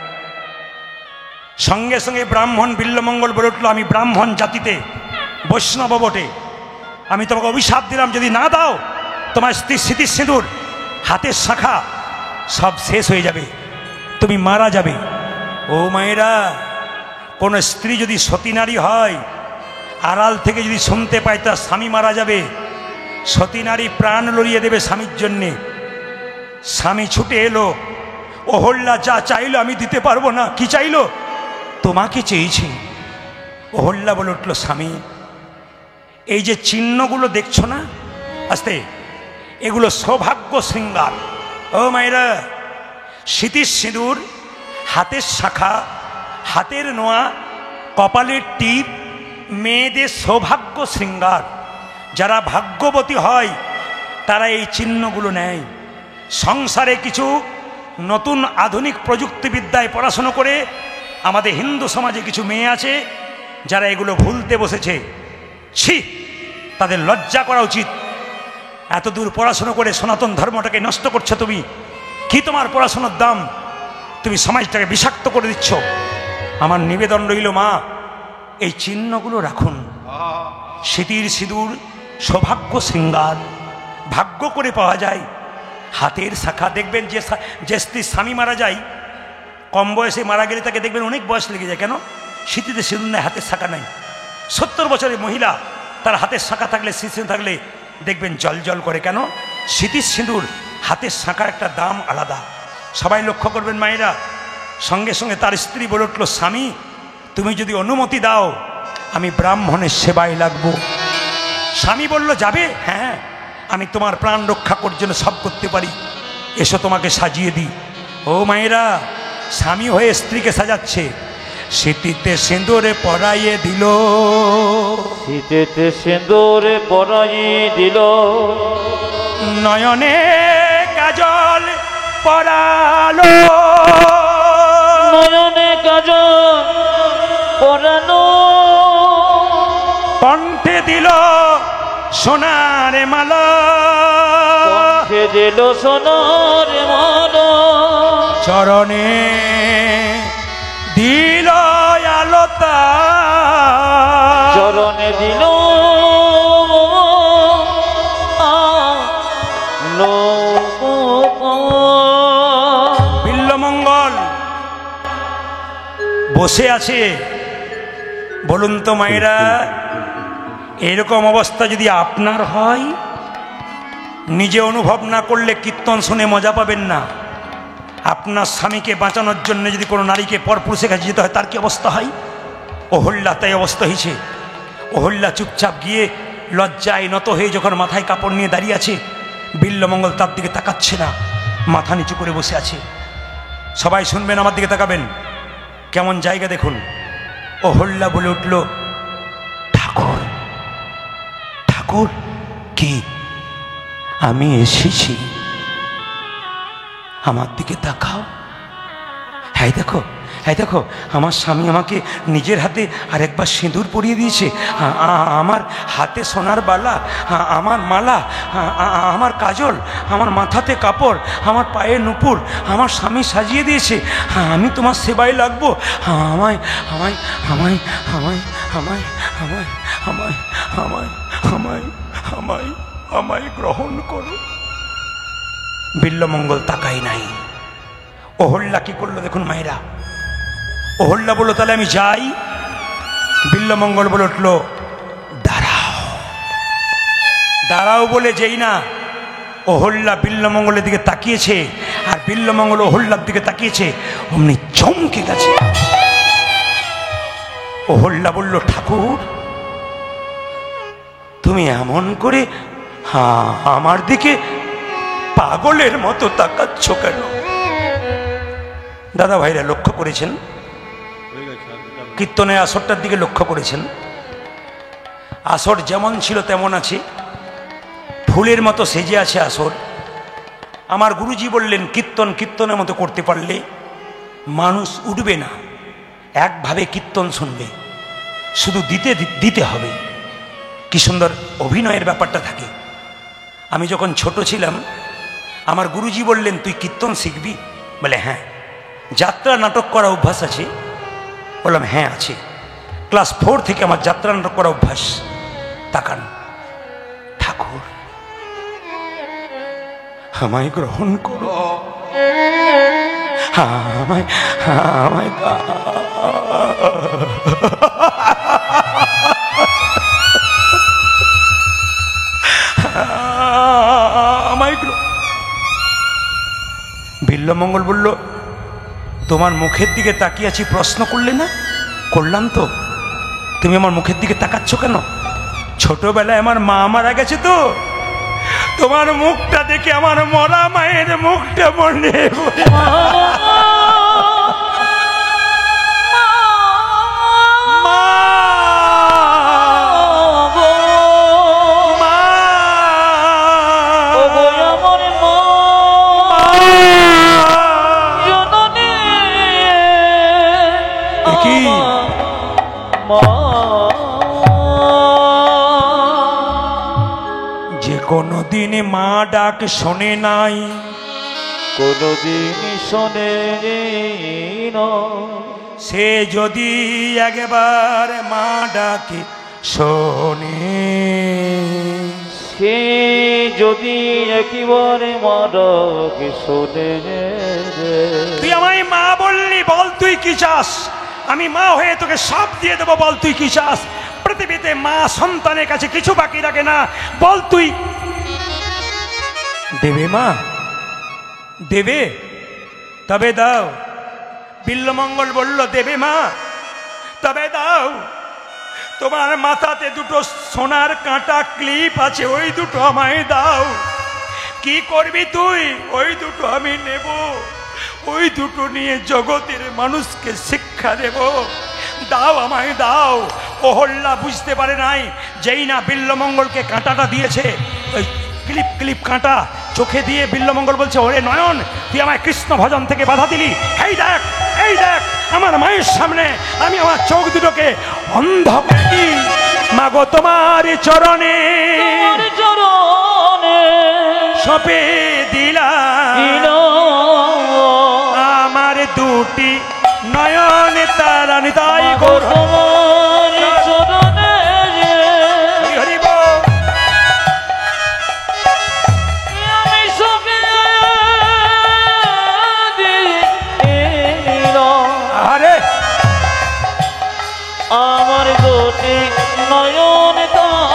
সঙ্গে সঙ্গে ব্রাহ্মণ বিল্লমঙ্গল বলে উঠল, আমি ব্রাহ্মণ জাতিতে বৈষ্ণব বটে, আমি তোমাকে অভিশাপ দিলাম, যদি না দাও তোমার স্মৃতি সিঁদুর, হাতের শাখা সব শেষ হয়ে যাবে, তুমি মারা যাবে। ও মায়েরা, কোনো স্ত্রী যদি সতী নারী হয়, আড়াল থেকে যদি শুনতে পায় তার স্বামী মারা যাবে, সতী নারী প্রাণ লড়িয়ে দেবে স্বামীর জন্যে। স্বামী ছুটে এলো, অহল্যা যা চাইলো আমি দিতে পারবো না। কি চাইলো? তোমাকে চেয়েছি। অহল্যা বলে উঠল, স্বামী এই যে চিহ্নগুলো দেখছো না, আস্তে, এগুলো সৌভাগ্য শৃঙ্গার। ও মায়েরা, স্মৃতির সিঁদুর, হাতের শাখা, হাতের নোয়া, কপালের টিপ মেয়েদের সৌভাগ্য শৃঙ্গার। যারা ভাগ্যবতী হয় তারা এই চিহ্নগুলো নেয়। সংসারে কিছু নতুন আধুনিক প্রযুক্তিবিদ্যায় পড়াশুনো করে আমাদের হিন্দু সমাজে কিছু মেয়ে আছে যারা এগুলো ভুলতে বসেছে। ছি, তাদের লজ্জা করা উচিত। এত দূর পড়াশুনো করে সনাতন ধর্মটাকে নষ্ট করছো তুমি। কি তোমার পড়াশোনার দাম? তুমি সমাজটাকে বিষাক্ত করে দিচ্ছ। আমার নিবেদন রইল, মা এই চিহ্নগুলো রাখুন। স্মৃতির সিঁদুর সৌভাগ্য শৃঙ্গার, ভাগ্য করে পাওয়া যায়। হাতের শাখা, দেখবেন যে স্ত্রীর স্বামী মারা যায়, কম বয়সে মারা গেলে তাকে দেখবেন অনেক বয়স লেগে যায়। কেন? স্মৃতিতে সিঁদুর নেই, হাতের শাখা নাই। 70 বছরের মহিলা, তার হাতের শাখা থাকলে, স্মৃতি থাকলে দেখবেন জল জল করে। কেন? স্মৃতির সিঁদুর, হাতের শাখার একটা দাম আলাদা। সবাই লক্ষ্য করবেন মায়েরা। সঙ্গে সঙ্গে তার স্ত্রী বলে উঠল, স্বামী তুমি যদি অনুমতি দাও আমি ব্রাহ্মণের সেবায় লাগবো। স্বামী বলল, যাবে? হ্যাঁ, আমি তোমার প্রাণ রক্ষা করার জন্য সব করতে পারি, এসো তোমাকে সাজিয়ে দিই। ও মায়েরা, স্বামী হয়ে স্ত্রীকে সাজাচ্ছে। স্মৃতিতে সিঁদুরে পরাইয়ে দিল, শীতেতে সিঁদুরে পরাইয়ে দিল, নয়নে কাজল পরালো, নয়নে কাজল পরানো, কণ্ঠে দিল সোনার মালা, কণ্ঠে দিল সোনার মালা, চরণে দিল আলতা, চরণে দিল বিল্লমঙ্গল বসে আছে। বলুন তো মায়েরা, এরকম অবস্থা যদি আপনার হয়, নিজে অনুভব না করলে কীর্তন শুনে মজা পাবেন না। আপনার স্বামীকে বাঁচানোর জন্য যদি কোনো নারীকে পরপুরুষের কাছে যেতে হয়, তার কি অবস্থা হয়? অহল্যা তাই অবস্থা হয়েছে। অহল্যা চুপচাপ গিয়ে লজ্জায় নত হয়ে যখন মাথায় কাপড় নিয়ে দাঁড়িয়ে আছে, বিল্লমঙ্গল তার দিকে তাকাচ্ছে না, মাথা নিচু করে বসে আছে। সবাই শুনবেন, আমার দিকে তাকাবেন। কেমন জায়গা দেখুন। অহল্যা বলে উঠল, ঠাকুর, ঠাকুর কি? আমি এসেছি, আমার দিকে তাকাও। হ্যাঁ দেখো, হ্যাঁ দেখো, আমার স্বামী আমাকে নিজের হাতে আরেকবার সিঁদুর পরিয়ে দিয়েছে। আমার হাতে সোনার বালা, আমার মালা, আমার কাজল, আমার মাথাতে কাপড়, আমার পায়ে নুপুর আমার স্বামী সাজিয়ে দিয়েছে। আমি তোমার সেবায় লাগবো। আমায় আমায় আমায় আমায় আমায় আমায় আমায় আমায় আমায় আমায় আমায় গ্রহণ করো। বিল্লমঙ্গল তাকাই নাই। অহল্যা কি করলো দেখুন মায়েরা। অহল্যা বলল, তাহলে আমি যাই। বিল্লমঙ্গল বলে উঠল, দাঁড়াও, দাঁড়াও বলে যেই না অহল্যা বিল্লমঙ্গলের দিকে তাকিয়েছে, আর বিল্লমঙ্গল অহল্যার দিকে তাকিয়েছে, অমনি চমকে গেছে। অহল্যা বলল, ঠাকুর তুমি এমন করে আমার দিকে পাগলের মতো তাকাচ্ছ কেন? দাদা ভাইরা লক্ষ্য করেছেন, কীর্তনের আসরটার দিকে লক্ষ্য করেছেন? আসর যেমন ছিল তেমন আছে, ফুলের মতো সেজে আছে আসর। আমার গুরুজি বললেন, কীর্তন কীর্তনের মতো করতে পারলে মানুষ উঠবে না, একভাবে কীর্তন শুনবে, শুধু দিতে দিতে হবে। কি সুন্দর অভিনয়ের ব্যাপারটা থাকে। আমি যখন ছোট ছিলাম, আমার গুরুজি বললেন, তুই কীর্তন শিখবি? বলে হ্যাঁ। যাত্রা নাটক করা অভ্যাস আছে, বললাম হ্যাঁ আছে। ক্লাস 4 থেকে আমার যাত্রা নাটক করা অভ্যাস। তাকান, ঠাকুর আমায় গ্রহণ করো, আমায় আমায় আমায় বিল্লমঙ্গল বলল, তোমার মুখের দিকে তাকিয়ে আছি, প্রশ্ন করলে না? করলাম তো। তুমি আমার মুখের দিকে তাকাচ্ছ কেন? ছোটবেলায় আমার মা মারা গেছে তো, তোমার মুখটা দেখে আমার মরা মায়ের মুখটা মনে পড়ে। যে কোনদিন মা ডাক শোনে নাই, কোনদিন শোনে না, সে যদি একবার মা ডাকে শোনে, সে যদি একেবারে মা ডাকে শোনে। তুই আমায় মা বললি, বল তুই কি চাস? আমি মা হয়ে তোকে সব দিয়ে দেবো, বল তুই কি চাস? পৃথিবীতে মা সন্তানের কাছে কিছু বাকি রাখে না, বল তুই দেবে? মা দেবে? তবে দাও। বিল্লমঙ্গল বলল, দেবে মা? তবে দাও। তোমার মাথাতে দুটো সোনার কাঁটা ক্লিপ আছে, ওই দুটো আমায় দাও। কি করবি তুই? ওই দুটো আমি নেব, ওই দুটো নিয়ে জগতের মানুষকে শিক্ষা দেব। দাও, আমায় দাও। অহল্যা বুঝতে পারে নাই, যেই না বিল্লমঙ্গলকে কাঁটাটা দিয়েছে, ওই ক্লিপ ক্লিপ কাঁটা চোখে দিয়ে বিল্লমঙ্গল বলছে, ওরে নয়ন, তুই আমায় কৃষ্ণ ভজন থেকে বাধা দিলি। এই দেখ, এই দেখ, আমার মায়ের সামনে আমি আমার চোখ দুটোকে অন্ধ করে দিই। মাগো তোমার চরণে সপে দিলাম আমার দুটি নয়ন তারানি। তাই গো আমার দুটি নয়ন তারা,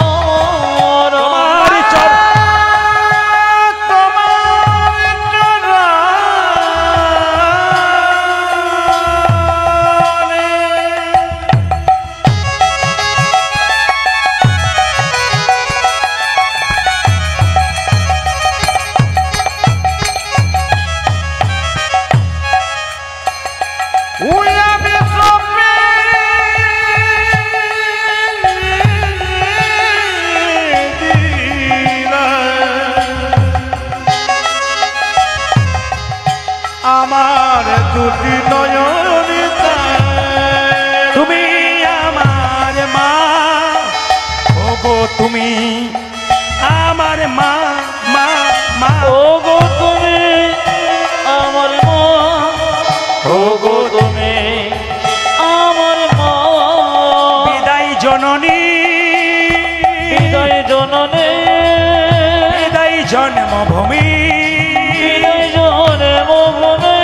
আমার দুটি নয়ন, তুমি আমার মা, ওগো তুমি আমার মা, মা মা, ওগো তুমি আমার মা, ওগো তুমি আমার মা। বিদায় জননী, বিদায় জননী, বিদায় জন্মভূমি, বিদায় জন্মভূমি,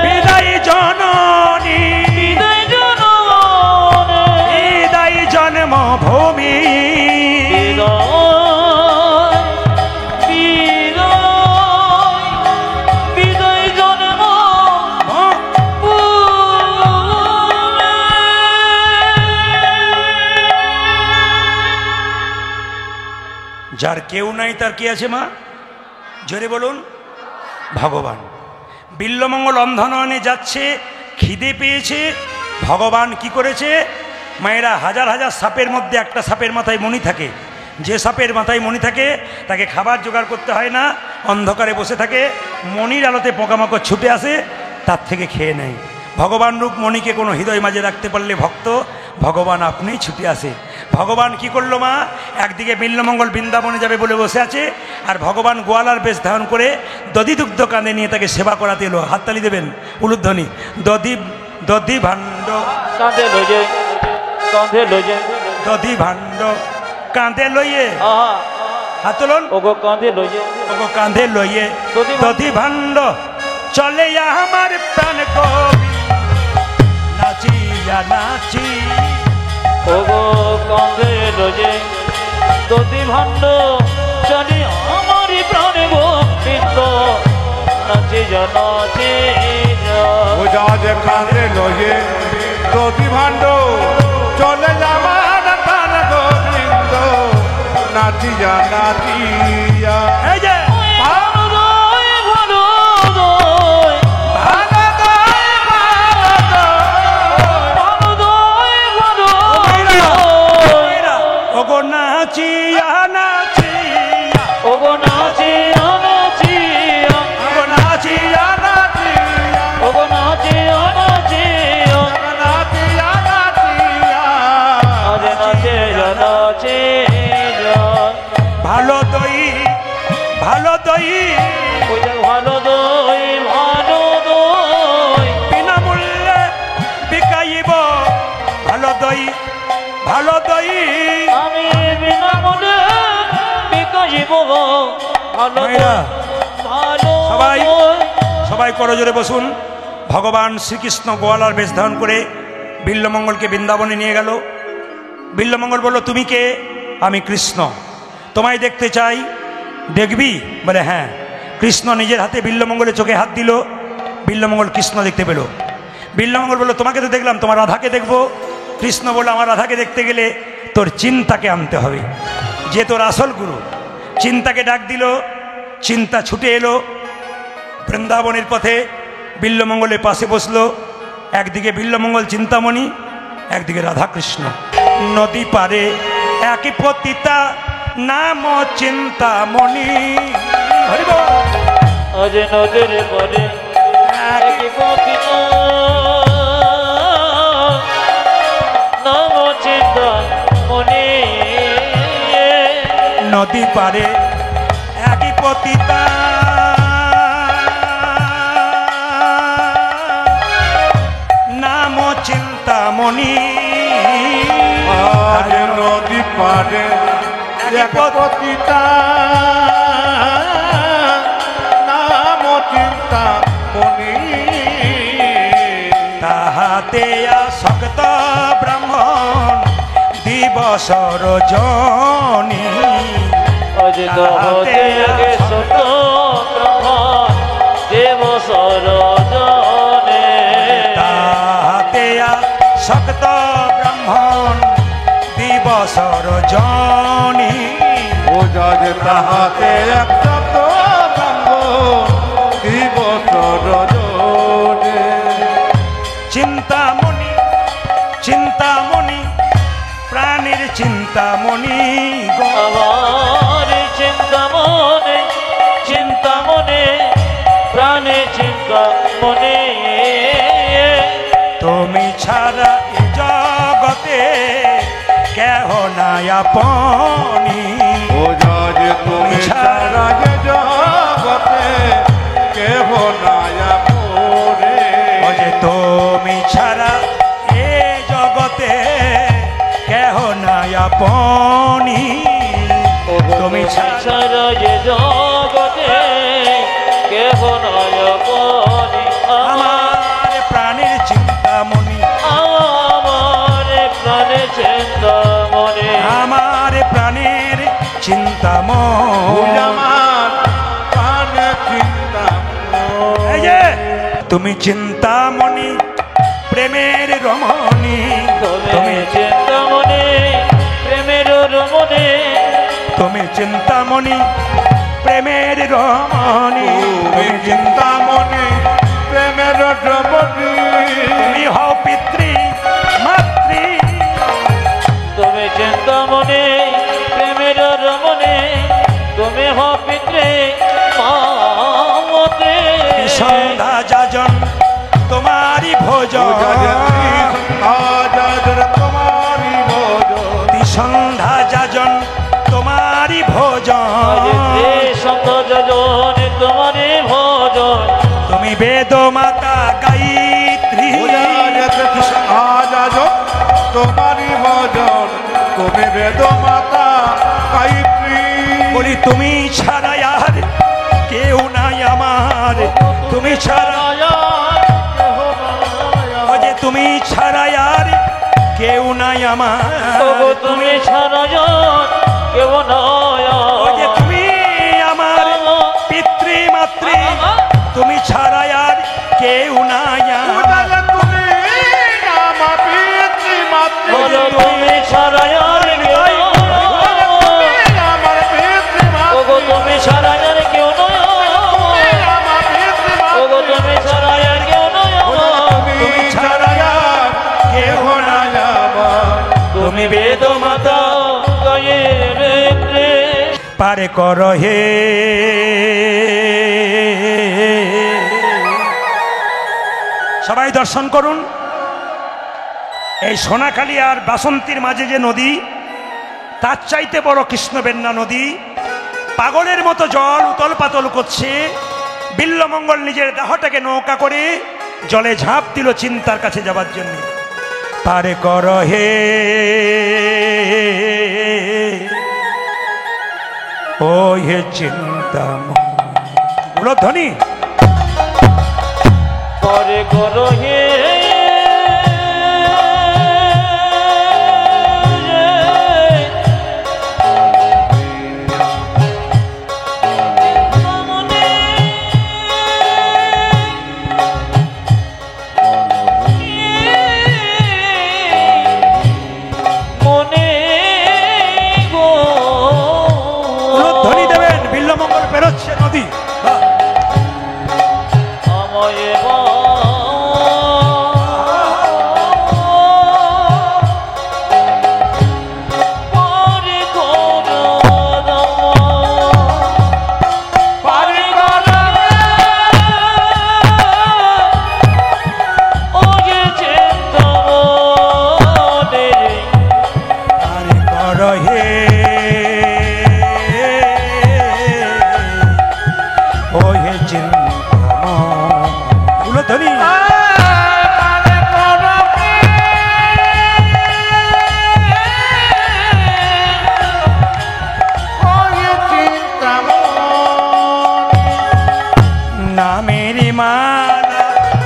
বিদায় জননী, বিদায় জননী, বিদায় জন্মভূমি, বিদায় জন্ম। যার কেউ নাই তার কি আছে মা? জোরে বলুন, ভগবান। বিল্লমঙ্গল অন্ধনয়নে যাচ্ছে, খিদে পেয়েছে। ভগবান কি করেছে? মায়েরা হাজার হাজার সাপের মধ্যে একটা সাপের মাথায় মণি থাকে, যে সাপের মাথায় মণি থাকে তাকে খাবার জোগাড় করতে হয় না, অন্ধকারে বসে থাকে, মণির আলোতে পোকামাকড় ছুটে আসে, তার থেকে খেয়ে নেয়। ভগবান রূপ মণিকে কোনো হৃদয় মাঝে রাখতে পারলে ভক্ত ভগবান আপনিই ছুটে আসে। ভগবান কি করলো মা? একদিকে বিল্লমঙ্গল বৃন্দাবনে যাবে বলে বসে আছে, আর ভগবান গোয়ালার বেশ ধারণ করে দধি দুগ্ধ কাঁধে নিয়ে তাকে সেবা করাতে এলো। হাততালি দেবেন, উলুধ্বনি। দধি দধি ভাণ্ড কাঁধে লইয়ে কাঁধে লইয়ে দধি ভাণ্ড কাঁধে লইয়ে আহা হাত তুলুন ওগো কাঁধে লইয়ে ওগো কাঁধে লইয়ে দধি ভাণ্ড। দধি ভাণ্ড চলে আমার প্রাণ কবি নাচিয়া নাচি ওগো কাঁধে লইয়ে দধি ভাণ্ড চলে আমারই প্রাণে গোবিন্দ নাচি যা নাচি যা ওঝা যে কাঁধে লয়ে দধি ভাণ্ড চলে যাবার প্রাণ গোবিন্দ নাচিয়া নাচিয়া এই যে ভালোদয় ভালোদয় ভালোদয় ভালোদয় ওগো নাচিয়া নাচিয়া ওগো নাচিয়া নাচিয়া ওগো নাচিয়া নাচিয়া ওগো নাচিয়া নাচিয়া নাচিয়া নাচিয়া আজ নাচে যা নাচে যা ভালো দই ভালো দই ওই যে ভালোদয় ভালোদয় বিনামূল্যে বিকাইব ভালো দই ভালো দই আমি বিনামূল্যে বিকাশিব ভালো মায়েরা, ভালো সবাই সবাই করজোরে বসুন। ভগবান শ্রীকৃষ্ণ গোয়ালার বেশ ধারণ করে বিল্লমঙ্গলকে বৃন্দাবনে নিয়ে গেল। বিল্লমঙ্গল বলল, তুমি কে? আমি কৃষ্ণ, তোমায় দেখতে চাই, দেখবি? বলে হ্যাঁ। কৃষ্ণ নিজের হাতে বিল্লমঙ্গলের চোখে হাত দিল, বিল্লমঙ্গল কৃষ্ণ দেখতে পেল। বিল্লমঙ্গল বলল, তোমাকে তো দেখলাম, তোমার রাধাকে দেখবো। কৃষ্ণ বলল, আমার রাধাকে দেখতে গেলে তোর চিন্তাকে আনতে হবে, যে তোর আসল গুরু। চিন্তাকে ডাক দিল, চিন্তা ছুটে এলো বৃন্দাবনের পথে, বিল্লমঙ্গলের পাশে বসলো। একদিকে বিল্লমঙ্গল চিন্তামণি, একদিকে রাধাকৃষ্ণ। নদী পারে একই পতিতা নাম চিন্তামণি। হরি বল। আজ নজর পরে একই পতিতা নাম চিন্তা মনে নদী পারে একই পতিতা নাম চিন্তামণি। আজ নদী পারে এক পতিতা নাম চিন্তা মনি তাহাতে আসক্ত ব্রাহ্মণ দিবস রজনী। আজ দহতে আগে সত ব্রহ্মণ দেব সরজনে তাহাতে আসক্ত ব্রাহ্মণ দিবস রজনী। ওঝা যে তাহাতে এক শত ব্রহ্ম দিবস রজনে চিন্তামণি চিন্তামণি প্রাণীর চিন্তামণি গো। আমার চিন্তা মনে চিন্তা মনে প্রাণে চিন্তা মনে তুমি ছাড়া এ জগতে কেহ নাই আপনি। ওঝা যে তুমি ছাড়া যে জগতে কেহ নায়া পরে ওজে তুমি ছাড়া এ জগতে কেহ নাই আপনি। তুমি ছাড়া সারা যে জগতে কেহ নয় আপনি আমার প্রাণের চিন্তামণি, আমার প্রাণে চিন্তা মনে আমার প্রাণের চিন্তামণি। আমার প্রাণে চিন্তা এই যে তুমি চিন্তামণি প্রেমের রমণী। তুমি চিন্তা মনে প্রেমের রমণে তুমি চিন্তামণি প্রেমের রমণী। তুমি চিন্তা মনে প্রেমের দ্রবতী তুমি হও পিতৃ মাতৃ। তুমি চিন্তা মনে প্রেমের রমণে তুমি হ পিত্রে মামতে সন্ধ্যা যাজন তোমারি ভোজন। তোমারি ভোজন সন্ধ্যা যাজন তোমারি ভোজন। তোমারই ভজন তুমি বেদ মাতা গায়ত্রী বলি তুমি ছাড়া আর কেউ নাই আমার, তুমি ছাড়া, ও যে তুমি ছাড়া আর কেউ নাই আমার, ওগো তুমি ছাড়া আর কেউ নাই ও যে তুমি আমার পিতৃ মাতৃ, তুমি ছাড়া আর কেউ নাই আমার, তুমি আমার পিতৃ মাতৃ বলো তুমি ছাড়া আর কেউ নাই, আমার পিতৃ ওগো তুমি ছাড়া আর কেউ নাই, আমার পিতৃ ওগো তুমি ছাড়া আর কেউ নাই, তুমি ছাড়া আর কেউ নাই আমার, তুমি বেদ মাতা গায়ত্রী। পারে কর হে সবাই দর্শন করুন। এই সোনাখালী আর বাসন্তীর মাঝে যে নদী, তার চাইতে বড় কৃষ্ণবেন্না নদী, পাগলের মতো জল উতল পাতল করছে। বিল্লমঙ্গল নিজের দেহটাকে নৌকা করে জলে ঝাঁপ দিল চিন্তার কাছে যাবার জন্য। পারে কর হে ও হে চিন্তা ধ্বনি পরে করো হে ধ্বনি দেবেন। বিল্লমঙ্গল পেরোচ্ছে নদী,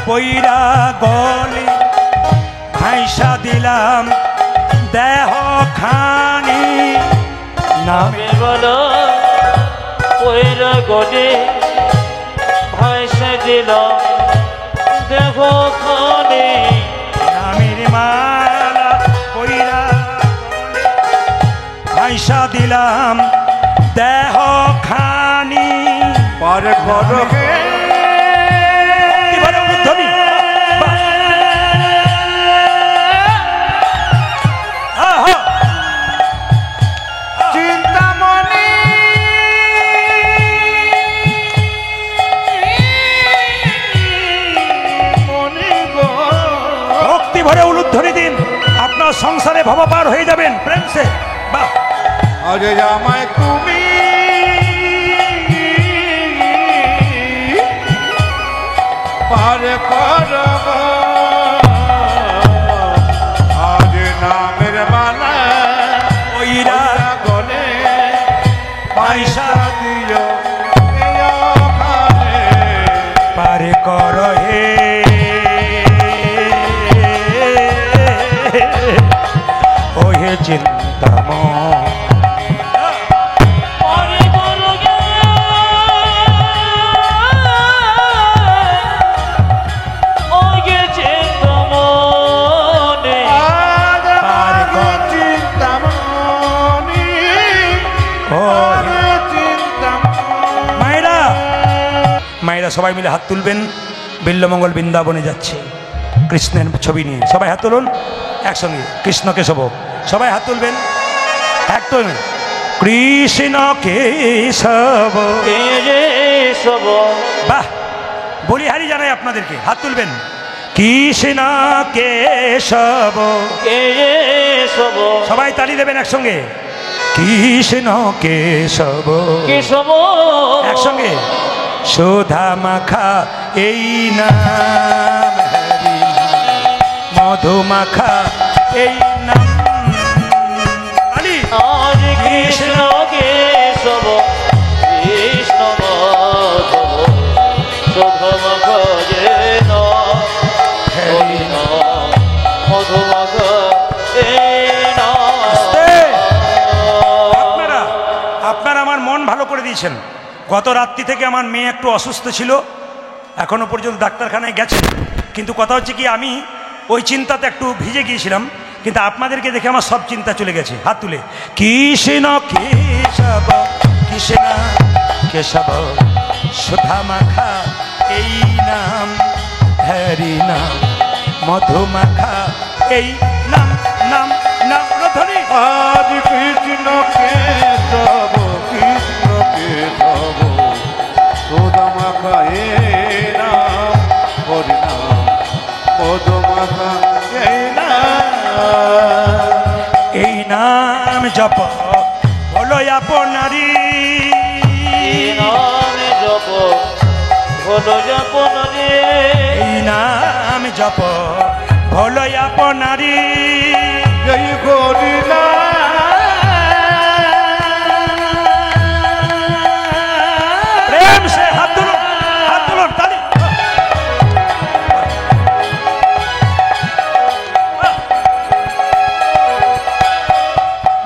পইরা গলি ভাইসা দিলাম দেহ খানি, নামে বলো পয়রা গলে ভাইসা দিল দেহ খানি, নামের মালা পইরা ভাইসা দিলাম দেহ খানি। পারে ঘর হে ধ্বনি চিন্তামণি ভক্তি ভরে উলুধ্বনি দিন, আপনার সংসারে ভবপার হয়ে যাবেন প্রেম সে। বাহ, আজ আমায় তুমি পারে করব, আজ নামের মালা ওইরা গলে পয়সা দিও এখানে পারে কর হে ও হে চিন্তাময়। মায়েরা সবাই মিলে হাত তুলবেন। বিল্লমঙ্গল বৃন্দাবনে যাচ্ছে কৃষ্ণের ছবি নিয়ে, সবাই হাত তুলুন একসঙ্গে। কৃষ্ণ কেশব সবাই হাত তুলবেন একদম। কৃষ্ণ কেশব, বাহ, বলিহারি জানাই আপনাদেরকে, হাত তুলবেন। কৃষ্ণ কেশব, সবাই তালি দেবেন একসঙ্গে। কৃষ্ণ কেশব কেশব একসঙ্গে। সুধা মাখা এই নাম হরি, মধু মাখা এই নাম আলি আজ কৃষ্ণ কেশব কৃষ্ণ মাধব শোভম ভজে হরি মধুমগ আপনারা আপনারা আমার মন ভালো করে দিয়েছেন। গত রাত্রি থেকে আমার মেয়ে একটু অসুস্থ ছিল, এখনো পর্যন্ত ডাক্তারখানায় গেছে, কিন্তু কথা হচ্ছে কি আমি ওই চিন্তাতে একটু ভিজে গিয়েছিলাম, কিন্তু আপনাদেরকে দেখে আমার সব চিন্তা চলে গেছে। হাত তুলে কৃষ্ণ কেশব কৃষ্ণ কেশব সুধা মাখা এই নাম হরি নাম মধুমাখা এই নাম নাম নাম রধনী আজ কৃষ্ণ কেশব কৃষ্ণ কেশব সুদামাখা এ নাম হরি নাম মধুমাখা এই নাম এই নাম জপ বলো আপনারি নাম জপ হলো জপন রে এই নাম জপ বলো আপনারি এই হরি প্রেম সে হাত তুলুন তালি।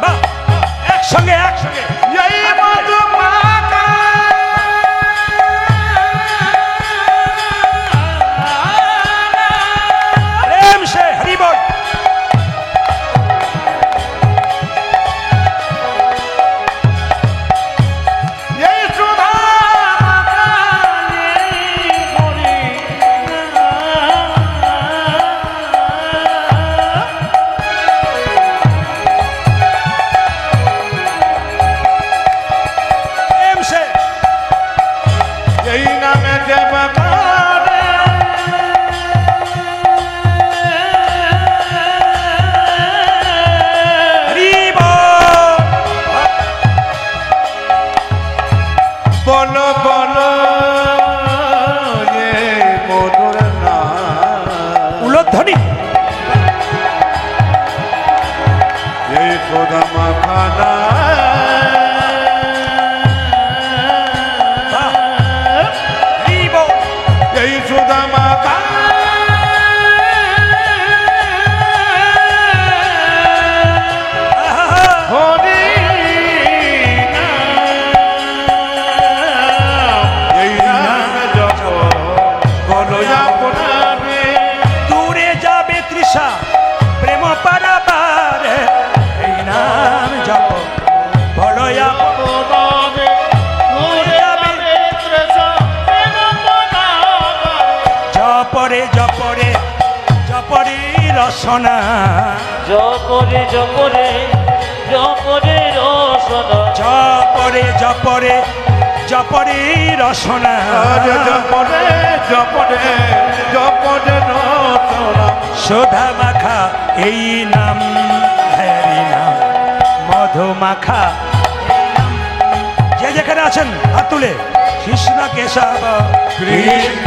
বাহ, একসঙ্গে একসঙ্গে এই মধুমাখা প্রেম সে হরি বল। এই সুধা মাখা এই হরি প্রেম সে এই নামে দেব করে হরি বল। বলো বলো এ মধুর নাম উলধ্বনি এই সুধা মাখানা বাহ, হরি বল। এই সুধা মাখা আহা, হরি নাম এই নাম জপ বলো আপনারে দূরে যাবে তৃষা প্রেম পারাবার এই নাম জপ বলো আপনারে জপরে জপরে জপরে রসনা জপরে জপরে জপরে রসনা জপরে জপরে জপরে রসনা আরে জপরে জপরে জপরে রসনা সুধা মাখা এই নাম হরি নাম মধু মাখা এই নাম। যে যেখানে আছেন হাত তুলে কৃষ্ণ কেশব কৃষ্ণ